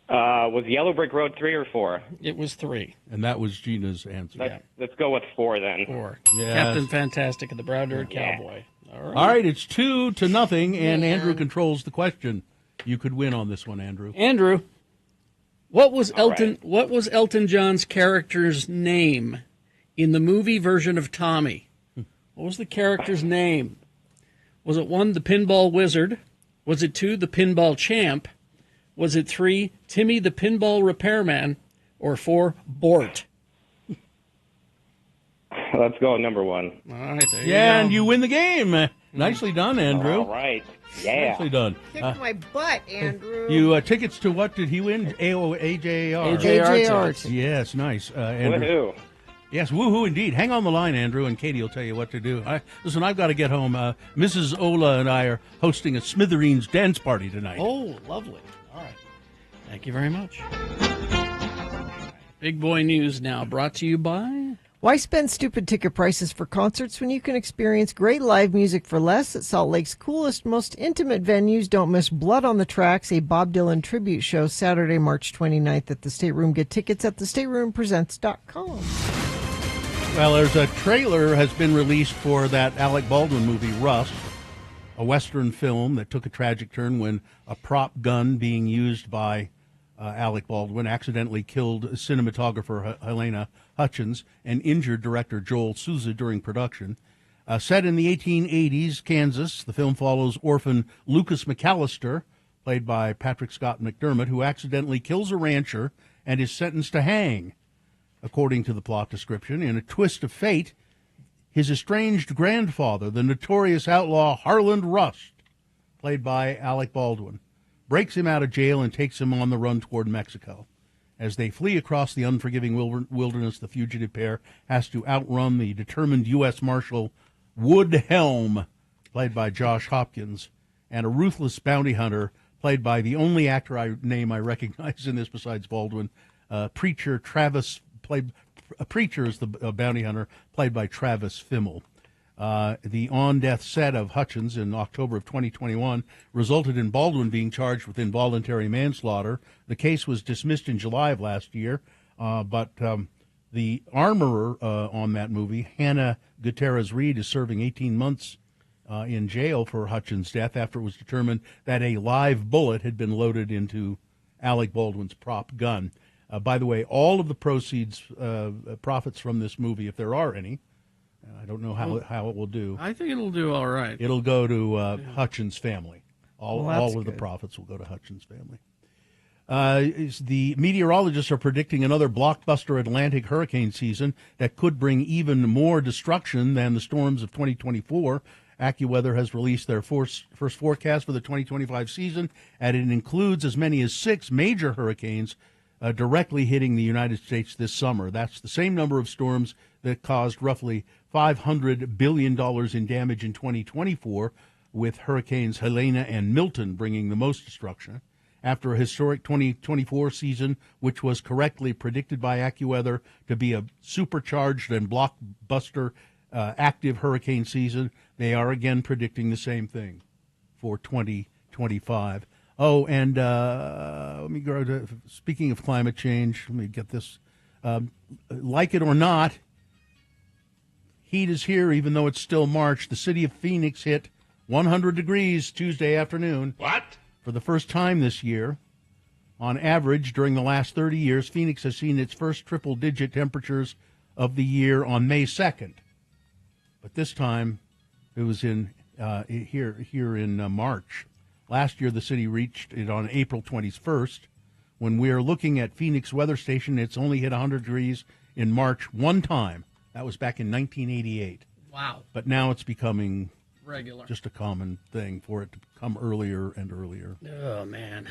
Was Yellow Brick Road 3 or 4? It was 3. And that was Gina's answer. Let's go with 4 then. 4. Yes. Captain Fantastic and the Brown Dirt Cowboy. All right, it's 2-0, and Andrew controls the question. You could win on this one, Andrew. Andrew, what was Elton John's character's name in the movie version of Tommy? What was the character's name? Was it 1, the Pinball Wizard? Was it 2, the Pinball Champ? Was it 3, Timmy the Pinball Repairman? Or 4, Bort? Let's go with number 1. All right, there you go. And you win the game. Nicely done, Andrew. All right. Yeah. Nicely done. Kick my butt, Andrew. You tickets to what did he win? AJR. AJR. Yes, nice. Andrew. Woohoo. Yes, woohoo indeed. Hang on the line, Andrew, and Katie will tell you what to do. Listen, I've got to get home. Mrs. Ola and I are hosting a Smithereens dance party tonight. Oh, lovely. All right. Thank you very much. Big Boy News now brought to you by... Why spend stupid ticket prices for concerts when you can experience great live music for less at Salt Lake's coolest, most intimate venues? Don't miss Blood on the Tracks, a Bob Dylan tribute show, Saturday, March 29th at the Stateroom. Get tickets at thestateroompresents.com. Well, there's a trailer has been released for that Alec Baldwin movie, Rust, a Western film that took a tragic turn when a prop gun being used by Alec Baldwin accidentally killed cinematographer Helena Hutchins and injured director Joel Souza during production. Set in the 1880s Kansas, the film follows orphan Lucas McAllister, played by Patrick Scott McDermott, who accidentally kills a rancher and is sentenced to hang. According to the plot description, in a twist of fate, his estranged grandfather, the notorious outlaw Harland Rust, played by Alec Baldwin, breaks him out of jail and takes him on the run toward Mexico. As they flee across the unforgiving wilderness, the fugitive pair has to outrun the determined U.S. Marshal Wood Helm, played by Josh Hopkins, and a ruthless bounty hunter, played by the only actor name I recognize in this besides Baldwin, Preacher Travis, Preacher is the bounty hunter, played by Travis Fimmel. The on-death set of Hutchins in October of 2021 resulted in Baldwin being charged with involuntary manslaughter. The case was dismissed in July of last year, but the armorer on that movie, Hannah Gutierrez-Reed, is serving 18 months in jail for Hutchins' death after it was determined that a live bullet had been loaded into Alec Baldwin's prop gun. By the way, all of the proceeds, profits from this movie, if there are any, I don't know how it will do. I think it'll do all right. It'll go to Hutchins' family. All of the good. profits will go to Hutchins' family. The meteorologists are predicting another blockbuster Atlantic hurricane season that could bring even more destruction than the storms of 2024. AccuWeather has released their first forecast for the 2025 season, and it includes as many as 6 major hurricanes directly hitting the United States this summer. That's the same number of storms that caused roughly $500 billion in damage in 2024, with hurricanes Helena and Milton bringing the most destruction. After a historic 2024 season, which was correctly predicted by AccuWeather to be a supercharged and blockbuster active hurricane season, they are again predicting the same thing for 2025. Oh, and let me go to, speaking of climate change, let me get this. Like it or not, heat is here, even though it's still March. The city of Phoenix hit 100 degrees Tuesday afternoon. What? For the first time this year. On average, during the last 30 years, Phoenix has seen its first triple-digit temperatures of the year on May 2nd. But this time, it was in here in March. Last year, the city reached it on April 21st. When we're looking at Phoenix Weather Station, it's only hit 100 degrees in March one time. That was back in 1988. Wow. But now it's becoming regular, just a common thing for it to come earlier and earlier. Oh, man.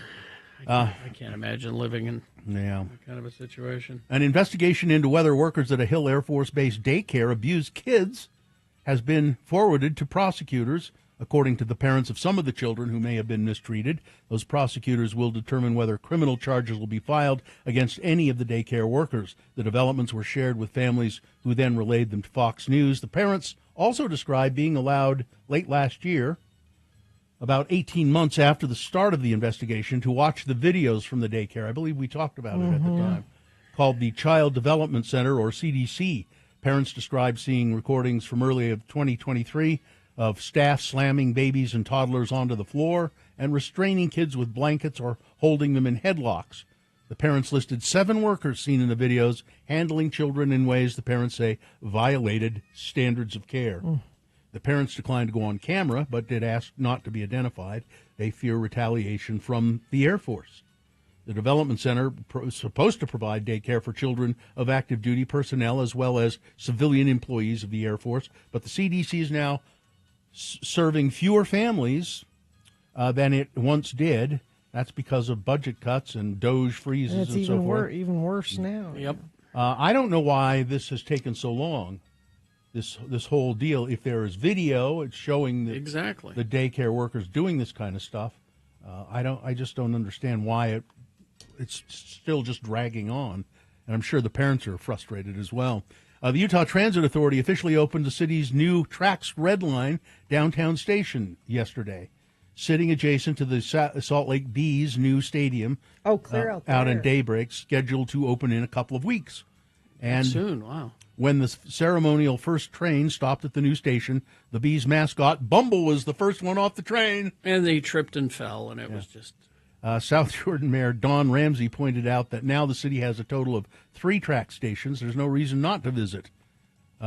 I can't imagine living in that kind of a situation. An investigation into whether workers at a Hill Air Force Base daycare abused kids has been forwarded to prosecutors. According to the parents of some of the children who may have been mistreated, those prosecutors will determine whether criminal charges will be filed against any of the daycare workers. The developments were shared with families who then relayed them to Fox News. The parents also described being allowed late last year, about 18 months after the start of the investigation, to watch the videos from the daycare. I believe we talked about it at the time, called the Child Development Center, or CDC. Parents described seeing recordings from early of 2023 of staff slamming babies and toddlers onto the floor and restraining kids with blankets or holding them in headlocks. The parents listed 7 workers seen in the videos handling children in ways the parents say violated standards of care. The parents declined to go on camera, but did ask not to be identified. They fear retaliation from the Air Force. The Development Center is supposed to provide daycare for children of active duty personnel as well as civilian employees of the Air Force, but the CDC is now serving fewer families than it once did. That's because of budget cuts and DOGE freezes and so forth. It's even worse now. Yep. I don't know why this has taken so long, this whole deal. If there is video, it's showing the daycare workers doing this kind of stuff. I just don't understand why it's still just dragging on. And I'm sure the parents are frustrated as well. The Utah Transit Authority officially opened the city's new Trax Red Line downtown station yesterday, sitting adjacent to the Salt Lake Bees' new stadium. Oh, clear out there. Out in Daybreak, scheduled to open in a couple of weeks. And soon, wow. When the ceremonial first train stopped at the new station, the Bees' mascot, Bumble, was the first one off the train. And they tripped and fell, and it was just... South Jordan Mayor Don Ramsey pointed out that now the city has a total of 3 track stations. There's no reason not to visit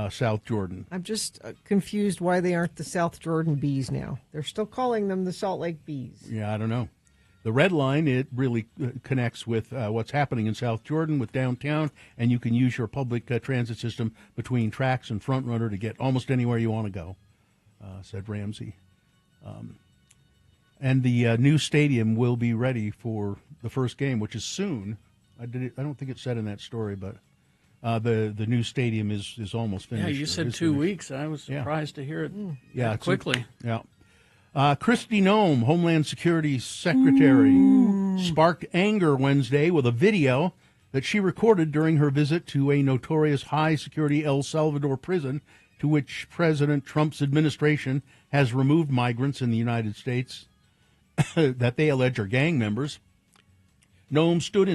South Jordan. I'm just confused why they aren't the South Jordan Bees now. They're still calling them the Salt Lake Bees. Yeah, I don't know. The Red Line, it really connects with what's happening in South Jordan with downtown, and you can use your public transit system between Trax and Front Runner to get almost anywhere you want to go, said Ramsey. And the new stadium will be ready for the first game, which is soon. I don't think it said in that story, but the new stadium is almost finished. Yeah, you said 2 weeks. I was surprised to hear it that quickly. Kristi Noem, Homeland Security Secretary, sparked anger Wednesday with a video that she recorded during her visit to a notorious high-security El Salvador prison to which President Trump's administration has removed migrants in the United States that they allege are gang members. Noem stood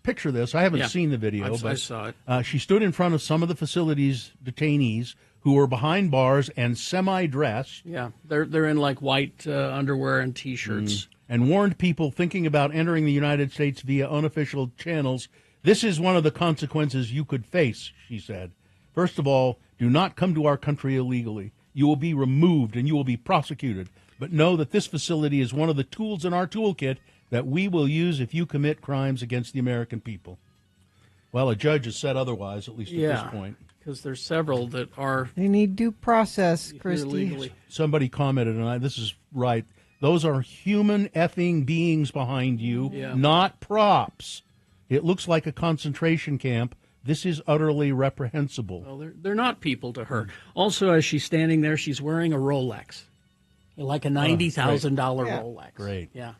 picture this. I haven't seen the video, but I saw it. She stood in front of some of the facility's detainees who were behind bars and semi-dressed. Yeah, they're in like white underwear and T-shirts. And warned people thinking about entering the United States via unofficial channels, this is one of the consequences you could face, she said. First of all, do not come to our country illegally. You will be removed and you will be prosecuted. But know that this facility is one of the tools in our toolkit that we will use if you commit crimes against the American people. Well, a judge has said otherwise, at least at this point. Because there's several that are... They need due process, Christy. Illegally. Somebody commented, and this is right, those are human effing beings behind you, not props. It looks like a concentration camp. This is utterly reprehensible. Well, they're not people to her. Also, as she's standing there, she's wearing a Rolex. Like a $90,000 Rolex. Great. Yeah.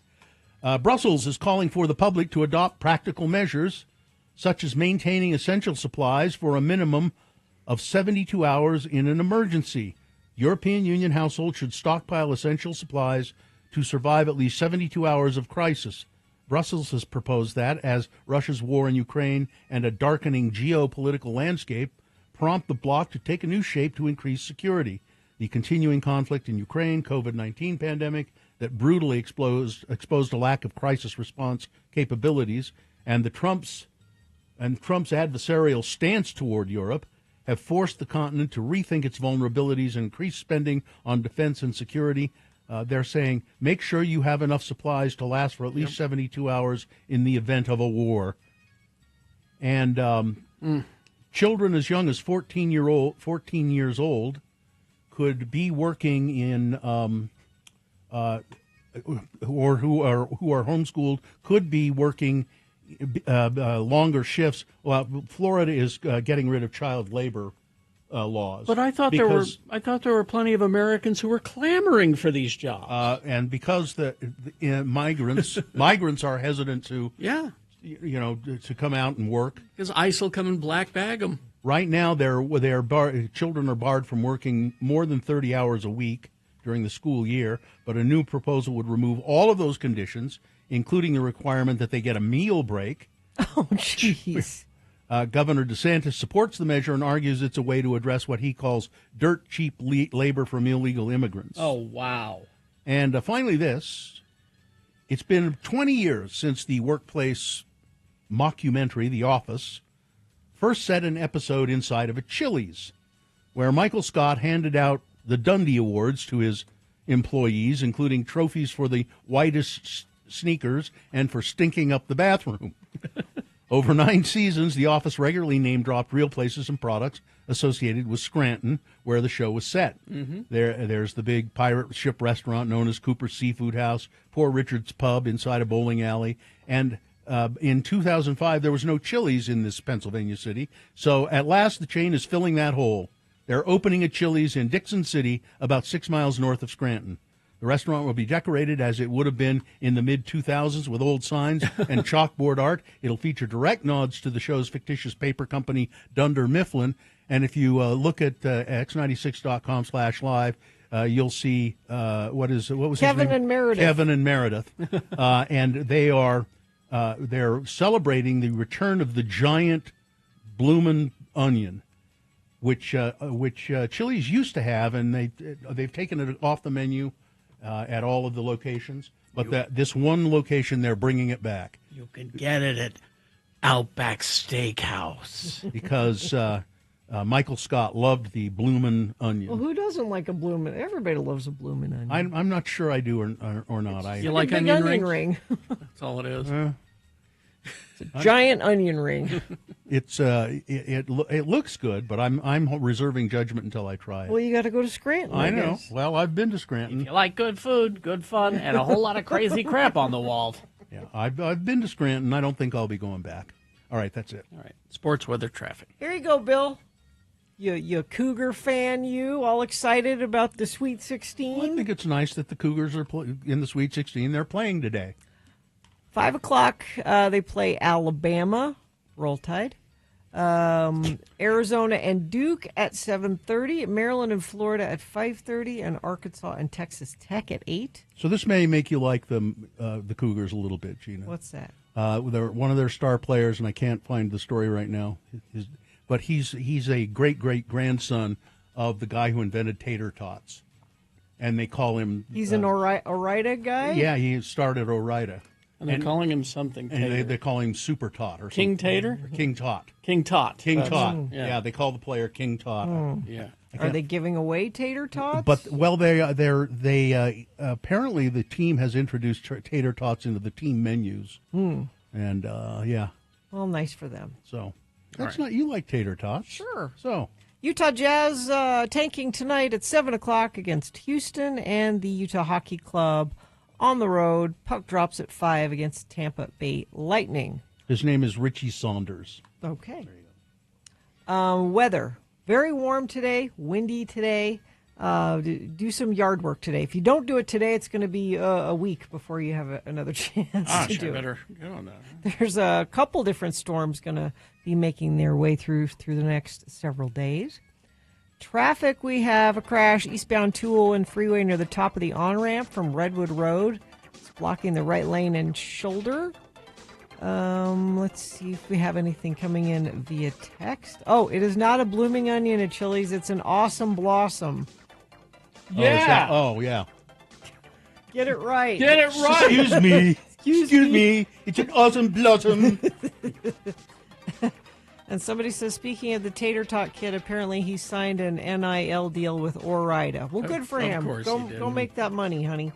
Brussels is calling for the public to adopt practical measures, such as maintaining essential supplies for a minimum of 72 hours in an emergency. European Union households should stockpile essential supplies to survive at least 72 hours of crisis. Brussels has proposed that as Russia's war in Ukraine and a darkening geopolitical landscape prompt the bloc to take a new shape to increase security. The continuing conflict in Ukraine, COVID-19 pandemic that brutally exposed a lack of crisis response capabilities, and Trump's adversarial stance toward Europe have forced the continent to rethink its vulnerabilities and increase spending on defense and security. They're saying, make sure you have enough supplies to last for at least 72 hours in the event of a war. And children as young as 14 years old could be working in, or who are homeschooled, could be working longer shifts. Well, Florida is getting rid of child labor laws. But I thought there were plenty of Americans who were clamoring for these jobs. And because the migrants are hesitant to to come out and work, because ICE will come and black bag them. Right now, children are barred from working more than 30 hours a week during the school year, but a new proposal would remove all of those conditions, including the requirement that they get a meal break. Oh, jeez. Governor DeSantis supports the measure and argues it's a way to address what he calls dirt cheap labor from illegal immigrants. Oh, wow. And finally this, it's been 20 years since the workplace mockumentary, The Office, first set an episode inside of a Chili's, where Michael Scott handed out the Dundie Awards to his employees, including trophies for the whitest sneakers and for stinking up the bathroom. Over 9 seasons, The Office regularly name-dropped real places and products associated with Scranton, where the show was set. Mm-hmm. There's the big pirate ship restaurant known as Cooper's Seafood House, Poor Richard's Pub inside a bowling alley, and in 2005, there was no Chili's in this Pennsylvania city, so at last the chain is filling that hole. They're opening a Chili's in Dixon City, about 6 miles north of Scranton. The restaurant will be decorated as it would have been in the mid-2000s with old signs and chalkboard art. It'll feature direct nods to the show's fictitious paper company, Dunder Mifflin. And if you look at x96.com/live, you'll see what was Kevin his name? and Meredith. Kevin and Meredith, and they're celebrating the return of the giant bloomin' onion, which Chili's used to have, and they've taken it off the menu at all of the locations. But this one location, they're bringing it back. You can get it at Outback Steakhouse because Michael Scott loved the bloomin' onion. Well, who doesn't like a bloomin'? Everybody loves a bloomin' onion. I'm not sure I do or not. You like onion ring? That's all it is. It's a giant onion ring. It looks good, but I'm reserving judgment until I try it. Well, you got to go to Scranton. I know. guess. Well, I've been to Scranton. If you like good food, good fun, and a whole lot of crazy crap on the wall. Yeah, I've been to Scranton. I don't think I'll be going back. All right, that's it. All right, sports, weather, traffic. Here you go, Bill. You Cougar fan, all excited about the Sweet 16? Well, I think it's nice that the Cougars are in the Sweet 16. They're playing today. 5 o'clock, they play Alabama, Roll Tide. Arizona and Duke at 7:30. Maryland and Florida at 5:30. And Arkansas and Texas Tech at 8. So this may make you like the Cougars a little bit, Gina. What's that? They're one of their star players, and I can't find the story right now. But he's a great-great-grandson of the guy who invented tater tots. And they call him... He's an Orida guy? Yeah, he started Orida. And they're calling him something. And they call him Super Tot or King something. Tater? Or King Tot. King Tot. King Tot. Yeah. They call the player King Tot. Yeah. Are they giving away tater tots? But they apparently the team has introduced tater tots into the team menus. And yeah. Well, nice for them. So that's not you like tater tots. Sure. So Utah Jazz tanking tonight at 7 o'clock against Houston, and the Utah Hockey Club on the road. Puck drops at 5 against Tampa Bay Lightning. His name is Richie Saunders. Okay. There you go. Weather. Very warm today, windy today. Do some yard work today. If you don't do it today, it's going to be a week before you have another chance to do it. Better get on that. There's a couple different storms going to be making their way through the next several days. Traffic, we have a crash eastbound 201 freeway near the top of the on-ramp from Redwood Road. It's blocking the right lane and shoulder. Let's see if we have anything coming in via text. Oh, it is not a blooming onion at Chili's. It's an awesome blossom. Yeah. Oh, yeah. Get it right. Get it right. Excuse me. Excuse me. It's an awesome blossom. And somebody says, speaking of the Tater Tot kid, apparently he signed an NIL deal with Orida. Well, good for him. Of course he did. Go make that money, honey.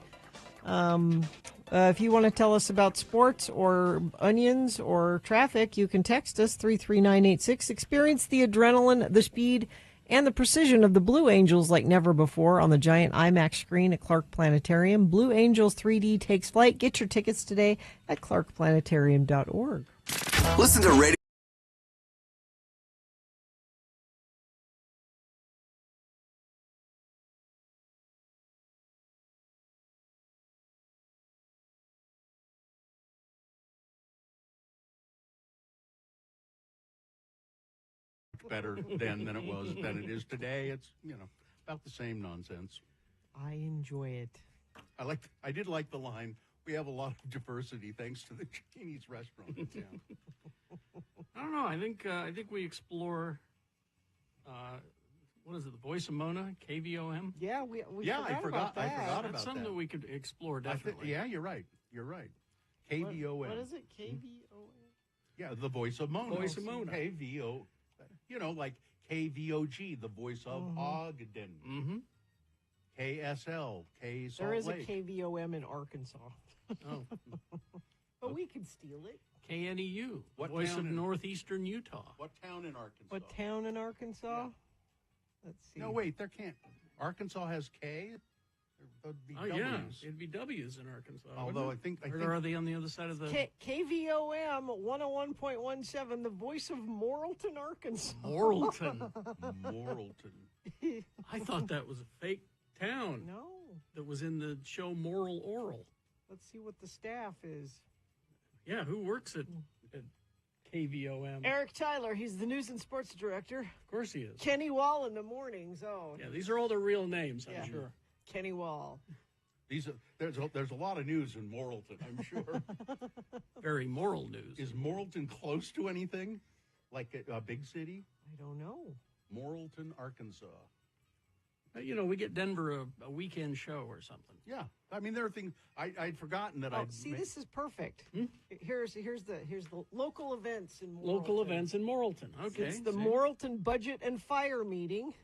If you want to tell us about sports or onions or traffic, you can text us 33986. Experience the adrenaline, the speed, and the precision of the Blue Angels like never before on the giant IMAX screen at Clark Planetarium. Blue Angels 3D takes flight. Get your tickets today at clarkplanetarium.org. Listen to Radio. Better then than it is today. It's about the same nonsense. I enjoy it. I did like the line. We have a lot of diversity thanks to the Chinese restaurant in town. I don't know. I think we explore. What is it? The Voice of Mona, KVOM. Yeah, we I forgot that. I forgot about That's something that we could explore definitely. Yeah, you're right. You're right. KVOM. What is it? KVOM. Yeah, the Voice of Mona. Voice of Mona. KVO. Like KVOG, the Voice of Ogden. Mm-hmm. KSL, K Salt There is Lake. a KVOM in Arkansas. Oh. But we can steal it. KNEU, What Voice town of in- Northeastern Utah. What town in Arkansas? What town in Arkansas? Let's see. No, wait, there can't. Arkansas has K? There'd be Oh, W's. yeah. It'd be W's in Arkansas. Although wouldn't it? I think Or are they on the other side of the... KVOM 101.17, the voice of Morrilton, Arkansas. Morrilton. Morrilton. I thought that was a fake town. No. that was in the show Moral Oral. Let's see what the staff is. Yeah, who works at KVOM? Eric Tyler, he's the news and sports director. Of course he is. Kenny Wall in the mornings. Oh, Yeah, these are all their real names, I'm Yeah. sure. Kenny Wall. There's a lot of news in Morrilton, I'm sure. Very moral news. Is Morrilton close to anything? Like a big city? I don't know. Morrilton, Arkansas. We get Denver a weekend show or something. Yeah, I mean there are things I'd forgotten that This is perfect. Here's the local events in Morrilton. Local events in Morrilton. Okay. It's the Morrilton Budget and Fire meeting.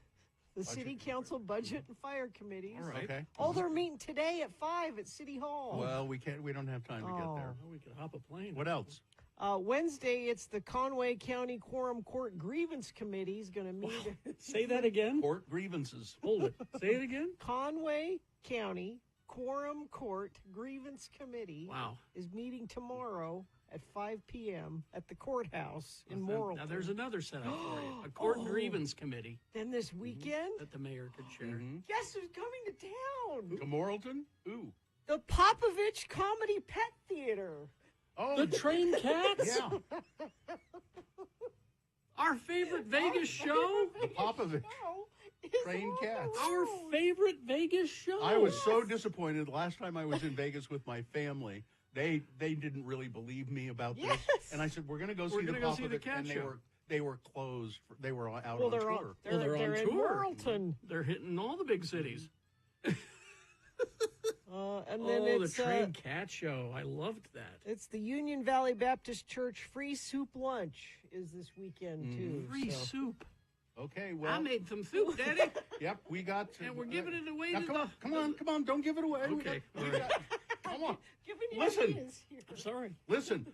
The City Council Budget and Fire Committees. All right. Okay. Oh, they're meeting today at 5 at City Hall. Well, we don't have time to get there. We could hop a plane. What else? Wednesday, it's the Conway County Quorum Court Grievance Committee is going to meet. Say that again. Court grievances. Hold it. Say it again. Conway County Quorum Court Grievance Committee is meeting tomorrow at 5 p.m. at the courthouse in Morrilton. Now, there's another setup for you. A court grievance committee. Then this weekend? That the mayor could chair. Guess who's coming to town? To Morrilton? Who? The Popovich Comedy Pet Theater. Oh, The Trained Cats? Yeah. Our favorite Vegas show? The Popovich Trained Cats. Our favorite Vegas show? I was so disappointed last time I was in Vegas with my family. They didn't really believe me about this, and I said we're going to go see the Popovich, cat and show. they were closed. They were out on they're tour. They're on in tour. Morrilton. They're hitting all the big cities. And then the it's Trained Cat Show. I loved that. It's the Union Valley Baptist Church free soup lunch is this weekend too. Free so. soup. Okay, well, I made some soup, Daddy. Yep, we got. And we're giving it away Now, to come on, don't give it away. Okay, all right. Come on, Giving you listen. ideas here. I'm sorry. listen.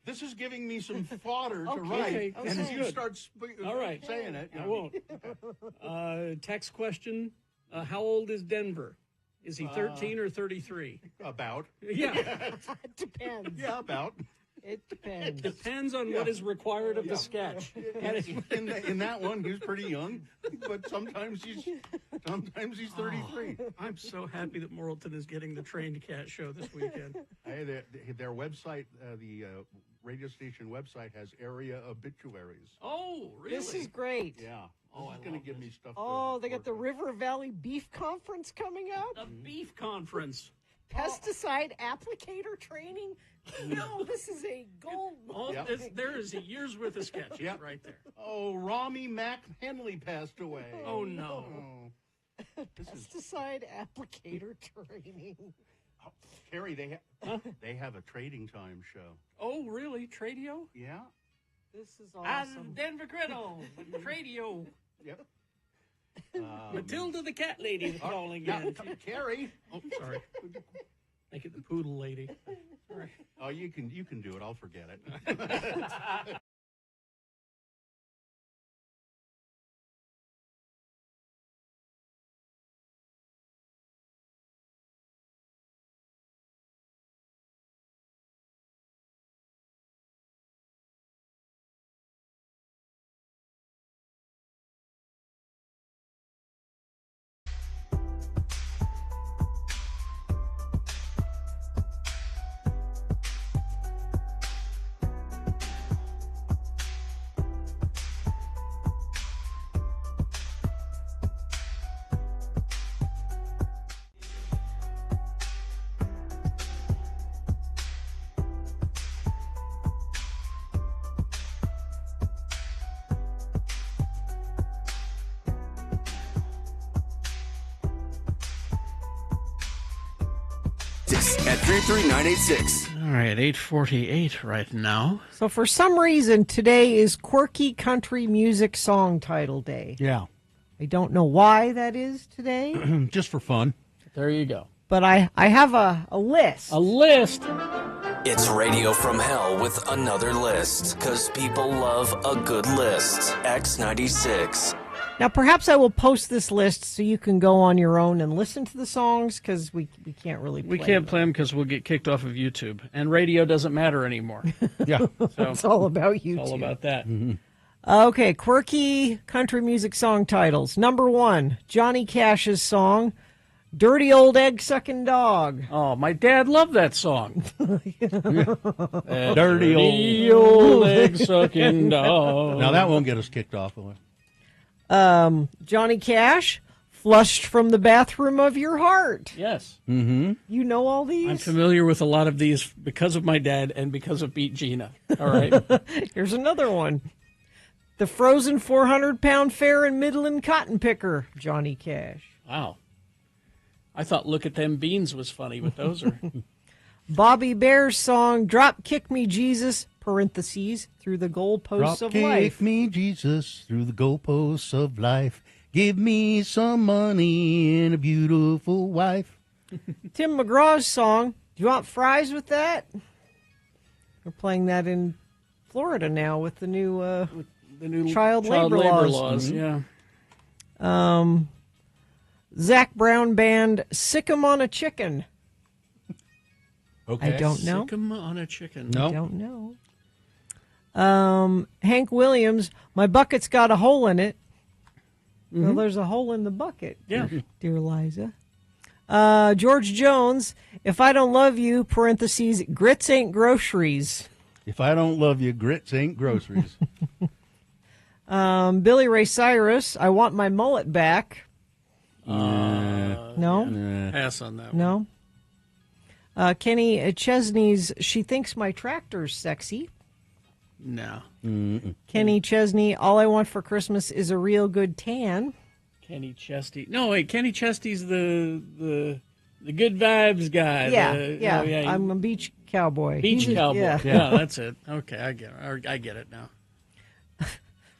This is giving me some fodder to Okay, write, okay. and if you Good. start All right. saying it, I won't. Text question: how old is Denver? Is he 13 or 33? About. Yeah. It depends. Yeah, about. It depends. Depends on what is required of the sketch. In that one, he's pretty young, but sometimes he's 33. I'm so happy that Morrilton is getting the Trained Cat Show this weekend. Their website, the radio station website, has area obituaries. Oh, really? This is great. Yeah. Oh, it's going to give me stuff. Oh, they got the River Valley Beef Conference coming up. The Beef Conference. Pesticide applicator training. No, this is a gold. Oh, there is a year's worth of sketches right there. Oh, Rami Mac Henley passed away. Oh, no. Pesticide applicator training. Oh, Carrie, they have a trading time show. Oh, really? Tradio? Yeah. This is I'm awesome. Denver Criddle. Tradio. Yep. Matilda the cat lady is calling in. Carrie. Oh, sorry. Make it the poodle lady. Sorry. Oh, you can do it. I'll forget it. At 33986. All right, 8:48 right now. So for some reason, today is Quirky Country Music Song Title Day. Yeah. I don't know why that is today, Just for fun. There you go. but I have a list. A list. It's Radio from Hell with another list, because people love a good list. X96. Now, perhaps I will post this list so you can go on your own and listen to the songs, because we can't really play We can't play them because we'll get kicked off of YouTube. And radio doesn't matter anymore. Yeah. So It's all about YouTube. it's all about that. Okay, quirky country music song titles. Number 1, Johnny Cash's song, Dirty Old Egg-Sucking Dog. Oh, my dad loved that song. Dirty Dirty old egg-sucking dog. Now, that won't get us kicked off. Will it? Johnny Cash, Flushed from the Bathroom of Your Heart. Yes. Mm-hmm. You know all these? I'm familiar with a lot of these because of my dad and because of Beat Gina. All right. Here's another one. The Frozen 400-Pound Fair and Midland Cotton Picker, Johnny Cash. Wow. I thought Look at Them Beans was funny, but those are... Bobby Bear's song, Drop Kick Me Jesus, parentheses, through the goalposts of life. Kick me, Jesus, through the goalposts of life. Give me some money and a beautiful wife. Tim McGraw's song, Do You Want Fries with That? We're playing that in Florida now with the new, child labor laws. Yeah. Zach Brown Band, Sick 'em on a Chicken. Okay. I don't know. Sick 'em on a chicken. No. I don't know. Hank Williams, My Bucket's Got a Hole in It. Well, there's a hole in the bucket. Yeah. Dear Liza. George Jones, If I Don't Love You, parentheses, grits ain't groceries. If I don't love you, grits ain't groceries. Billy Ray Cyrus, I Want My Mullet Back. No? Pass on that one. No? Kenny Chesney's She Thinks My Tractor's Sexy. No. Kenny Chesney, All I Want for Christmas is a Real Good Tan. Kenny Chesty. No, wait. Kenny Chesty's the good vibes guy. Yeah. I'm a beach cowboy. Beach cowboy. Yeah. Yeah, that's it. Okay, I get it now.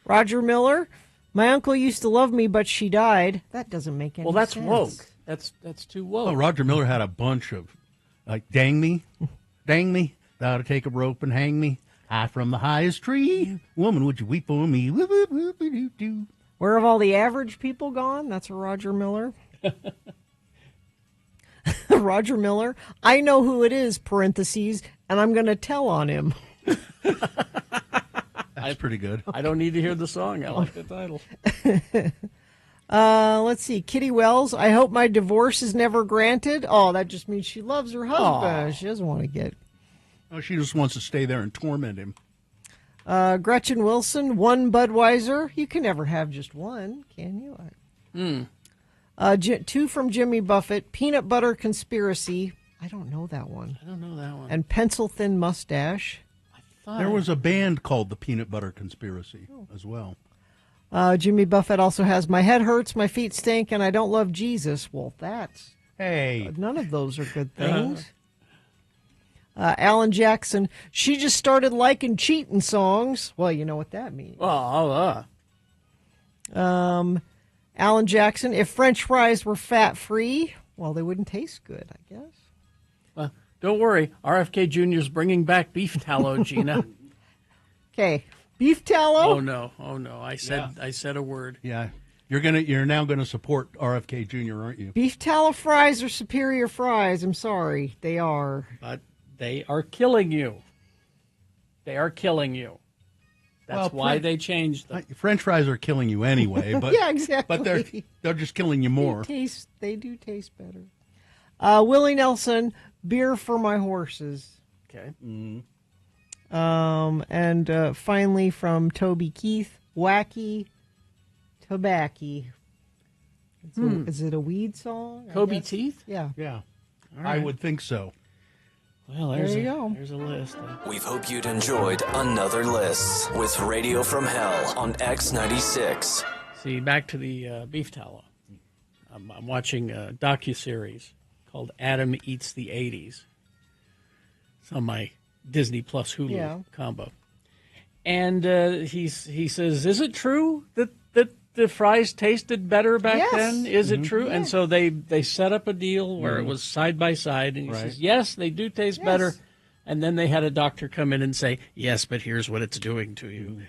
Roger Miller, My uncle used to love me, but she died. That doesn't make any sense. Well, that's woke. That's too woke. Oh, Roger Miller had a bunch of, like, dang me, thou to take a rope and hang me, high from the highest tree. Woman, would you weep for me? Where have all the average people gone? That's a Roger Miller. Roger Miller, I know who it is, parentheses, and I'm going to tell on him. That's pretty good. I don't need to hear the song. I like the title. Let's see. Kitty Wells, I hope my divorce is never granted. Oh, that just means she loves her husband. She doesn't want to get... Oh, she just wants to stay there and torment him. Gretchen Wilson, one Budweiser. You can never have just one, can you? Two from Jimmy Buffett. Peanut Butter Conspiracy. I don't know that one. And Pencil Thin Mustache. There was a band called the Peanut Butter Conspiracy as well. Jimmy Buffett also has My Head Hurts, My Feet Stink, and I Don't Love Jesus. Well, that's... Hey. None of those are good things. Alan Jackson, she just started liking cheating songs. Well, you know what that means. Alan Jackson, if French fries were fat-free, well, they wouldn't taste good, I guess. Well, don't worry. RFK Jr. is bringing back beef tallow, Gina. Okay. Beef tallow? Oh no! I said a word. Yeah, you're now gonna support RFK Jr., aren't you? Beef tallow fries are superior fries. I'm sorry, they are. But they are killing you. They are killing you. That's why they changed them. French fries are killing you anyway, but yeah, exactly. But they're just killing you more. They do taste better. Willie Nelson, beer for my horses. Okay. And finally from Toby Keith, wacky tobacco. Is it a weed song? Kobe Teeth? Yeah. Yeah. Right. I would think so. Well, there you go. There's a list. We hope you'd enjoyed another list with Radio from Hell on X96. See, back to the beef tallow. I'm watching a docuseries called Adam Eats the 80s. It's on my Disney Plus Hulu combo. And he says, is it true that the fries tasted better back then? Is it true? Yes. And so they set up a deal where it was side by side, and he says, yes, they do taste better. And then they had a doctor come in and say, yes, but here's what it's doing to you.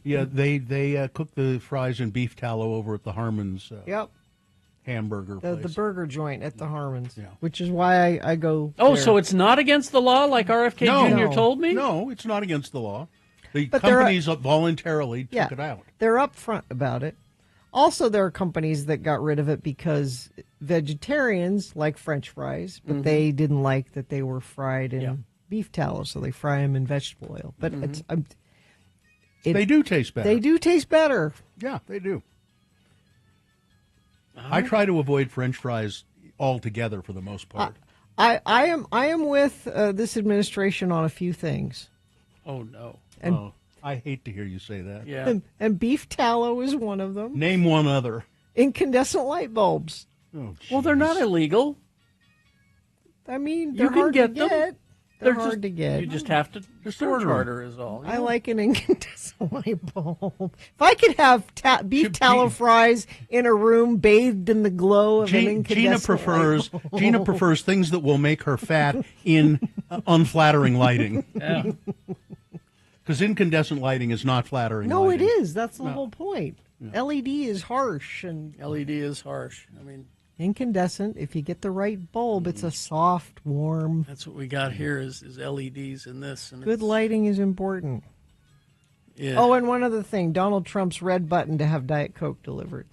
Yeah, they cook the fries in beef tallow over at the Harmon's hamburger place. The burger joint at the Harmon's, which is why I go Oh, there. so it's not against the law like RFK Jr. told me? No, it's not against the law. The companies voluntarily took it out. They're upfront about it. Also, there are companies that got rid of it because vegetarians like French fries, but they didn't like that they were fried in beef tallow, so they fry them in vegetable oil. But they do taste better. They do taste better. Yeah, they do. I try to avoid French fries altogether for the most part. I am with this administration on a few things. Oh, no. And, I hate to hear you say that. Yeah. And beef tallow is one of them. Name one other. Incandescent light bulbs. Oh, well, they're not illegal. I mean, You they're can hard get to them. get. They're hard to get. You just have to order is all. I like an incandescent light bulb. If I could have beef tallow fries in a room bathed in the glow of an incandescent light bulb. Gina prefers things that will make her fat in unflattering lighting. Yeah. Because incandescent lighting is not flattering. No, lighting. it is. That's the whole point. Yeah. LED is harsh, and LED is harsh. I mean, incandescent. If you get the right bulb, it's a soft, warm. that's what we got here is LEDs in this. And Good lighting is important. Yeah. Oh, and one other thing: Donald Trump's red button to have Diet Coke delivered.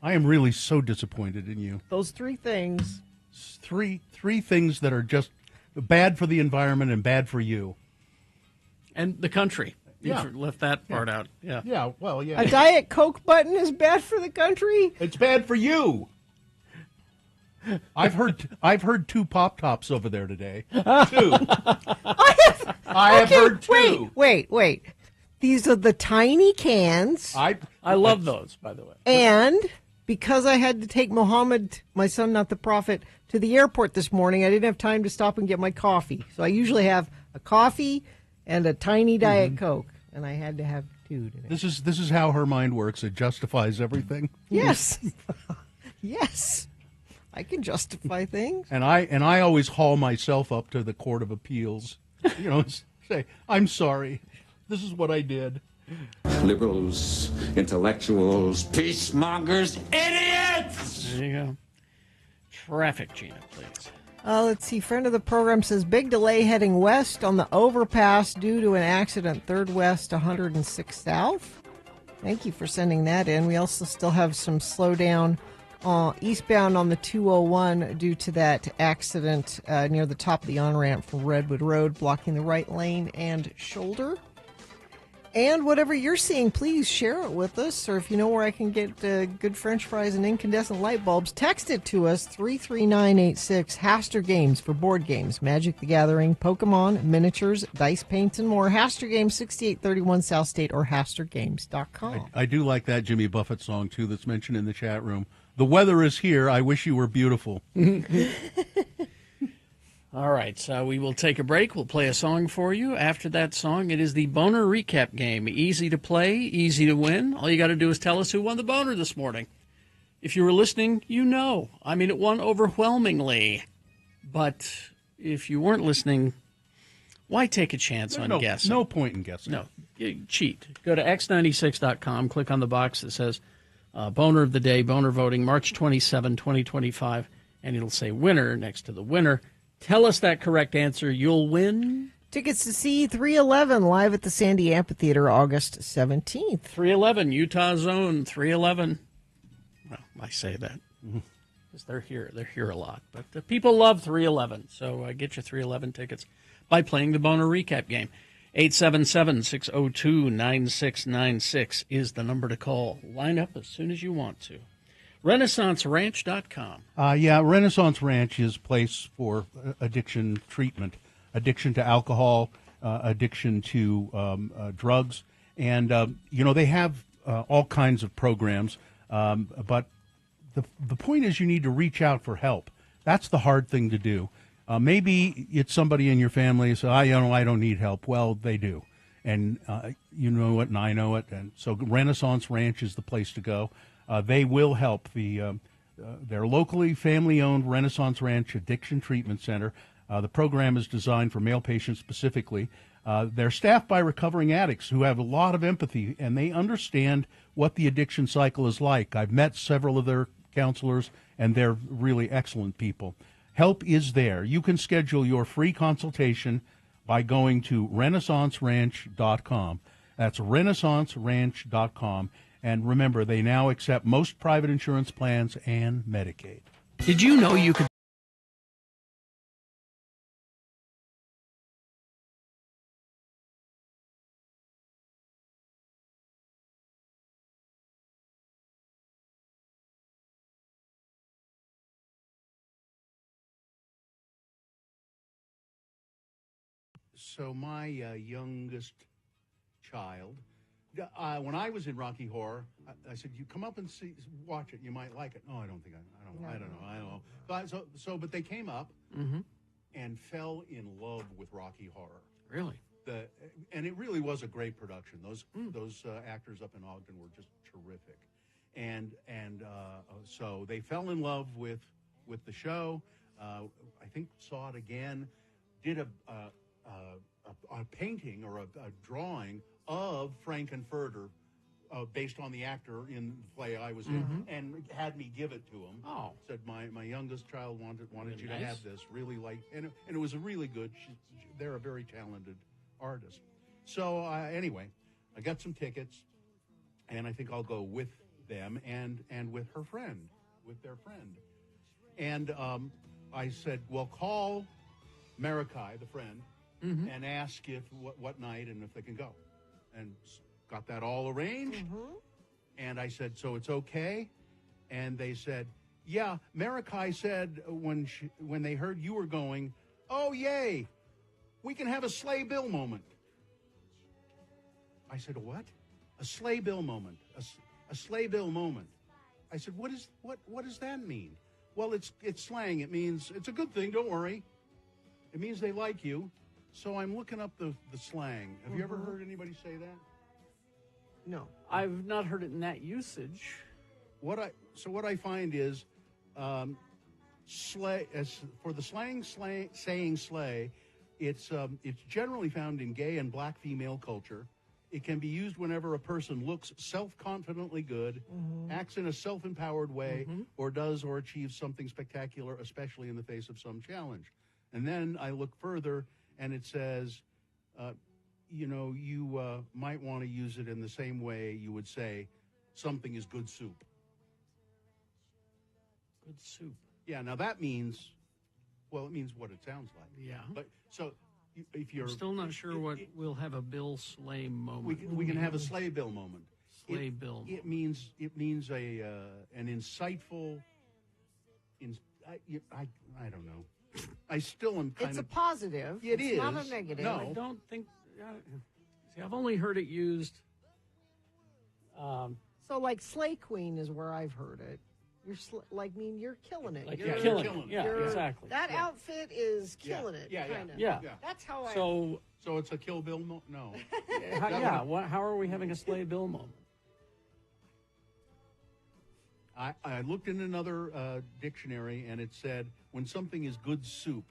I am really so disappointed in you. Those three things. Three things that are just bad for the environment and bad for you. And the country. Yeah. You left that part out. Yeah. Yeah, well, yeah. A Diet Coke button is bad for the country? It's bad for you. I've heard two Pop Tops over there today. Two. I have heard two. Wait. These are the tiny cans. I love those, by the way. And because I had to take Mohammed, my son, not the prophet, to the airport this morning, I didn't have time to stop and get my coffee. So I usually have a coffee and a tiny Diet Coke, and I had to have two today. This is how her mind works. It justifies everything. Yes. Yes. I can justify things. And I always haul myself up to the Court of Appeals. You know, say, I'm sorry. This is what I did. Liberals, intellectuals, peacemongers, idiots! There you go. Traffic, Gina, please. Let's see. Friend of the program says big delay heading west on the overpass due to an accident. 3rd West, 106 South. Thank you for sending that in. We also still have some slowdown eastbound on the 201 due to that accident near the top of the on-ramp from Redwood Road, blocking the right lane and shoulder. And whatever you're seeing, please share it with us. Or if you know where I can get good French fries and incandescent light bulbs, text it to us, 33986. Haster Games for board games, Magic the Gathering, Pokemon, miniatures, dice paints, and more. Haster Games, 6831 South State or HasterGames.com. I do like that Jimmy Buffett song, too, that's mentioned in the chat room. The weather is here. I wish you were beautiful. All right, so we will take a break. We'll play a song for you. After that song, it is the Boner Recap game. Easy to play, easy to win. All you got to do is tell us who won the Boner this morning. If you were listening, you know. I mean, it won overwhelmingly. But if you weren't listening, why take a chance on guessing? No point in guessing. No, you cheat. Go to x96.com, click on the box that says Boner of the Day, Boner Voting, March 27, 2025, and it'll say winner next to the winner. Tell us that correct answer. You'll win. Tickets to see 311 live at the Sandy Amphitheater August 17th. 311, Utah Zone, 311. Well, I say that because they're here. They're here a lot. But the people love 311, so get your 311 tickets by playing the Boner Recap game. 877-602-9696 is the number to call. Line up as soon as you want to. RenaissanceRanch.com. Renaissance Ranch is a place for addiction treatment, addiction to alcohol, addiction to drugs. And, they have all kinds of programs. But the point is you need to reach out for help. That's the hard thing to do. Maybe it's somebody in your family who says, I don't need help. Well, they do. And you know it and I know it. And so Renaissance Ranch is the place to go. They will help. Their locally family-owned Renaissance Ranch Addiction Treatment Center. The program is designed for male patients specifically. They're staffed by recovering addicts who have a lot of empathy, and they understand what the addiction cycle is like. I've met several of their counselors, and they're really excellent people. Help is there. You can schedule your free consultation by going to RenaissanceRanch.com. That's RenaissanceRanch.com. And remember, they now accept most private insurance plans and Medicaid. Did you know you could... So my youngest child, when I was in Rocky Horror, I said, "You come up and watch it. You might like it." No, I don't think I don't know. But they came up and fell in love with Rocky Horror. Really? And it really was a great production. Those actors up in Ogden were just terrific, and so they fell in love with the show. I think saw it again, did a painting or a drawing of Frankenfurter based on the actor in the play I was in, and had me give it to him. Oh, said my youngest child wanted you nice. to have this. Really and it was a really good. They're a very talented artist. So anyway, I got some tickets, and I think I'll go with them and with their friend. And I said, well, call Marikai, the friend, and ask if what night and if they can go, and got that all arranged. And I said, so it's okay? And they said, yeah. Marikai said when they heard you were going, oh yay, we can have a Sleigh Bill moment. I said, what? A Sleigh Bill moment. A Sleigh Bill moment. I said, what does that mean? Well, it's slang. It means it's a good thing. Don't worry. It means they like you. So I'm looking up the slang. Have you ever heard anybody say that? No. I've not heard it in that usage. What I find is, sleigh. As for the saying sleigh, it's generally found in gay and black female culture. It can be used whenever a person looks self-confidently good, acts in a self-empowered way, or does or achieves something spectacular, especially in the face of some challenge. And then I look further, and it says, you might want to use it in the same way you would say something is good soup. Good soup. Yeah, now that means, it means what it sounds like. Yeah. But so if you're... I'm still not sure what we'll have a Bill Sleigh moment. We can have a Sleigh Bill moment. Sleigh Bill moment. It means an insightful... I don't know. I still am kind It's of... a positive. It it's is. not a negative. No. I don't think... see, I've only heard it used... So, like, Slay Queen is where I've heard it. You're killing it. Like you're killing it. Yeah, exactly. That outfit is killing it. Yeah. Yeah. That's how I... So it's a Kill Bill? No. How are we having a Sleigh Bill moment? I looked in another dictionary, and it said, when something is good soup,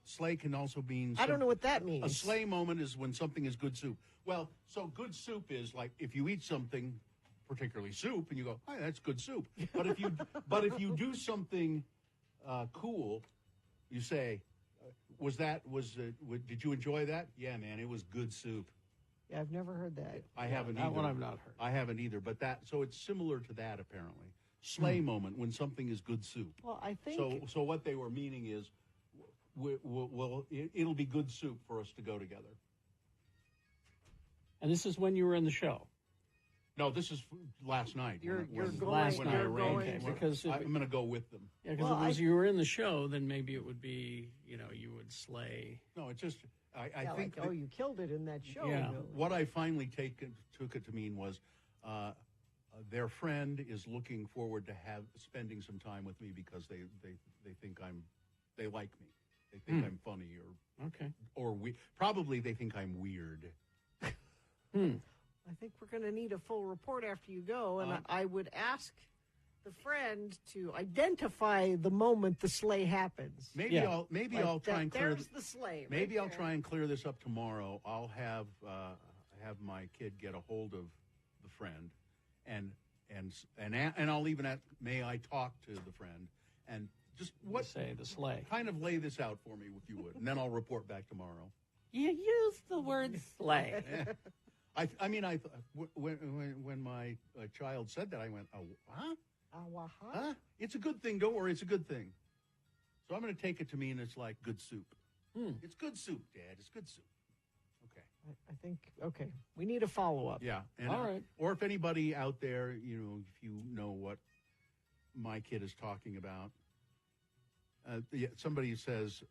sleigh can also mean... I don't know what that means. A sleigh moment is when something is good soup. Well, so good soup is like if you eat something, particularly soup, and you go, "Hey, that's good soup." But if you do something cool, you say, did you enjoy that? Yeah, man, it was good soup. Yeah, I've never heard that. I haven't either. That one I've not heard. I haven't either. But so it's similar to that apparently. Sleigh moment when something is good soup. Well, I think so. What they were meaning is, it'll be good soup for us to go together. And this is when you were in the show. No, this is last night. You're going. Last night. I arranged Okay, it. because I'm going to go with them. Yeah, because if it was you were in the show, then maybe it would be, you would slay. No, it's just I think. Like, you killed it in that show. Yeah. What I finally took it to mean was, their friend is looking forward to spending some time with me because they think they like me. They think I'm funny or probably they think I'm weird. I think we're going to need a full report after you go, and I would ask the friend to identify the moment the sleigh happens. Maybe I'll try and clear. There's the sleigh. Maybe I'll try and clear this up tomorrow. I'll have my kid get a hold of the friend, and I'll even ask, may I talk to the friend and just say the sleigh. Kind of lay this out for me if you would, and then I'll report back tomorrow. You use the word sleigh. I mean, when my child said that, I went, oh, huh? Huh? It's a good thing. Don't worry, it's a good thing. So I'm going to take it to mean it's like good soup. It's good soup, Dad. It's good soup. Okay. I think, okay. We need a follow-up. Yeah. And, all right. Or if anybody out there, if you know what my kid is talking about, somebody says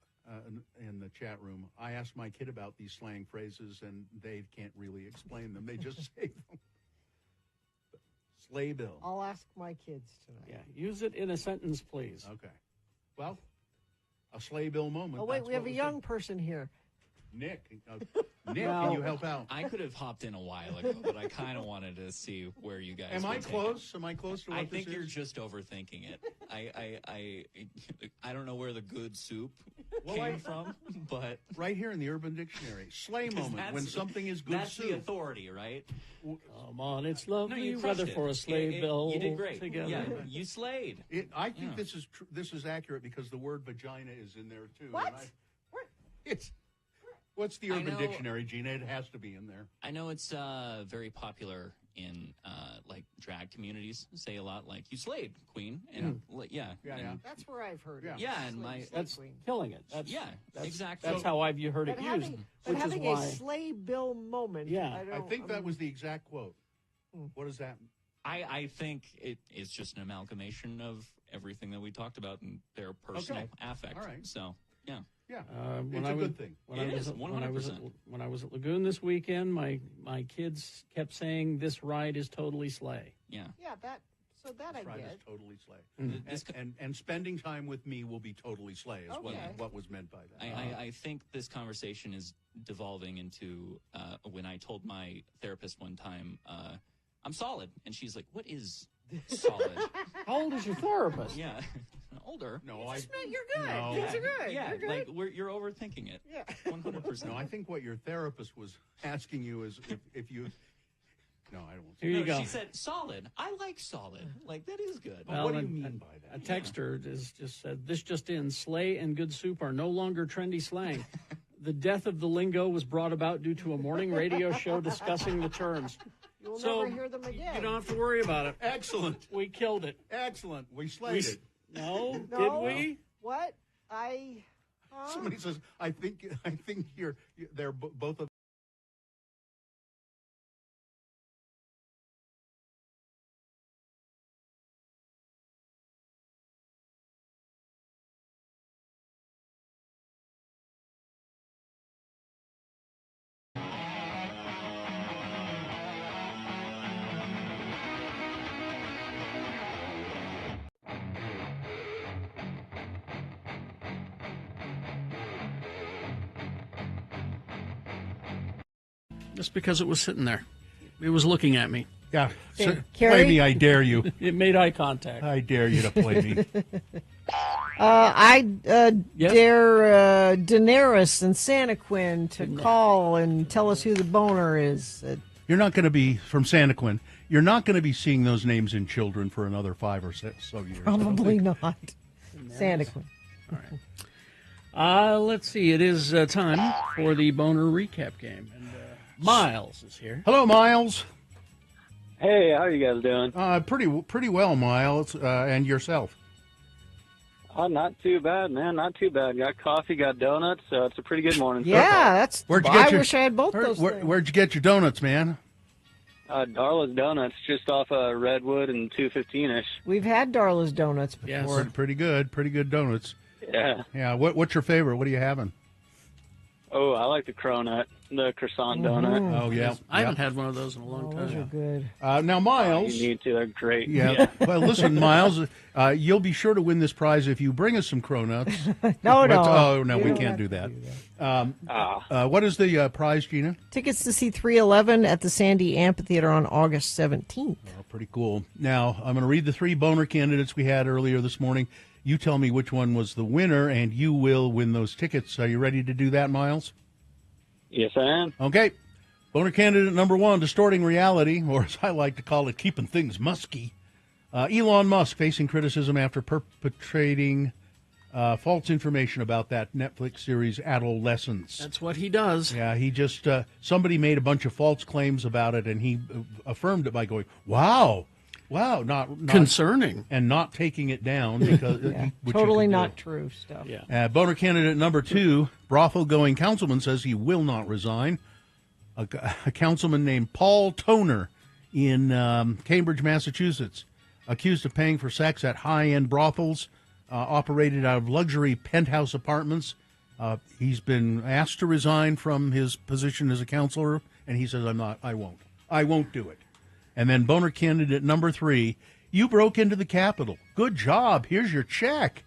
in the chat room, I asked my kid about these slang phrases, and they can't really explain them. They just say them. Sleigh bill. I'll ask my kids tonight. Yeah, use it in a sentence, please. Okay. Well, a sleigh bill moment. Oh, wait, we have a young person here. Nick, can you help out? I could have hopped in a while ago, but I kind of wanted to see where you guys. Am would I take close? it. Am I close to what I this think is? you're just overthinking it. I don't know where the good soup came from, but right here in the Urban Dictionary, sleigh moment when something is good that's soup. the authority, right? Come on, it's lovely you weather crushed for a it. sleigh bill. You did great. Together. Yeah, you slayed. I think this is accurate because the word vagina is in there too. What? What's the Urban know- Dictionary, Gina? It has to be in there. I know it's very popular in like drag communities. Say a lot like "you slayed, Queen," and and- That's where I've heard it. Yeah, and That's killing it. That's, that's exactly. That's how I've heard it But used. having, but which having is why a sleigh bill moment. Yeah. I think that was the exact quote. What does that mean? I think it is just an amalgamation of everything that we talked about and their personal affect. All right. So yeah. Yeah, when it's I a was- good thing. When It I was is, at- 100%. when I was at Lagoon this weekend, my kids kept saying this ride is totally sleigh. Yeah. Yeah, that I Friday get. is totally sleigh. And spending time with me will be totally sleigh is what was meant by that. I think this conversation is devolving into when I told my therapist one time, I'm solid. And she's like, what is solid? How old is your therapist? Yeah. Older. No, Just meant you're good. No. Things are good. Yeah, You're good. like you're overthinking it. Yeah. 100%. No, I think what your therapist was asking you is if you. No, I don't want to. Here you go. She said solid. I like solid. Like that is good. Well, what do you mean by that? A texter just said, this just in, sleigh and good soup are no longer trendy slang. The death of the lingo was brought about due to a morning radio show discussing the terms. You'll So, never hear them again. You don't have to worry about it. Excellent. We killed it. Excellent. We slayed it. No, did No. we? What? Somebody says, I think they're both of. Just because it was sitting there. It was looking at me. Yeah. Hey, So, Carrie? play me, I dare you. It made eye contact. I dare you to play me. I dare Daenerys and Santaquin to call and tell us who the boner is. You're not going to be from Santaquin. You're not going to be seeing those names in children for another 5 or 6 so years. Probably not. Santaquin. Let's see. It is time for the boner recap game. And Miles is here. Hello, Miles. Hey, how are you guys doing? Pretty well, Miles, and yourself. Not too bad, man. Not too bad. Got coffee, got donuts, so it's a pretty good morning. Yeah, that's. I wish I had both those things. Where'd you get your donuts, man? Darla's Donuts, just off Redwood and 215-ish. We've had Darla's Donuts before. Pretty good donuts. Yeah. Yeah. What's your favorite? What are you having? Oh, I like the cronut, the croissant donut. Oh yeah, I haven't had one of those in a long time. Those are good. Now, Miles. You need to. They're great. Yeah. Well, listen, Miles, you'll be sure to win this prize if you bring us some cronuts. No. Oh, no, You we don't can't have do to that. What is the prize, Gina? Tickets to see 311 at the Sandy Amphitheater on August 17th. Oh, pretty cool. Now, I'm going to read the 3 boner candidates we had earlier this morning. You tell me which one was the winner, and you will win those tickets. Are you ready to do that, Miles? Yes, I am. Okay. Boner candidate number 1, distorting reality, or as I like to call it, keeping things musky. Elon Musk facing criticism after perpetrating false information about that Netflix series Adolescence. That's what he does. Yeah, he just somebody made a bunch of false claims about it, and he affirmed it by going, "Wow, not concerning," and not taking it down because which totally you can not do. true stuff. Yeah. Boner candidate number 2, brothel-going councilman, says he will not resign. A councilman named Paul Toner in Cambridge, Massachusetts, accused of paying for sex at high-end brothels operated out of luxury penthouse apartments. He's been asked to resign from his position as a counselor, and he says, I won't do it. And then boner candidate number 3, you broke into the Capitol. Good job. Here's your check.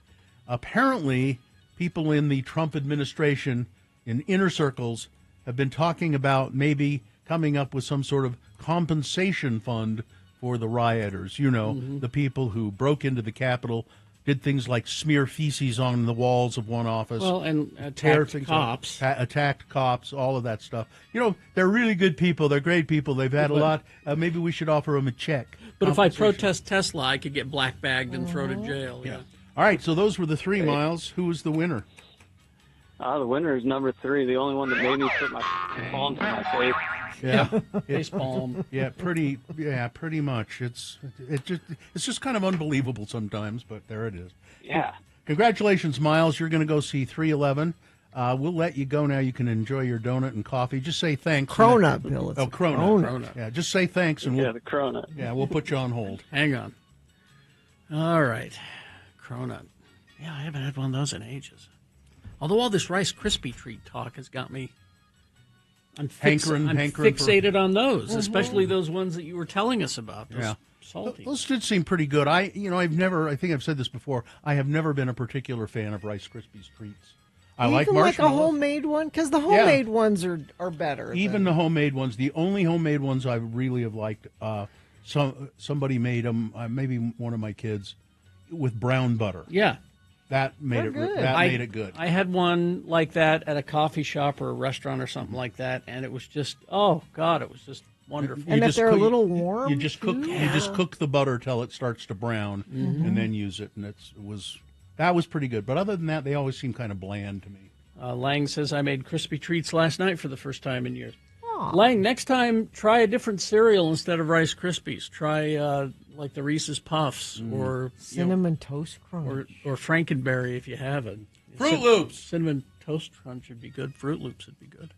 Apparently, people in the Trump administration, in inner circles, have been talking about maybe coming up with some sort of compensation fund for the rioters. You know, the people who broke into the Capitol, did things like smear feces on the walls of one office. Well, and tear attacked things cops. up, attacked cops, all of that stuff. You know, they're really good people. They're great people. They've had a lot. Maybe we should offer them a check. But if I protest Tesla, I could get black bagged and thrown in jail. Yeah. All right, so those were the 3 miles. Who was the winner? The winner is number 3, the only one that made me put my palm to my face. Yeah, face palm. Yeah, pretty much. It's just kind of unbelievable sometimes, but there it is. Yeah. Congratulations, Miles. You're going to go see 311. We'll let you go now. You can enjoy your donut and coffee. Just say thanks. Cronut, Bill. It's Cronut. Yeah, just say thanks and the Cronut. Yeah, we'll put you on hold. Hang on. All right, Cronut. Yeah, I haven't had one of those in ages. Although all this Rice Krispie treat talk has got me. I'm fixated on those, especially those ones that you were telling us about. Those salty. Those did seem pretty good. I think I've said this before. I have never been a particular fan of Rice Krispies treats. I like even like a marshmallows. homemade one, because the homemade ones are better. Even the homemade ones. The only homemade ones I really have liked. Somebody made them. Maybe one of my kids with brown butter. Yeah. That made it good. Made it good. I had one like that at a coffee shop or a restaurant or something like that, and it was just it was just wonderful. And if they're a little warm, you just cook the butter till it starts to brown, and then use it, and that was pretty good. But other than that, they always seem kind of bland to me. Lang says I made crispy treats last night for the first time in years. Lang, next time try a different cereal instead of Rice Krispies. Try like the Reese's Puffs or Cinnamon Toast Crunch or Frankenberry if you have it. Fruit Loops. Cinnamon Toast Crunch would be good. Fruit Loops would be good.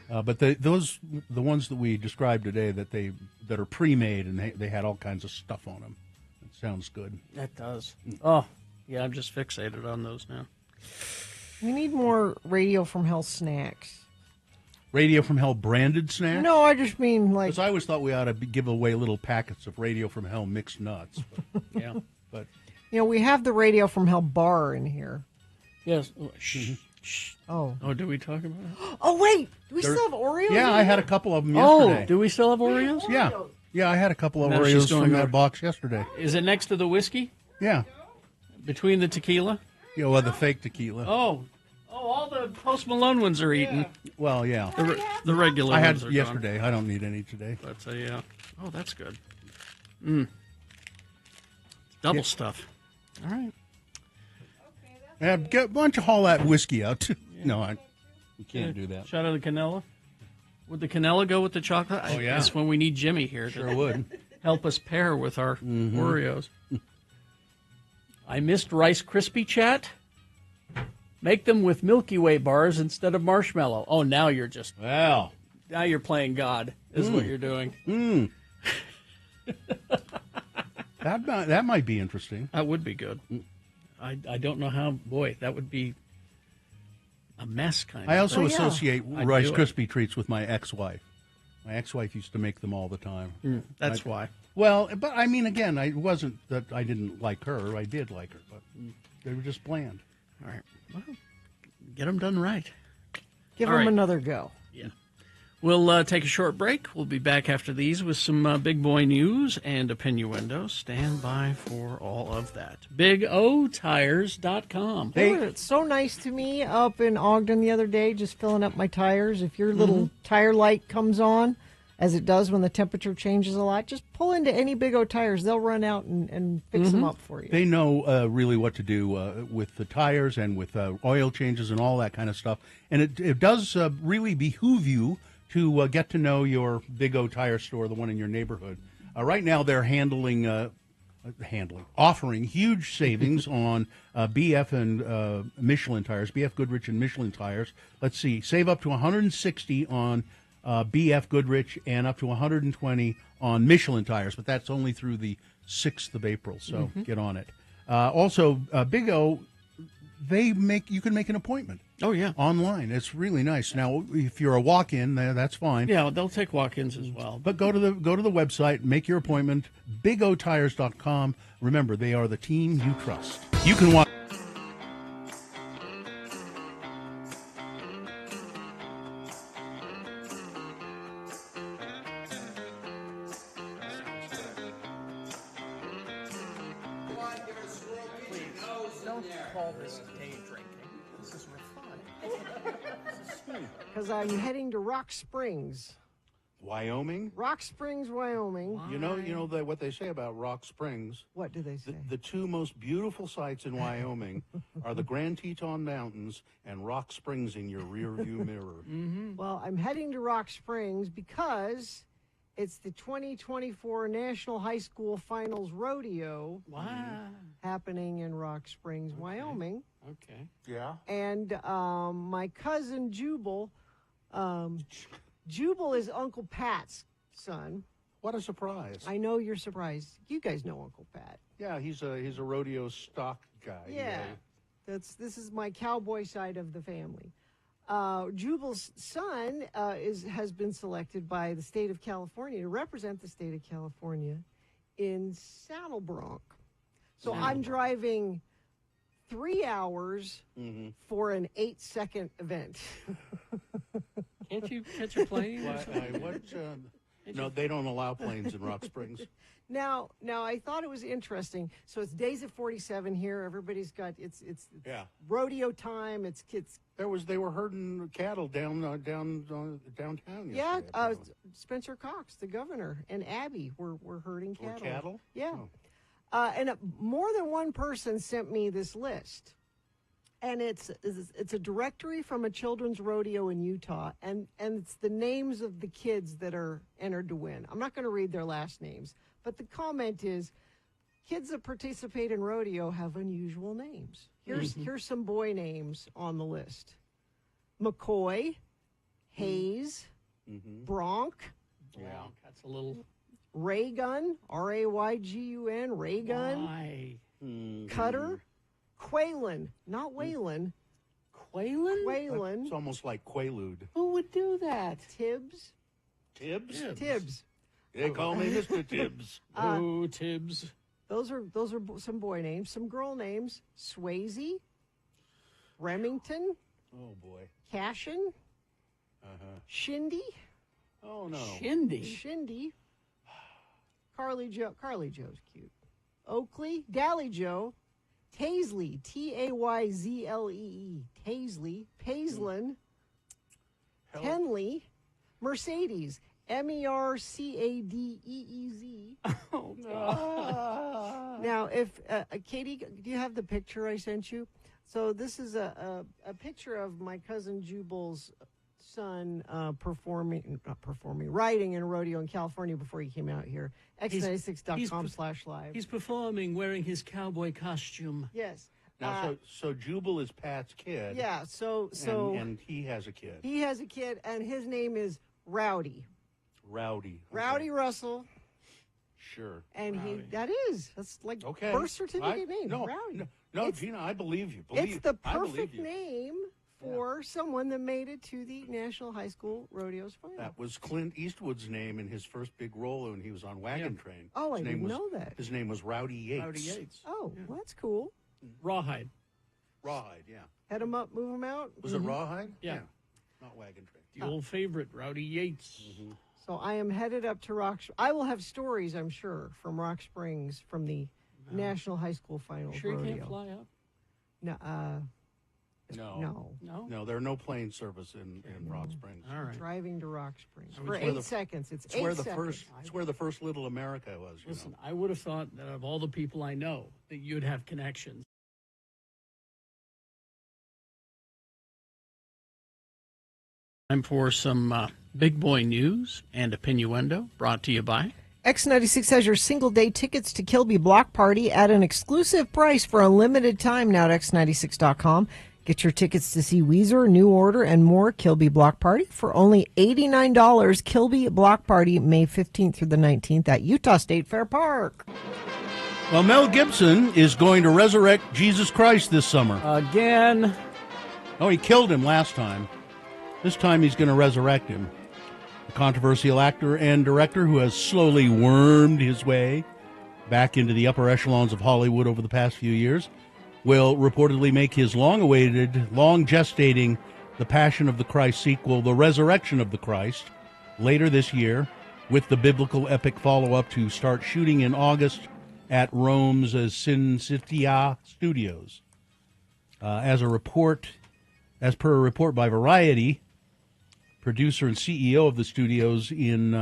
But the ones that we described today that are pre-made and they had all kinds of stuff on them. It sounds good. That does. Oh, yeah, I'm just fixated on those now. We need more Radio from Hell snacks. Radio from Hell branded snacks? No, I just mean like. Because I always thought we ought to give away little packets of Radio from Hell mixed nuts. But, yeah, but we have the Radio from Hell bar in here. Yes. Shh. Oh, do we talk about it? Oh, wait. Do we still have Oreos? Yeah, I had a couple of them yesterday. Oh, do we still have Oreos? Yeah, I had a couple of Now she's Oreos going from over- that box yesterday. Is it next to the whiskey? Yeah. Between the tequila? The fake tequila. Oh, all the Post Malone ones are eaten. Well, yeah. The regular I had ones are yesterday. gone. I don't need any today. That's oh, that's good. Double stuff. All right. Why don't you haul that whiskey out? No, we can't do that. Shot of the Canella? Would the Canella go with the chocolate? Oh, yeah. That's when we need Jimmy here to Sure would. help us pair with our Oreos. I missed Rice Krispie chat. Make them with Milky Way bars instead of marshmallow. Oh, now you're just... Wow. Now you're playing God, is what you're doing. That might be interesting. That would be good. I don't know how... Boy, that would be a mess, kind of. I also thing. associate I'd Rice do it. Krispie treats with my ex-wife. My ex-wife used to make them all the time. That's why. Well, but I mean, again, it wasn't that I didn't like her. I did like her, but they were just bland. All right. Well, get them done right. Give All them right. another go. Yeah. We'll take a short break. We'll be back after these with some big boy news and opinnuendo. Stand by for all of that. BigOTires.com. They were so nice to me up in Ogden the other day, just filling up my tires. If your little tire light comes on as it does when the temperature changes a lot, just pull into any Big O tires. They'll run out and fix them up for you. They know really what to do with the tires and with oil changes and all that kind of stuff. And it does really behoove you to get to know your Big O tire store, the one in your neighborhood. Right now, they're offering huge savings on BF and Michelin tires, BF Goodrich and Michelin tires. Let's see, save up to $160 on BF Goodrich and up to $120 on Michelin tires, but that's only through the 6th of April, so get on it. Also, Big O, you can make an appointment. Oh, yeah. Online. It's really nice. Now, if you're a walk-in, that's fine. Yeah, they'll take walk-ins as well. But go to the website, make your appointment, bigotires.com. Remember, they are the team you trust. You can watch. Don't call this day drinking. This is refined. Because I'm heading to Rock Springs. Wyoming? Rock Springs, Wyoming. You know what they say about Rock Springs? What do they say? The two most beautiful sights in Wyoming are the Grand Teton Mountains and Rock Springs in your rearview mirror. Well, I'm heading to Rock Springs because it's the 2024 National High School Finals Rodeo. Wow. Happening in Rock Springs, Wyoming. Okay. Yeah. And my cousin Jubal, Jubal is Uncle Pat's son. What a surprise. I know you're surprised. You guys know Uncle Pat. Yeah, he's a rodeo stock guy. Yeah. This is my cowboy side of the family. Jubal's son has been selected by the state of California to represent the state of California in Saddle Bronc. So I'm driving 3 hours for an 8-second event. Can't you catch a plane? No, they don't allow planes in Rock Springs. Now I thought it was interesting. So it's days at 47 here. Everybody's got it's rodeo time. It's kids. They were herding cattle downtown. Yeah, yesterday, Spencer Cox, the governor, and Abby were herding cattle. Or cattle? Yeah. Oh. And more than one person sent me this list. And it's a directory from a children's rodeo in Utah, and it's the names of the kids that are entered to win. I'm not going to read their last names, but the comment is, kids that participate in rodeo have unusual names. Here's some boy names on the list: McCoy, Hayes, Bronc. Yeah, that's a little. Raygun, Raygun, Raygun. Why? Cutter. Quaylen, not Waylon. Quaylen. It's almost like Quaalude. Who would do that? Tibbs. Tibbs? They call me Mr. Tibbs. Oh, Tibbs. Those are some boy names. Some girl names: Swayze, Remington. Oh boy. Cashin. Shindy. Oh no. Shindy. Carly Joe's cute. Oakley. Dally Joe. Taisley, Tayzlee, Taisley, Paislin, Tenley, Mercedes, Mercadeez. Oh, God. Now, if Katie, do you have the picture I sent you? So this is a picture of my cousin Jubal's son riding in a rodeo in California before he came out here. X96.com/live. He's performing wearing his cowboy costume. Yes. Now, so Jubal is Pat's kid. Yeah. So and he has a kid. He has a kid, and his name is Rowdy. Rowdy. Okay. Rowdy Russell. Sure. And Rowdy. that's like birth certificate name. No, Rowdy. No, Gina, I believe you. It's the perfect name for someone that made it to the National High School Rodeos final. That was Clint Eastwood's name in his first big role when he was on Wagon Train. Oh, I didn't know that. His name was Rowdy Yates. Rowdy Yates. Oh, well, that's cool. Rawhide. Rawhide, yeah. Head him up, move him out. Was it Rawhide? Yeah. Not Wagon Train. The old favorite, Rowdy Yates. So I am headed up to I will have stories, I'm sure, from Rock Springs from the National High School Finals Sure rodeo. you can't fly up? No, No, there are no plane service in Rock Springs. All right. Driving to Rock Springs It's for where 8 seconds. It's It's 8 where the seconds. it's where the first Little America was. Listen, I would have thought that of all the people I know, that you'd have connections. Time for some big boy news and opinioendo, brought to you by X96 has your single-day tickets to Kilby Block Party at an exclusive price for a limited time now at x96.com. Get your tickets to see Weezer, New Order, and more Kilby Block Party for only $89. Kilby Block Party, May 15th through the 19th at Utah State Fair Park. Well, Mel Gibson is going to resurrect Jesus Christ this summer. Again. Oh, he killed him last time. This time he's going to resurrect him. The controversial actor and director who has slowly wormed his way back into the upper echelons of Hollywood over the past few years will reportedly make his long-awaited, long-gestating The Passion of the Christ sequel, The Resurrection of the Christ, later this year, with the biblical epic follow-up to start shooting in August at Rome's Sin City Studios. As per a report by Variety, producer and CEO of the studios in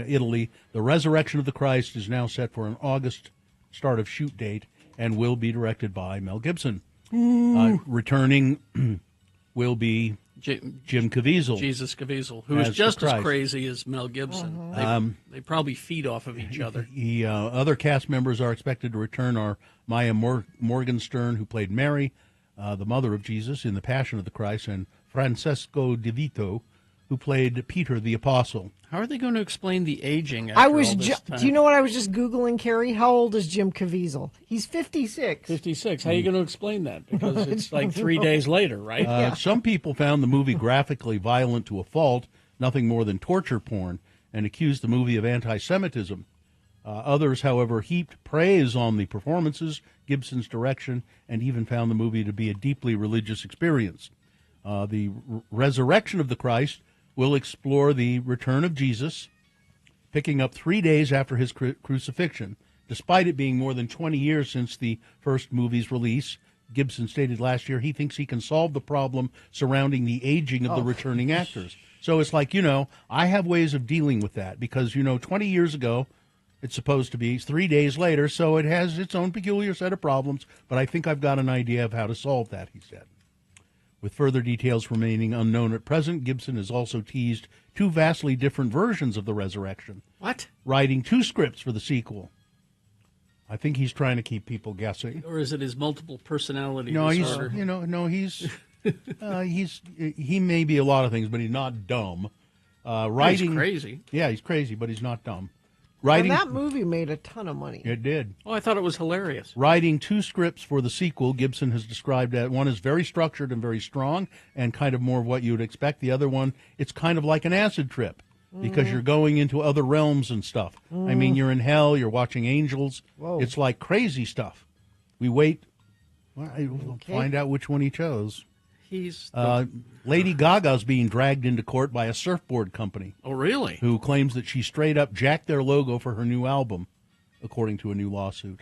Italy, The Resurrection of the Christ is now set for an August start of shoot date and will be directed by Mel Gibson. Returning will be Jim Caviezel. Jesus Caviezel, who is just as crazy as Mel Gibson. They probably feed off of each other. Other cast members are expected to return are Maya Morgenstern, who played Mary, the mother of Jesus in The Passion of the Christ, and Francesco De Vito, who played Peter the Apostle. How are they going to explain the aging after all this time? Do you know what I was just Googling, Carrie? How old is Jim Caviezel? He's 56. 56. How are you going to explain that? Because it's like 3 days later, right? Some people found the movie graphically violent to a fault, nothing more than torture porn, and accused the movie of anti-Semitism. Others, however, heaped praise on the performances, Gibson's direction, and even found the movie to be a deeply religious experience. The Resurrection of the Christ will explore the return of Jesus, picking up 3 days after his crucifixion. Despite it being more than 20 years since the first movie's release, Gibson stated last year he thinks he can solve the problem surrounding the aging of the returning actors. So it's like, I have ways of dealing with that because, 20 years ago, it's supposed to be 3 days later, so it has its own peculiar set of problems, but I think I've got an idea of how to solve that, he said. With further details remaining unknown at present, Gibson has also teased 2 vastly different versions of the resurrection. What? Writing 2 scripts for the sequel. I think he's trying to keep people guessing. Or is it his multiple personality disorder? He's, he may be a lot of things, but he's not dumb. He's crazy. Yeah, he's crazy, but he's not dumb. And that movie made a ton of money. It did. Oh, I thought it was hilarious. Writing 2 scripts for the sequel, Gibson has described that one is very structured and very strong and kind of more of what you would expect. The other one, it's kind of like an acid trip because you're going into other realms and stuff. I mean, you're in hell, you're watching angels. Whoa. It's like crazy stuff. We wait. We'll find out which one he chose. Lady Gaga's being dragged into court by a surfboard company. Oh, really? Who claims that she straight up jacked their logo for her new album, according to a new lawsuit.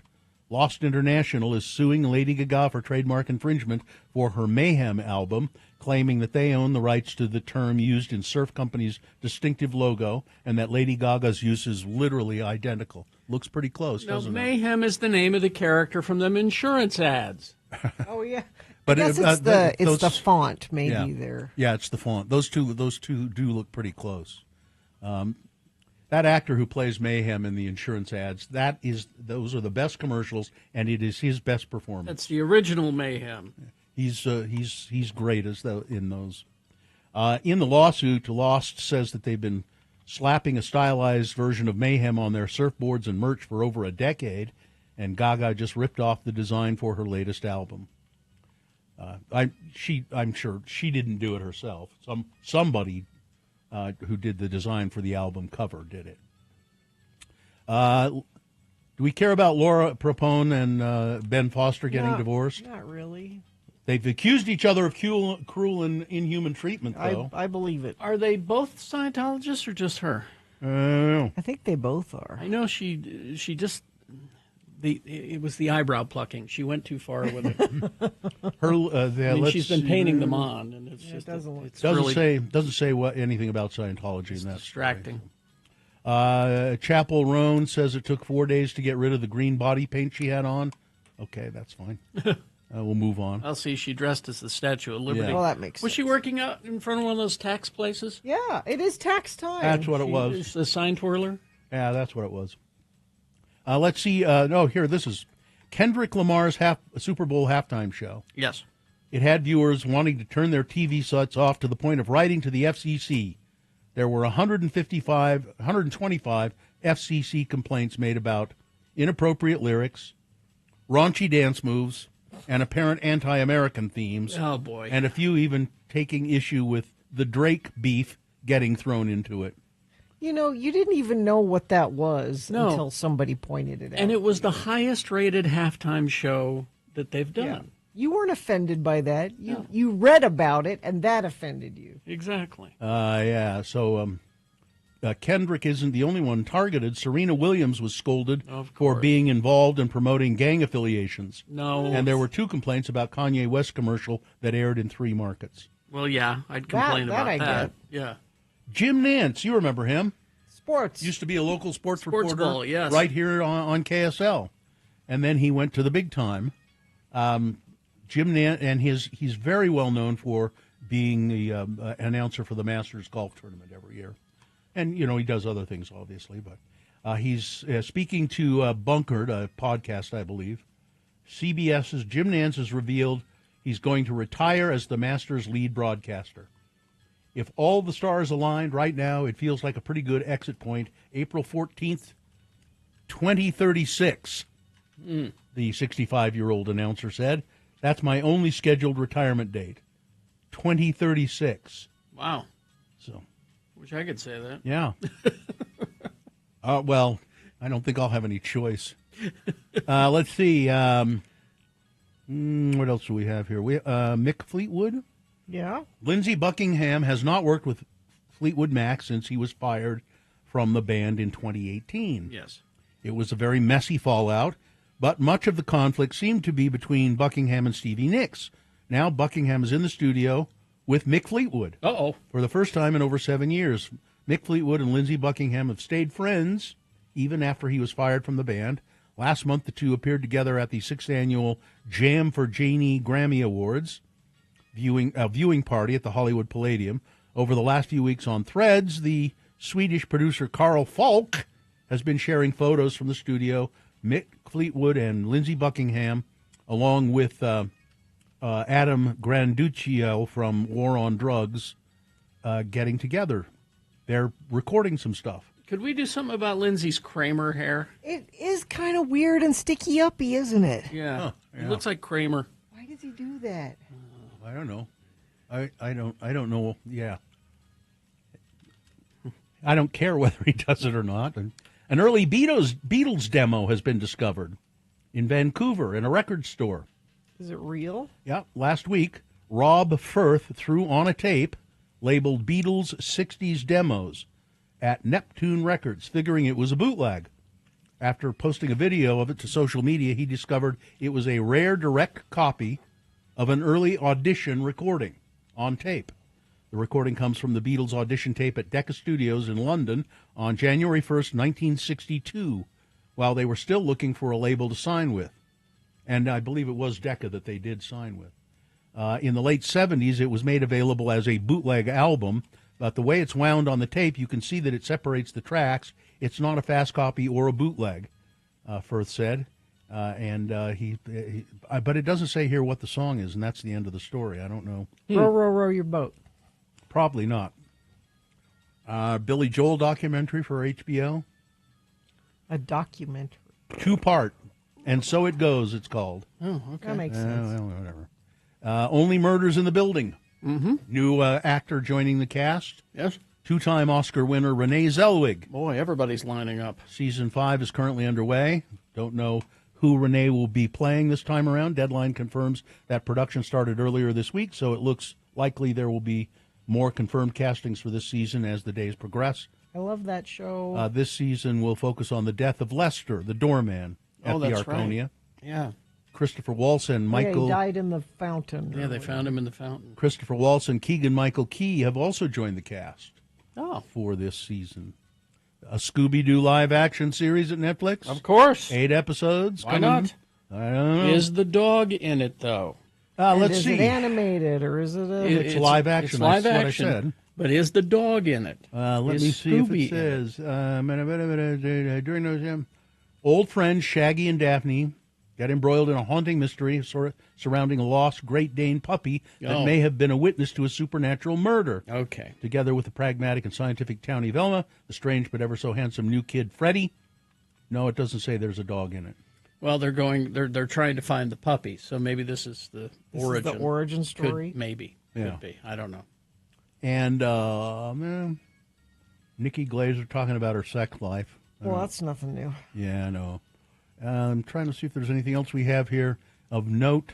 Lost International is suing Lady Gaga for trademark infringement for her Mayhem album, claiming that they own the rights to the term used in Surf Company's distinctive logo and that Lady Gaga's use is literally identical. Looks pretty close, doesn't it? Mayhem is the name of the character from them insurance ads. Oh, yeah. But I guess it's the font, maybe there. Yeah, it's the font. Those two do look pretty close. That actor who plays Mayhem in the insurance ads, those are the best commercials, and it is his best performance. That's the original Mayhem. He's great in those. In the lawsuit, Lost says that they've been slapping a stylized version of Mayhem on their surfboards and merch for over a decade, and Gaga just ripped off the design for her latest album. I'm sure she didn't do it herself. Somebody who did the design for the album cover did it. Do we care about Laura Prepon and Ben Foster getting divorced? Not really. They've accused each other of cruel and inhuman treatment, though. I believe it. Are they both Scientologists or just her? I don't know. I think they both are. I know she just It was the eyebrow plucking. She went too far with it. She's been painting them on, and it's just doesn't say anything about Scientology. It's in that distracting. Chapel Roan says it took 4 days to get rid of the green body paint she had on. Okay, that's fine. We'll move on. I'll see. She dressed as the Statue of Liberty. Yeah. Well, that makes sense. Was she working out in front of one of those tax places? Yeah, it is tax time. That's what it was. It's a sign twirler? Yeah, that's what it was. Let's see. Here, this is Kendrick Lamar's Super Bowl halftime show. Yes. It had viewers wanting to turn their TV sets off to the point of writing to the FCC. There were 125 FCC complaints made about inappropriate lyrics, raunchy dance moves, and apparent anti-American themes. Oh, boy. And a few even taking issue with the Drake beef getting thrown into it. You know, you didn't even know what that was No. until somebody pointed it out. And it was the highest rated halftime show that they've done. Yeah. You weren't offended by that. You read about it, and that offended you. Exactly. Yeah. So Kendrick isn't the only one targeted. Serena Williams was scolded for being involved in promoting gang affiliations. No. And there were 2 complaints about Kanye West commercial that aired in 3 markets. Well, yeah, I'd complain about I that. get. Yeah. Jim Nance, you remember him. Sports. Used to be a local sports Sports reporter ball, yes. right here on KSL. And then he went to the big time. Jim Nance, and he's very well known for being the announcer for the Masters Golf Tournament every year. And, you know, he does other things, obviously. But he's speaking to Bunkered, a podcast, I believe. CBS's Jim Nance has revealed he's going to retire as the Masters lead broadcaster. If all the stars aligned right now, it feels like a pretty good exit point. April 14th, 2036, the 65-year-old announcer said. That's my only scheduled retirement date, 2036. Wow. So, Wish I could say that. yeah. Well, I don't think I'll have any choice. Let's see. What else do we have here? Mick Fleetwood. Yeah. Lindsey Buckingham has not worked with Fleetwood Mac since he was fired from the band in 2018. Yes. It was a very messy fallout, but much of the conflict seemed to be between Buckingham and Stevie Nicks. Now Buckingham is in the studio with Mick Fleetwood. Uh-oh. For the first time in over 7 years. Mick Fleetwood and Lindsey Buckingham have stayed friends even after he was fired from the band. Last month, the two appeared together at the 6th annual Jam for Janie Grammy Awards viewing party at the Hollywood Palladium. Over the last few weeks on Threads, the Swedish producer Carl Falk has been sharing photos from the studio. Mick Fleetwood and Lindsey Buckingham, along with Adam Granduccio from War on Drugs, getting together. They're recording some stuff. Could we do something about Lindsay's Kramer hair? It is kind of weird and sticky uppy, isn't it? Yeah. Huh, It looks like Kramer. Why does he do that? I don't know. I don't know. Yeah. I don't care whether he does it or not. An early Beatles demo has been discovered in Vancouver in a record store. Is it real? Yeah. Last week, Rob Firth threw on a tape labeled Beatles 60s Demos at Neptune Records, figuring it was a bootleg. After posting a video of it to social media, he discovered it was a rare direct copy of an early audition recording on tape. The recording comes from the Beatles audition tape at Decca Studios in London on January 1st, 1962, while they were still looking for a label to sign with. And I believe it was Decca that they did sign with. In the late 70s, it was made available as a bootleg album, but the way it's wound on the tape, you can see that it separates the tracks. It's not a fast copy or a bootleg, Firth said. But it doesn't say here what the song is, and that's the end of the story. I don't know. Row, row, row your boat. Probably not. Billy Joel documentary for HBO. A documentary. 2-part. And So It Goes, it's called. Oh, okay. That makes sense. Well, whatever. Only Murders in the Building. Mm-hmm. New actor joining the cast. Yes. 2-time Oscar winner Renee Zellweger. Boy, everybody's lining up. Season 5 is currently underway. Don't know who Renee will be playing this time around. Deadline confirms that production started earlier this week, so it looks likely there will be more confirmed castings for this season as the days progress. I love that show. This season will focus on the death of Lester, the doorman, at the that's Arconia. right. Yeah. Christopher Walson, Michael. he died in the fountain. Yeah, they found him in the fountain. Christopher Walson, Keegan-Michael Key have also joined the cast for this season. A Scooby-Doo live-action series at Netflix. Of course. 8 episodes. Why not? I don't know. Is the dog in it, though? Let's is see. it animated or is it a... It's live action. It's live That's action. what I said. But is the dog in it? Let Is me see if Scooby it says. During those old friends Shaggy and Daphne got embroiled in a haunting mystery surrounding a lost Great Dane puppy that may have been a witness to a supernatural murder. Okay. Together with the pragmatic and scientific townie Velma, the strange but ever so handsome new kid Freddie. No, it doesn't say there's a dog in it. Well, they're trying to find the puppy, so maybe this is the origin. Is the origin story? Could be. I don't know. And Nikki Glazer talking about her sex life. Well, that's nothing new. Yeah, I know. I'm trying to see if there's anything else we have here of note.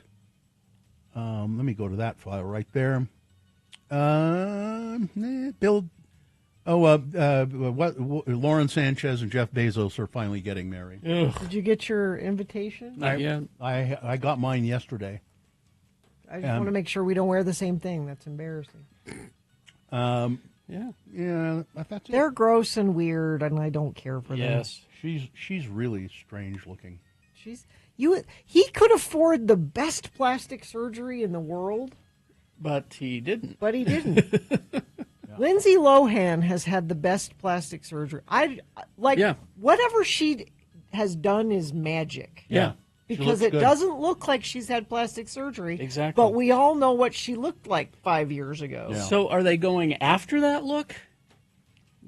Let me go to that file right there. Bill. Lauren Sanchez and Jeff Bezos are finally getting married. Ugh. Did you get your invitation? Not yet. I got mine yesterday. I just want to make sure we don't wear the same thing. That's embarrassing. Yeah, that's it. They're gross and weird, and I don't care for them. Yes, she's really strange looking. He could afford the best plastic surgery in the world, but he didn't. Lindsay Lohan has had the best plastic surgery. Whatever she has done is magic. Yeah. Because it doesn't look like she's had plastic surgery. Exactly. But we all know what she looked like 5 years ago. Yeah. So are they going after that look?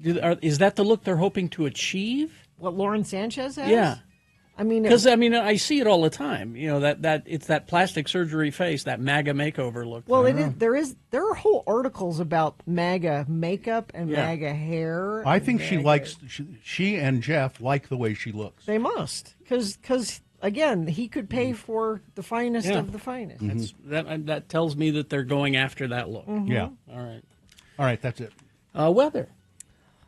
Is that the look they're hoping to achieve? What Lauren Sanchez has? Yeah. I mean, because I see it all the time. You know that it's that plastic surgery face, that MAGA makeover look. Well, there are whole articles about MAGA makeup and MAGA hair. I think she and Jeff like the way she looks. They must, because again, he could pay for the finest of the finest. That tells me that they're going after that look. Yeah. All right. That's it. Weather.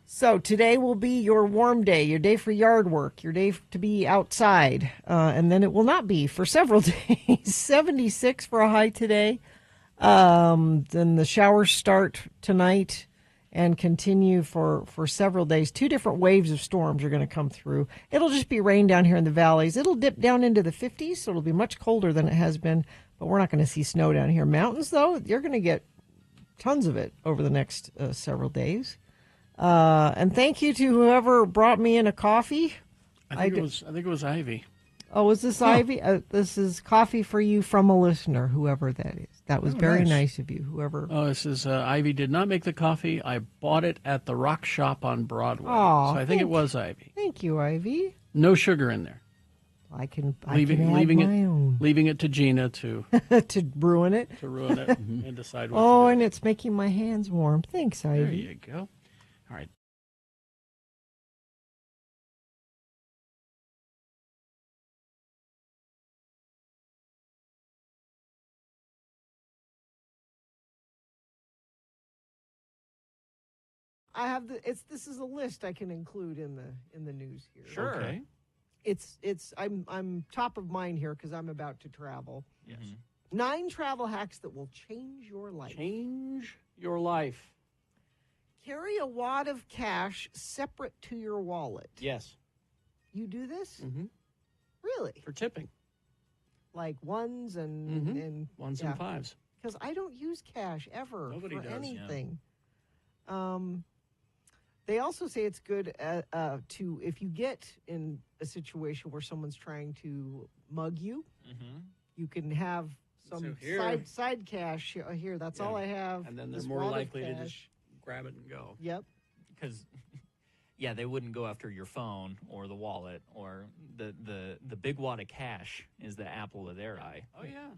So today will be your warm day, your day for yard work, your day to be outside, and then it will not be for several days. 76 for a high today. Then the showers start tonight and continue for several days. 2 different waves of storms are going to come through. It'll just be rain down here in the valleys. It'll dip down into the 50s, so it'll be much colder than it has been, but we're not going to see snow down here. Mountains, though, you're going to get tons of it over the next several days. And thank you to whoever brought me in a coffee. I think it was Ivy. Oh, was this Ivy? This is coffee for you from a listener, whoever that is. That was very nice of you, whoever. Oh, this is Ivy did not make the coffee. I bought it at the Rock Shop on Broadway. Oh, so I think it was Ivy. Thank you, Ivy. No sugar in there. I can add leaving my own. Leaving it to Gina to ruin it. To ruin it and decide what Oh, to do. and it's making my hands warm. Thanks, Ivy. There you go. All right. I have this is a list I can include in the news here. Sure. Okay. I'm top of mind here because I'm about to travel. Yes. 9 travel hacks that will change your life. Change your life. Carry a wad of cash separate to your wallet. Yes. You do this? Mm-hmm. Really? For tipping. Like ones and ones and fives. Because I don't use cash ever Nobody for does, anything. Yeah. They also say it's good to, if you get in a situation where someone's trying to mug you, you can have some side cash here. That's all I have. And then they're more likely to just grab it and go. Yep. Because, they wouldn't go after your phone or the wallet or the big wad of cash is the apple of their eye. Oh, yeah.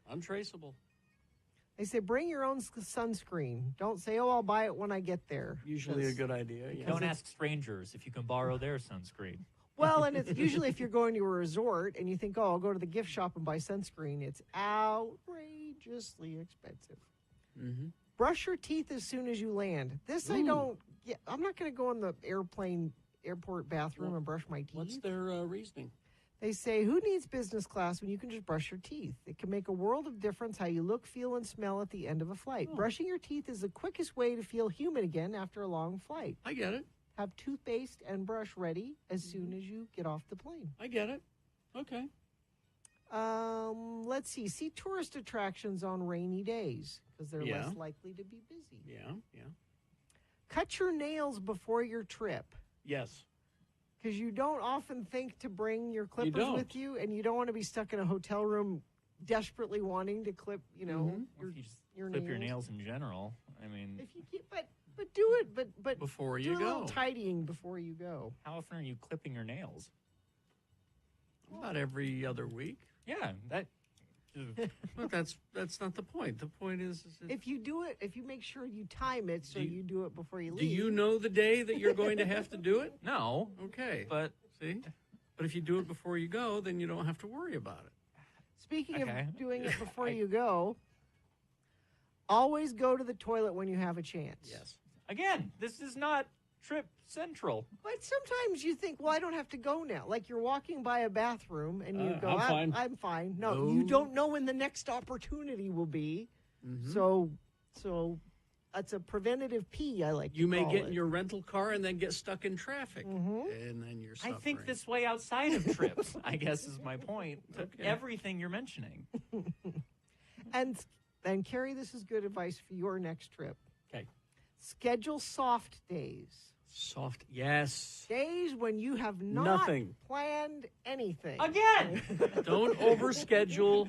Untraceable. They say bring your own sunscreen. Don't say, I'll buy it when I get there. Usually a good idea. Yeah. Don't ask strangers if you can borrow their sunscreen. Well, and it's usually if you're going to a resort and you think, I'll go to the gift shop and buy sunscreen, it's outrageously expensive. Mm-hmm. Brush your teeth as soon as you land. This I'm not going to go in the airport bathroom and brush my teeth. What's their reasoning? They say, who needs business class when you can just brush your teeth? It can make a world of difference how you look, feel, and smell at the end of a flight. Brushing your teeth is the quickest way to feel human again after a long flight. I get it. Have toothpaste and brush ready as soon as you get off the plane. I get it. Okay. Let's see. See tourist attractions on rainy days because they're less likely to be busy. Yeah. Cut your nails before your trip. Yes. Because you don't often think to bring your clippers with you, and you don't want to be stuck in a hotel room desperately wanting to clip, your Clip nails. your nails in general. I mean, If you keep, but do it, but before do you a little go. tidying before you go. How often are you clipping your nails? About every other week. Yeah, that. But that's not the point. The point is If you do it, if you make sure you time it so you do it before you leave. do you know the day that you're going to have to do it? No. Okay. But see, but if you do it before you go, then you don't have to worry about it. Speaking of doing it before you go, always go to the toilet when you have a chance. Yes. Again, this is not trip central. But sometimes you think, well, I don't have to go now. Like you're walking by a bathroom and you go, I'm fine. I'm fine. No, you don't know when the next opportunity will be. So that's a preventative pee, I like You to may call get it. in your rental car and then get stuck in traffic, and then you're I suffering. think this way outside of trips, I guess is my point. To everything you're mentioning. And Carrie, this is good advice for your next trip. Okay. Schedule soft days. Soft, yes. Days when you have not Nothing. planned anything. Again! Don't overschedule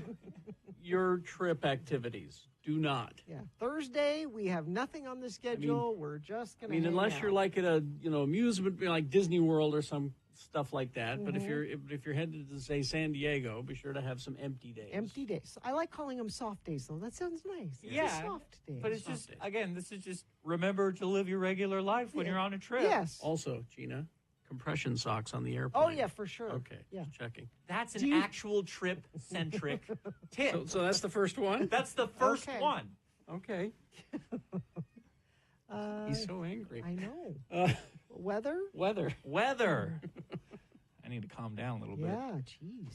your trip activities. Do not. Yeah. Thursday, we have nothing on the schedule. We're just going to unless you're like at a amusement like Disney World or some stuff like that. But if you're headed to say San Diego, be sure to have some empty days. Empty days. I like calling them soft days, though. That sounds nice. It's a Yeah, soft day. but it's just, again, this is just remember to live your regular life when you're on a trip. Yes. Also, Gina, compression socks on the airplane. Oh, yeah, for sure. Okay. Yeah. Just checking. That's an actual trip-centric tip. So that's the first one? That's the first one. Okay. He's so angry. I know. Weather? Weather. I need to calm down a little bit. Yeah, jeez.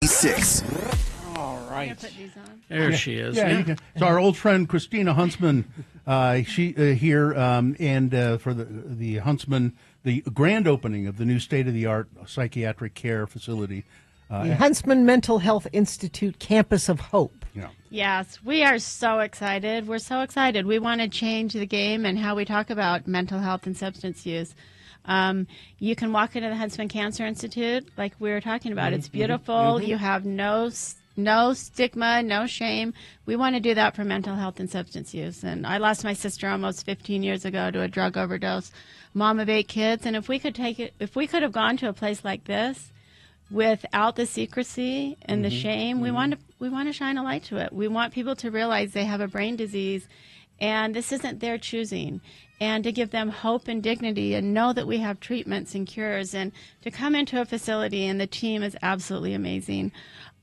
Six. All right. Put these on. There she is. Yeah, you can. So our old friend Christina Huntsman, she here, and for the Huntsman, the grand opening of the new state-of-the-art psychiatric care facility. The Huntsman Mental Health Institute Campus of Hope. Yeah. Yes, we are so excited. We're so excited. We want to change the game and how we talk about mental health and substance use. You can walk into the Huntsman Cancer Institute, like we were talking about. It's beautiful. You have no stigma, no shame. We want to do that for mental health and substance use. And I lost my sister almost 15 years ago to a drug overdose. Mom of 8 kids. And if we could have gone to a place like this without the secrecy and the shame, we want to shine a light to it. We want people to realize they have a brain disease, and this isn't their choosing. And to give them hope and dignity and know that we have treatments and cures, and to come into a facility, and the team is absolutely amazing.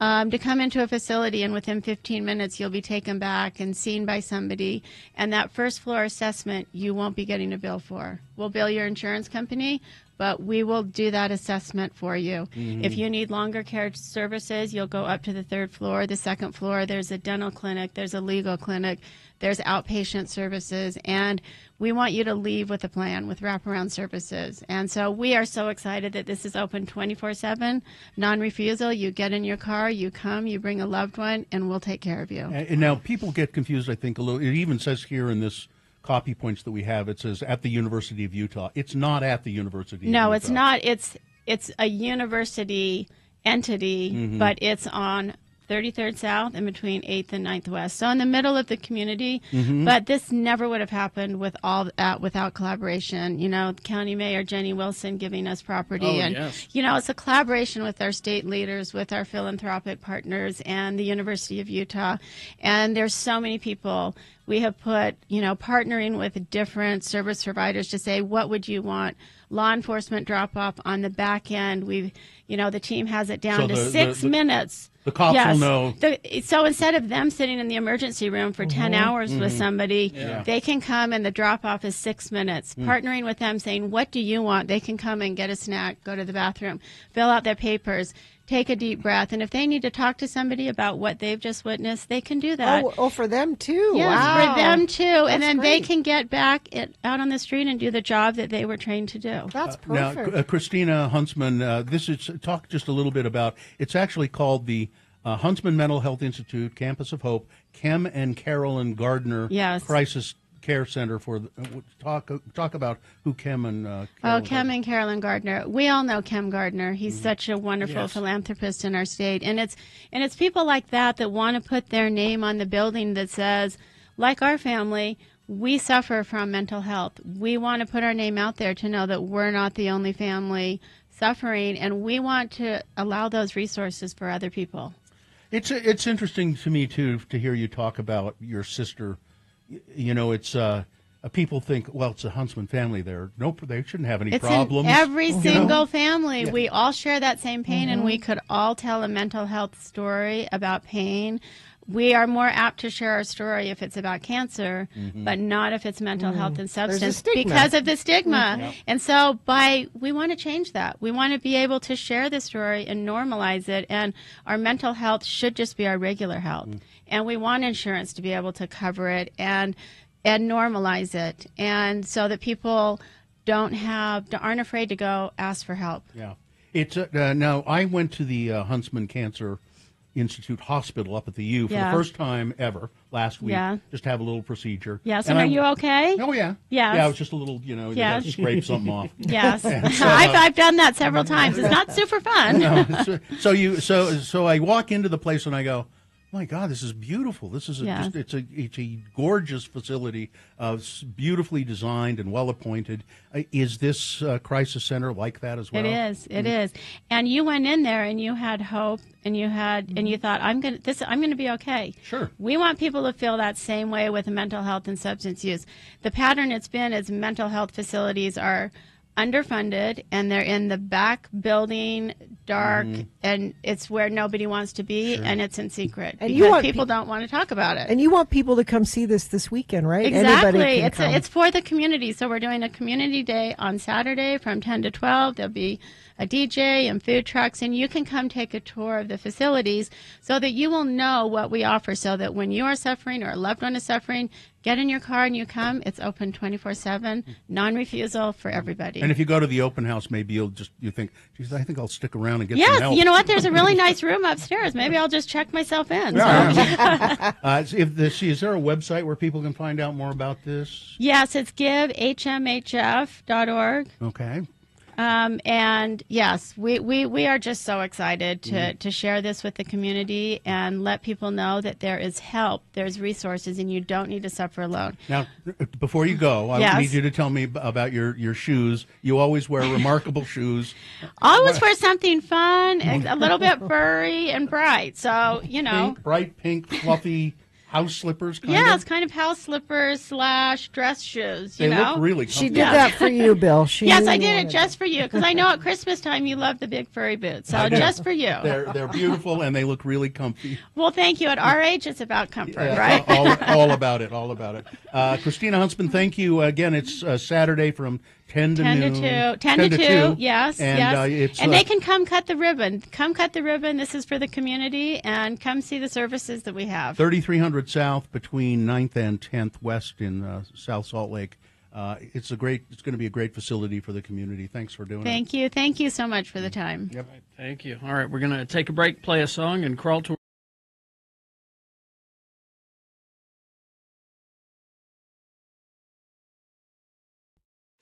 To come into a facility and within 15 minutes you'll be taken back and seen by somebody, and that first floor assessment you won't be getting a bill for. We'll bill your insurance company, but we will do that assessment for you. If you need longer care services, you'll go up to the 3rd floor. The 2nd floor, there's a dental clinic, there's a legal clinic, there's outpatient services, and we want you to leave with a plan with wraparound services. And so we are so excited that this is open 24/7, non-refusal. You get in your car, you come, you bring a loved one, and we'll take care of you. And now people get confused, I think, a little. It even says here in this copy points that we have, it says at the University of Utah. It's not at the University of Utah. No, it's not. It's a university entity, but it's on 33rd South and between 8th and 9th West. So in the middle of the community, Mhm. but this never would have happened with all that without collaboration. You know, County Mayor Jenny Wilson giving us property. Oh, and, yes. you know, it's a collaboration with our state leaders, with our philanthropic partners and the University of Utah. And there's so many people we have put, you know, partnering with different service providers to say, what would you want? Law enforcement drop off on the back end. We've, you know, the team has it down So to the- 6 the- minutes. the cops will know. So instead of them sitting in the emergency room for 10 hours with Mhm. somebody, Yeah. they can come and the drop off is 6 minutes. Mm. Partnering with them, saying, what do you want? They can come and get a snack, go to the bathroom, fill out their papers, take a deep breath. And if they need to talk to somebody about what they've just witnessed, they can do that. Oh, for them too. Yes, Wow. for them too. That's And then they great. can get back out on the street and do the job that they were trained to do. That's Now, Christina Huntsman, this is talk just a little bit about. It's actually called the Huntsman Mental Health Institute, Campus of Hope, Kem and Carolyn Gardner Yes. Crisis Care Center. For talk about who Kem and Oh, Kem and Carolyn Gardner. We all know Kem Gardner. He's Mm-hmm. such a wonderful Yes. philanthropist in our state. And it's people like that want to put their name on the building that says, like our family, we suffer from mental health. We want to put our name out there to know that we're not the only family suffering, and we want to allow those resources for other people. It's interesting to me too to hear you talk about your sister. You know, it's people think, well, it's a Huntsman family there. Nope, they shouldn't have any It's problems. in every You know? single family. Yeah. We all share that same pain, and Mm-hmm. we could all tell a mental health story about pain. We are more apt to share our story if it's about cancer, Mm-hmm. but not if it's mental health and There's a substance stigma. because of the stigma. Mhm. Yep. And so we want to change that. We want to be able to share the story and normalize it. And our mental health should just be our regular health. And we want insurance to be able to cover it and normalize it. And so that people aren't afraid to go ask for help. Yeah, it's now. I went to the Huntsman Cancer Institute Hospital up at the U for Yeah. the first time ever last week. Yeah. Just to have a little procedure. Yes, and are you okay? Oh yeah. Yes. Yeah, it was just a little, you know, you Yes. got to scrape something off. Yes, And so, I've done that several times. It's not super fun. No, so I walk into the place and I go, my God, this is beautiful. This is Yeah. it's a gorgeous facility, beautifully designed and well appointed. Is this crisis center like that as well? It is. It is. And you went in there and you had hope and you thought, I'm going to be okay. Sure. We want people to feel that same way with mental health and substance use. The pattern it's been is mental health facilities are underfunded and they're in the back building, dark, and it's where nobody wants to be, Sure. and it's in secret And because you want people don't want to talk about it. And you want people to come see this weekend, right? Exactly. Anybody can come. It's for the community. So we're doing a community day on Saturday from 10 to 12. There'll be a DJ and food trucks, and you can come take a tour of the facilities so that you will know what we offer, so that when you are suffering or a loved one is suffering, get in your car and you come. It's open 24/7, non-refusal for everybody. And if you go to the open house, maybe you think, geez, I think I'll stick around and get some Yes, help. you know what? There's a really nice room upstairs. Maybe I'll just check myself in. Yeah. Is there a website where people can find out more about this? Yes, it's givehmhf.org. Okay. And yes, we are just so excited to share this with the community and let people know that there is help, there's resources, and you don't need to suffer alone. Now, before you go, I Yes. need you to tell me about your shoes. You always wear remarkable shoes. Always wear something fun, a little bit furry and bright. So, you know. Bright pink, fluffy house slippers, kind Yeah, of? it's kind of house slippers / dress shoes. They You know, look really comfy. She did that for you, Bill. Yes, I did it just for you because I know at Christmas time you love the big furry boots. So I do. just for you. They're beautiful and they look really comfy. Well, thank you. At our age, it's about comfort, right? all about it. Christina Huntsman, thank you again. It's Saturday from 10 to 10 noon. to 2. 10 to 2, yes, and, yes. And they can come cut the ribbon. Come cut the ribbon. This is for the community, and come see the services that we have. 3300 South between 9th and 10th West in South Salt Lake. It's going to be a great facility for the community. Thanks for doing it. Thank you. Thank you so much for the time. Yep. Thank you. All right, we're going to take a break, play a song, and crawl to.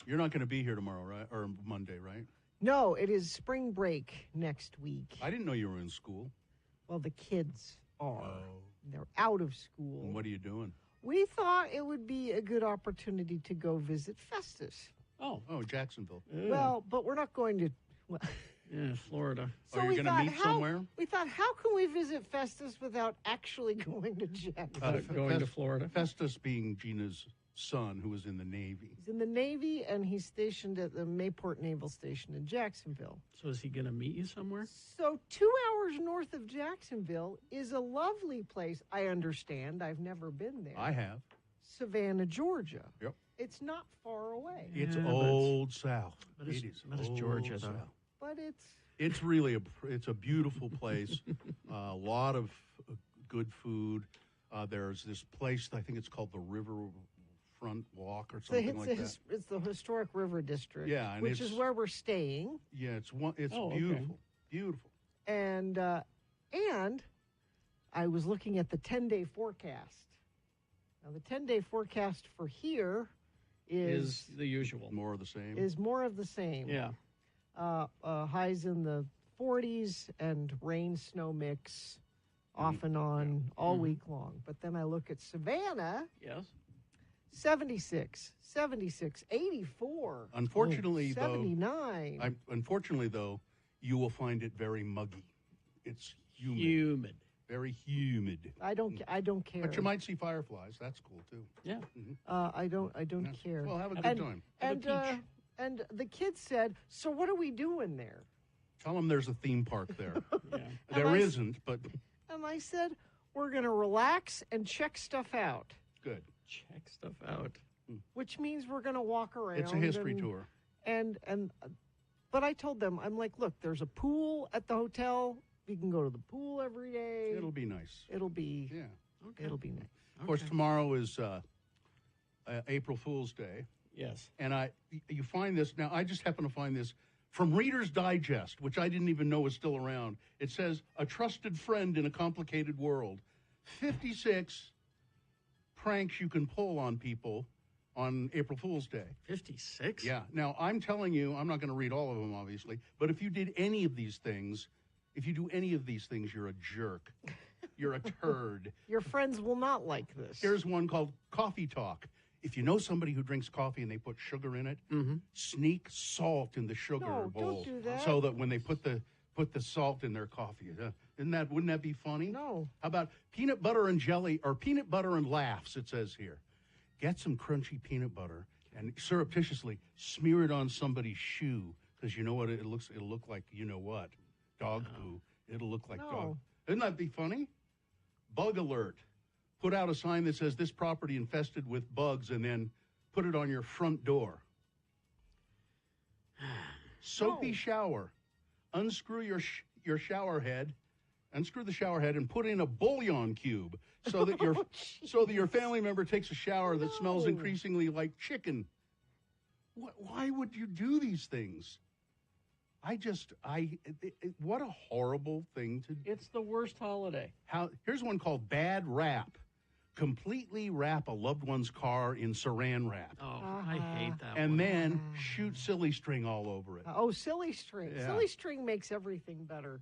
You're not going to be here tomorrow, right? Or Monday, right? No, it is spring break next week. I didn't know you were in school. Well, the kids are. They're out of school. And what are you doing? We thought it would be a good opportunity to go visit Festus. Oh, Jacksonville. Well, but we're not going to. Well, yeah, Florida. So you're we going to thought, meet somewhere? We thought, how can we visit Festus without actually going to Jacksonville? Going to Florida. Festus being Gina's son, who was in the Navy. He's in the Navy, and he's stationed at the Mayport Naval Station in Jacksonville. So is he going to meet you somewhere? So 2 hours north of Jacksonville is a lovely place. I understand. I've never been there. I have. Savannah, Georgia. Yep. It's not far away. It's Old South. But it's, It is but it's Old Georgia, South. though. But it's It's really it's a beautiful place. A lot of good food. There's this place, I think it's called the Riverfront Walk or something like that. It's the historic river district. Yeah, and which is where we're staying. Yeah, it's beautiful. Okay. Beautiful. And I was looking at the 10-day forecast. Now the 10-day forecast for here is the usual. More of the same. Is more of the same. Yeah. Highs in the 40s and rain snow mix off and on all week long. But then I look at Savannah. Yes. 76, 84. Unfortunately, 79. Unfortunately, though, you will find it very muggy. It's humid. Humid. Very humid. I don't care. But you might see fireflies. That's cool too. Yeah. I don't care. Well, have a good time. And the kids said, "So what are we doing there?" Tell them there's a theme park there. Yeah. There isn't, but And I said, "We're going to relax and check stuff out." good. Check stuff out. Which means we're going to walk around. It's a history tour. But I told them, I'm like, look, there's a pool at the hotel. We can go to the pool every day. It'll be nice. It'll be Okay. It'll be nice. Of course, tomorrow is April Fool's Day. Yes. And you find this, now I just happen to find this from Reader's Digest, which I didn't even know was still around. It says, a trusted friend in a complicated world. 56 pranks you can pull on people on April Fool's Day. 56? Yeah. Now, I'm telling you, I'm not going to read all of them, obviously, but if you did any of these things, you're a jerk. You're a turd. Your friends will not like this. Here's one called Coffee Talk. If you know somebody who drinks coffee and they put sugar in it, sneak salt in the sugar bowl. Don't do that. So that when they put the salt in their coffee. Wouldn't that be funny? No. How about peanut butter and jelly, or peanut butter and laughs, it says here. Get some crunchy peanut butter and surreptitiously smear it on somebody's shoe, because you know what it'll look like, you know what? Dog poo. It'll look like dog. Isn't that be funny? Bug alert. Put out a sign that says this property infested with bugs, and then put it on your front door. Soapy shower. Unscrew your shower head. Unscrew the shower head and put in a bouillon cube so that your family member takes a shower that smells increasingly like chicken. Why would you do these things? What a horrible thing to do. It's the worst holiday. Here's one called Bad Wrap. Completely wrap a loved one's car in saran wrap. Oh, I hate that and one. then shoot silly string all over it. Silly string. Yeah. Silly string makes everything better.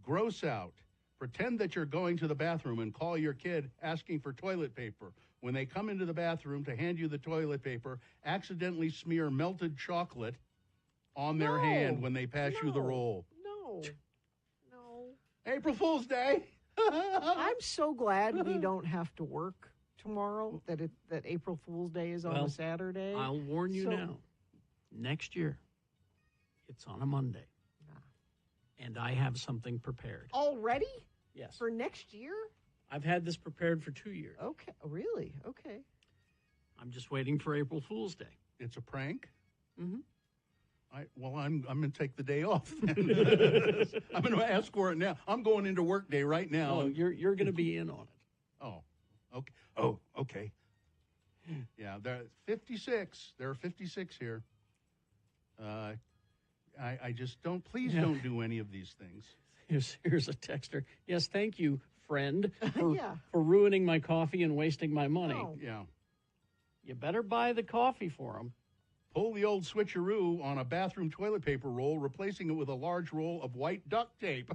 Gross out. Pretend that you're going to the bathroom and call your kid asking for toilet paper. When they come into the bathroom to hand you the toilet paper, accidentally smear melted chocolate on their hand when they pass you the roll. No. April Fool's Day. I'm so glad we don't have to work tomorrow, that April Fool's Day is on a Saturday. I'll warn you now. Next year, it's on a Monday. And I have something prepared. Already? Yes. For next year? I've had this prepared for 2 years. Okay. Really? Okay. I'm just waiting for April Fool's Day. It's a prank? Mm-hmm. I'm going to take the day off then. I'm going to ask for it now. I'm going into work day right now. No, you're going to be in on it. Oh, okay. Oh, okay. Yeah, there are 56. There are 56 here. I just don't. Please don't do any of these things. Here's a texter. Yes, thank you, friend, for Yeah. for ruining my coffee and wasting my money. No. Yeah. You better buy the coffee for them. Pull the old switcheroo on a bathroom toilet paper roll, replacing it with a large roll of white duct tape.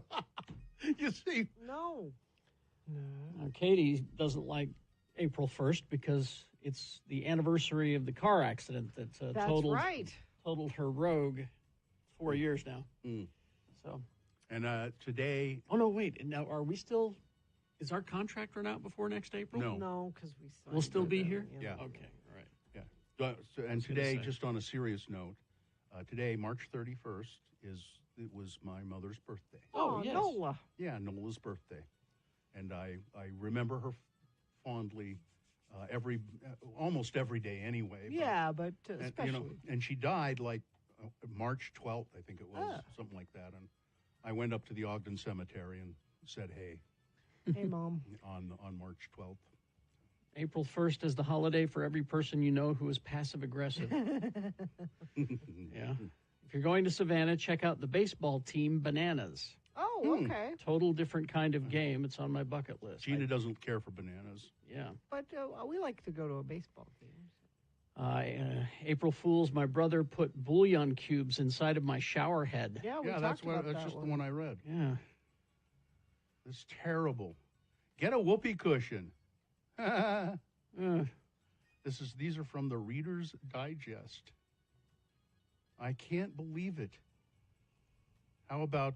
You see? No. Now, Katie doesn't like April 1st because it's the anniversary of the car accident that That's right. totaled her Rogue 4 years now. So, and today. Oh no, wait. Now, are we still? Is our contract run out before next April? No, because we'll still be here. Yeah. Okay. All right. Yeah. And was gonna today, say. just on a serious note, today, March 31st, it was my mother's birthday. Oh, yes. Nola. Yeah, Nola's birthday, and I remember her fondly almost every day anyway. Yeah, but especially. And she died like March 12th, I think it was, something like that. And I went up to the Ogden Cemetery and said, "Hey, hey, Mom," on March 12th. April 1st is the holiday for every person you know who is passive aggressive. Yeah. If you're going to Savannah, check out the baseball team Bananas. Oh, okay. Total different kind of game. It's on my bucket list. Gina doesn't care for bananas. Yeah. But we like to go to a baseball game. April Fools, my brother put bouillon cubes inside of my shower head. Yeah, we that's talked about that's that just one. the one I read. Yeah. It's terrible. Get a whoopee cushion. These are from the Reader's Digest. I can't believe it. How about,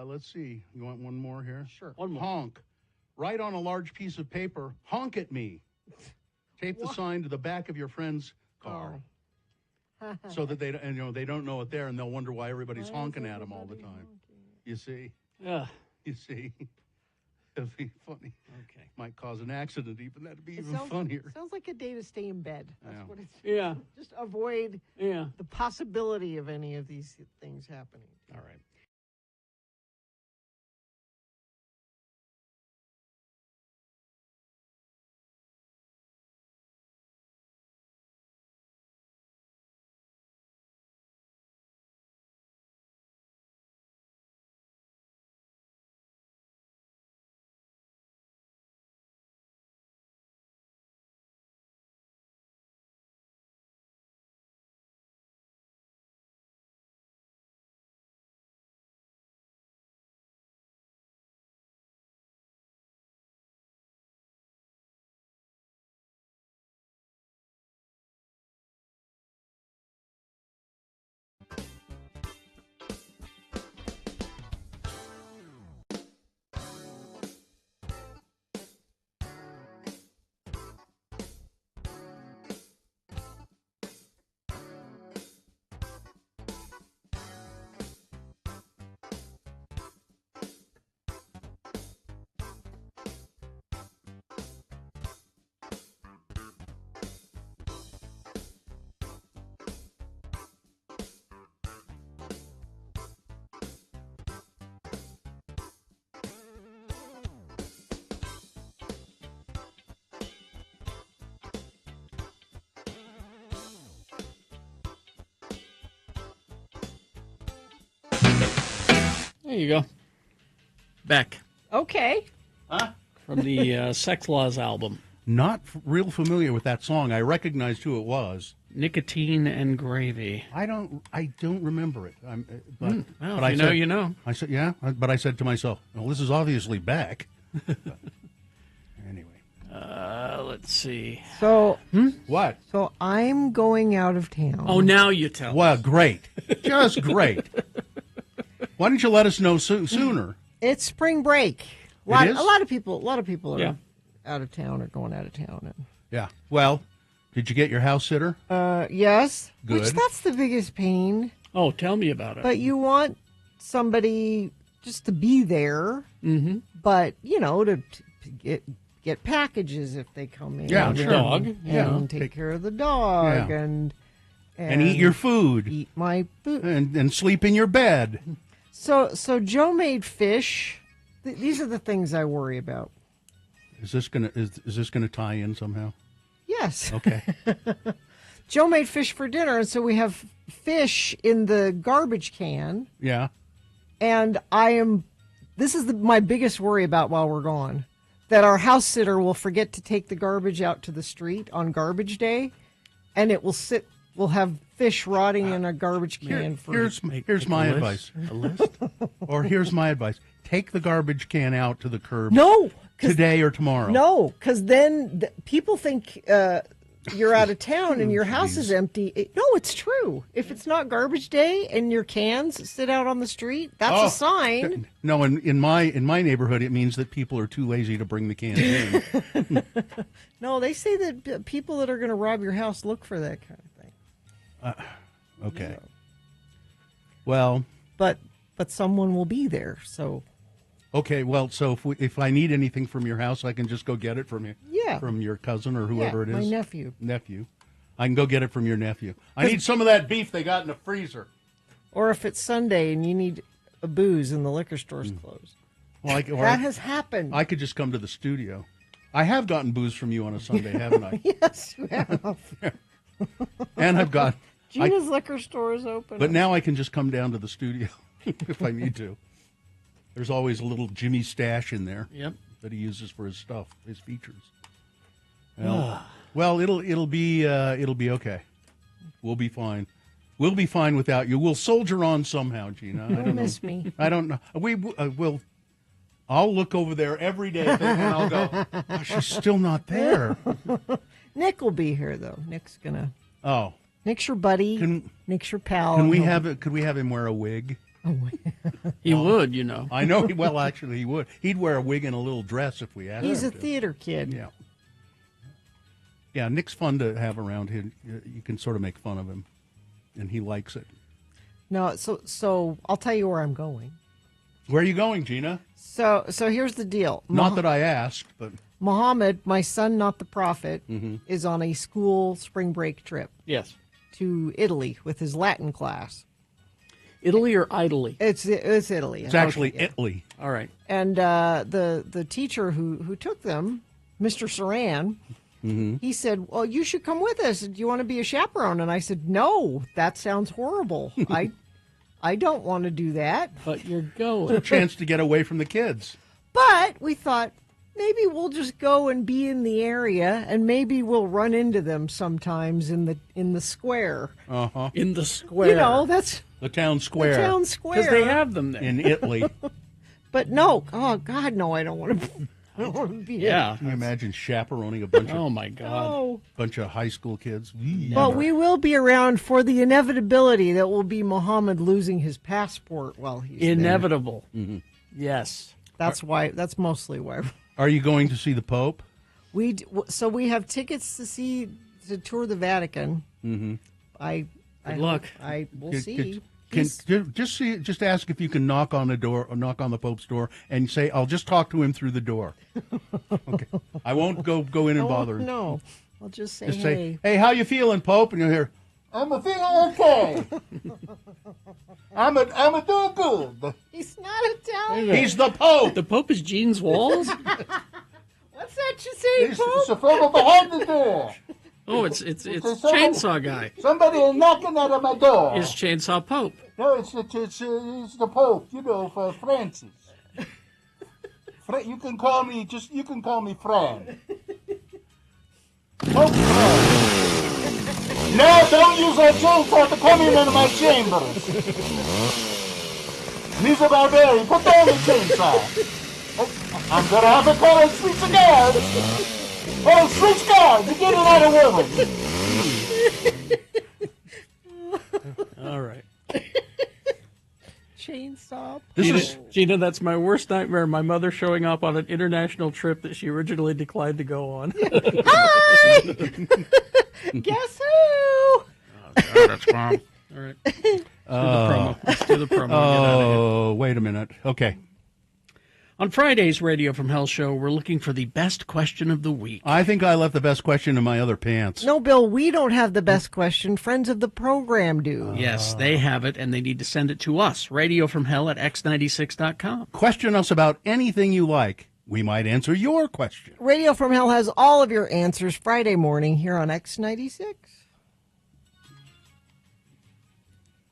let's see, you want one more here? Sure. One more. Honk. Write on a large piece of paper, honk at me. Tape the sign to the back of your friend's car. So that they don't know it there, and they'll wonder why everybody's honking at them all the time. You see? Yeah. You see? It'd be funny. Okay. Might cause an accident even. That'd be even sounds, funnier. Sounds like a day to stay in bed. That's Yeah. what it's. Yeah. Just avoid Yeah. the possibility of any of these things happening. All right. There you go. Beck. Okay. Huh? From the Sex Laws album. Not real familiar with that song. I recognized who it was. Nicotine and Gravy. I don't remember it. Well, but if you know, you know. I said, yeah, but I said to myself, well, this is obviously Beck. Anyway. Let's see. So What? So I'm going out of town. Oh, now you tell Well, us. great. Just great. Why didn't you let us know sooner? It's spring break. A It is? lot of people are Yeah. out of town or going out of town. Yeah. Well, did you get your house sitter? Yes. Good. Which that's the biggest pain. Oh, tell me about it. But you want somebody just to be there. Mm-hmm. But to get packages if they come in. Yeah, the sure. dog. And Yeah. take care of the dog Yeah. and eat your food. Eat my food. And sleep in your bed. So Joe made fish. These are the things I worry about. Is this gonna tie in somehow? Yes. Okay. Joe made fish for dinner, and so we have fish in the garbage can. Yeah. And this is my biggest worry about while we're gone, that our house sitter will forget to take the garbage out to the street on garbage day, and we'll have fish rotting in a garbage can Here's my a list. advice. A list? Or here's my advice. take the garbage can out to the curb. No, today or tomorrow. No, because then people think you're out of town and your house is empty. No, it's true. If it's not garbage day and your cans sit out on the street, that's a sign. No, in my neighborhood, it means that people are too lazy to bring the cans in. No, they say that people that are going to rob your house look for that kind of thing. Okay. Yeah. Well, but someone will be there. So. Okay. Well, so if I need anything from your house, I can just go get it from you. Yeah. From your cousin or whoever it is. My nephew. I can go get it from your nephew. I need some of that beef they got in the freezer. Or if it's Sunday and you need a booze and the liquor store's closed. Well, that has happened. I could just come to the studio. I have gotten booze from you on a Sunday, haven't I? Yes, you have. And I've got... Gina's liquor store is open. But now I can just come down to the studio if I need to. There's always a little Jimmy stash in there that he uses for his stuff, his features. Well, it'll be okay. We'll be fine. We'll be fine without you. We'll soldier on somehow, Gina. I don't miss me. I don't know. We will. I'll look over there every day and I'll go, oh, she's still not there. Nick will be here though. Nick's gonna. Oh. Nick's your buddy. Nick's your pal. Could we have him wear a wig? He would, you know. I know. Well, actually, he would. He'd wear a wig and a little dress if we asked him. He's a theater kid. Yeah. Yeah, Nick's fun to have around here. You can sort of make fun of him, and he likes it. No, so I'll tell you where I'm going. Where are you going, Gina? So here's the deal. Not that I asked, but Muhammad, my son, not the prophet, is on a school spring break trip. Yes. To Italy with his Latin class. Italy or Italy? It's Italy. It's actually Italy. All right. And the teacher who took them, Mr. Saran, he said, "Well, you should come with us. Do you want to be a chaperone?" And I said, "No, that sounds horrible. I don't want to do that." But you're going. It's a chance to get away from the kids. But we thought maybe we'll just go and be in the area, and maybe we'll run into them sometimes in the square. In the square. You know, that's the town square. The town square. Because they have them there in Italy. But no, oh God, no! I don't want to. I don't want to be. Yeah. Can you imagine chaperoning a bunch of? Oh my God! Bunch of high school kids. But we will be around for the inevitability that will be Muhammad losing his passport while he's inevitable. Yes. That's why. That's mostly why. Are you going to see the Pope? We have tickets to tour the Vatican. Good luck. We'll see. Just ask if you can knock on the door or knock on the Pope's door and say, "I'll just talk to him through the door." Okay. I won't go in and bother him. No, I'll just say, "Hey, how you feeling, Pope?" And you'll hear, "I'm feeling okay. I'm a doing good." He's not Italian. He's the Pope. The Pope is Gene's Walls. What's that you say, Pope? It's from behind the door. Oh, it's Chainsaw Guy. Somebody is knocking at my door. It's Chainsaw Pope. No, it's the Pope. You know, for Francis. You can call me Fran. Pope Fran. No, don't use that chainsaw to come into my chambers. Mr. Barbarian, put down the chainsaw. I'm gonna have to call a street cigars. Oh, street cigars, you're getting out of women. All right. Chainsaw. Gina, that's my worst nightmare. My mother showing up on an international trip that she originally declined to go on. Hi! Guess who? Oh, God, that's wrong. All right. Let's do the promo. Oh, wait a minute. Okay. On Friday's Radio from Hell show, we're looking for the best question of the week. I think I left the best question in my other pants. No, Bill, we don't have the best question. Friends of the program do. Yes, they have it, and they need to send it to us. radiofromhell at x96.com. Question us about anything you like. We might answer your question. Radio from Hell has all of your answers Friday morning here on X96.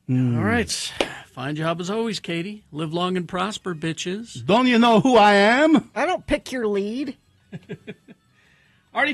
All right. Fine job as always, Katie. Live long and prosper, bitches. Don't you know who I am? I don't pick your lead. Artie,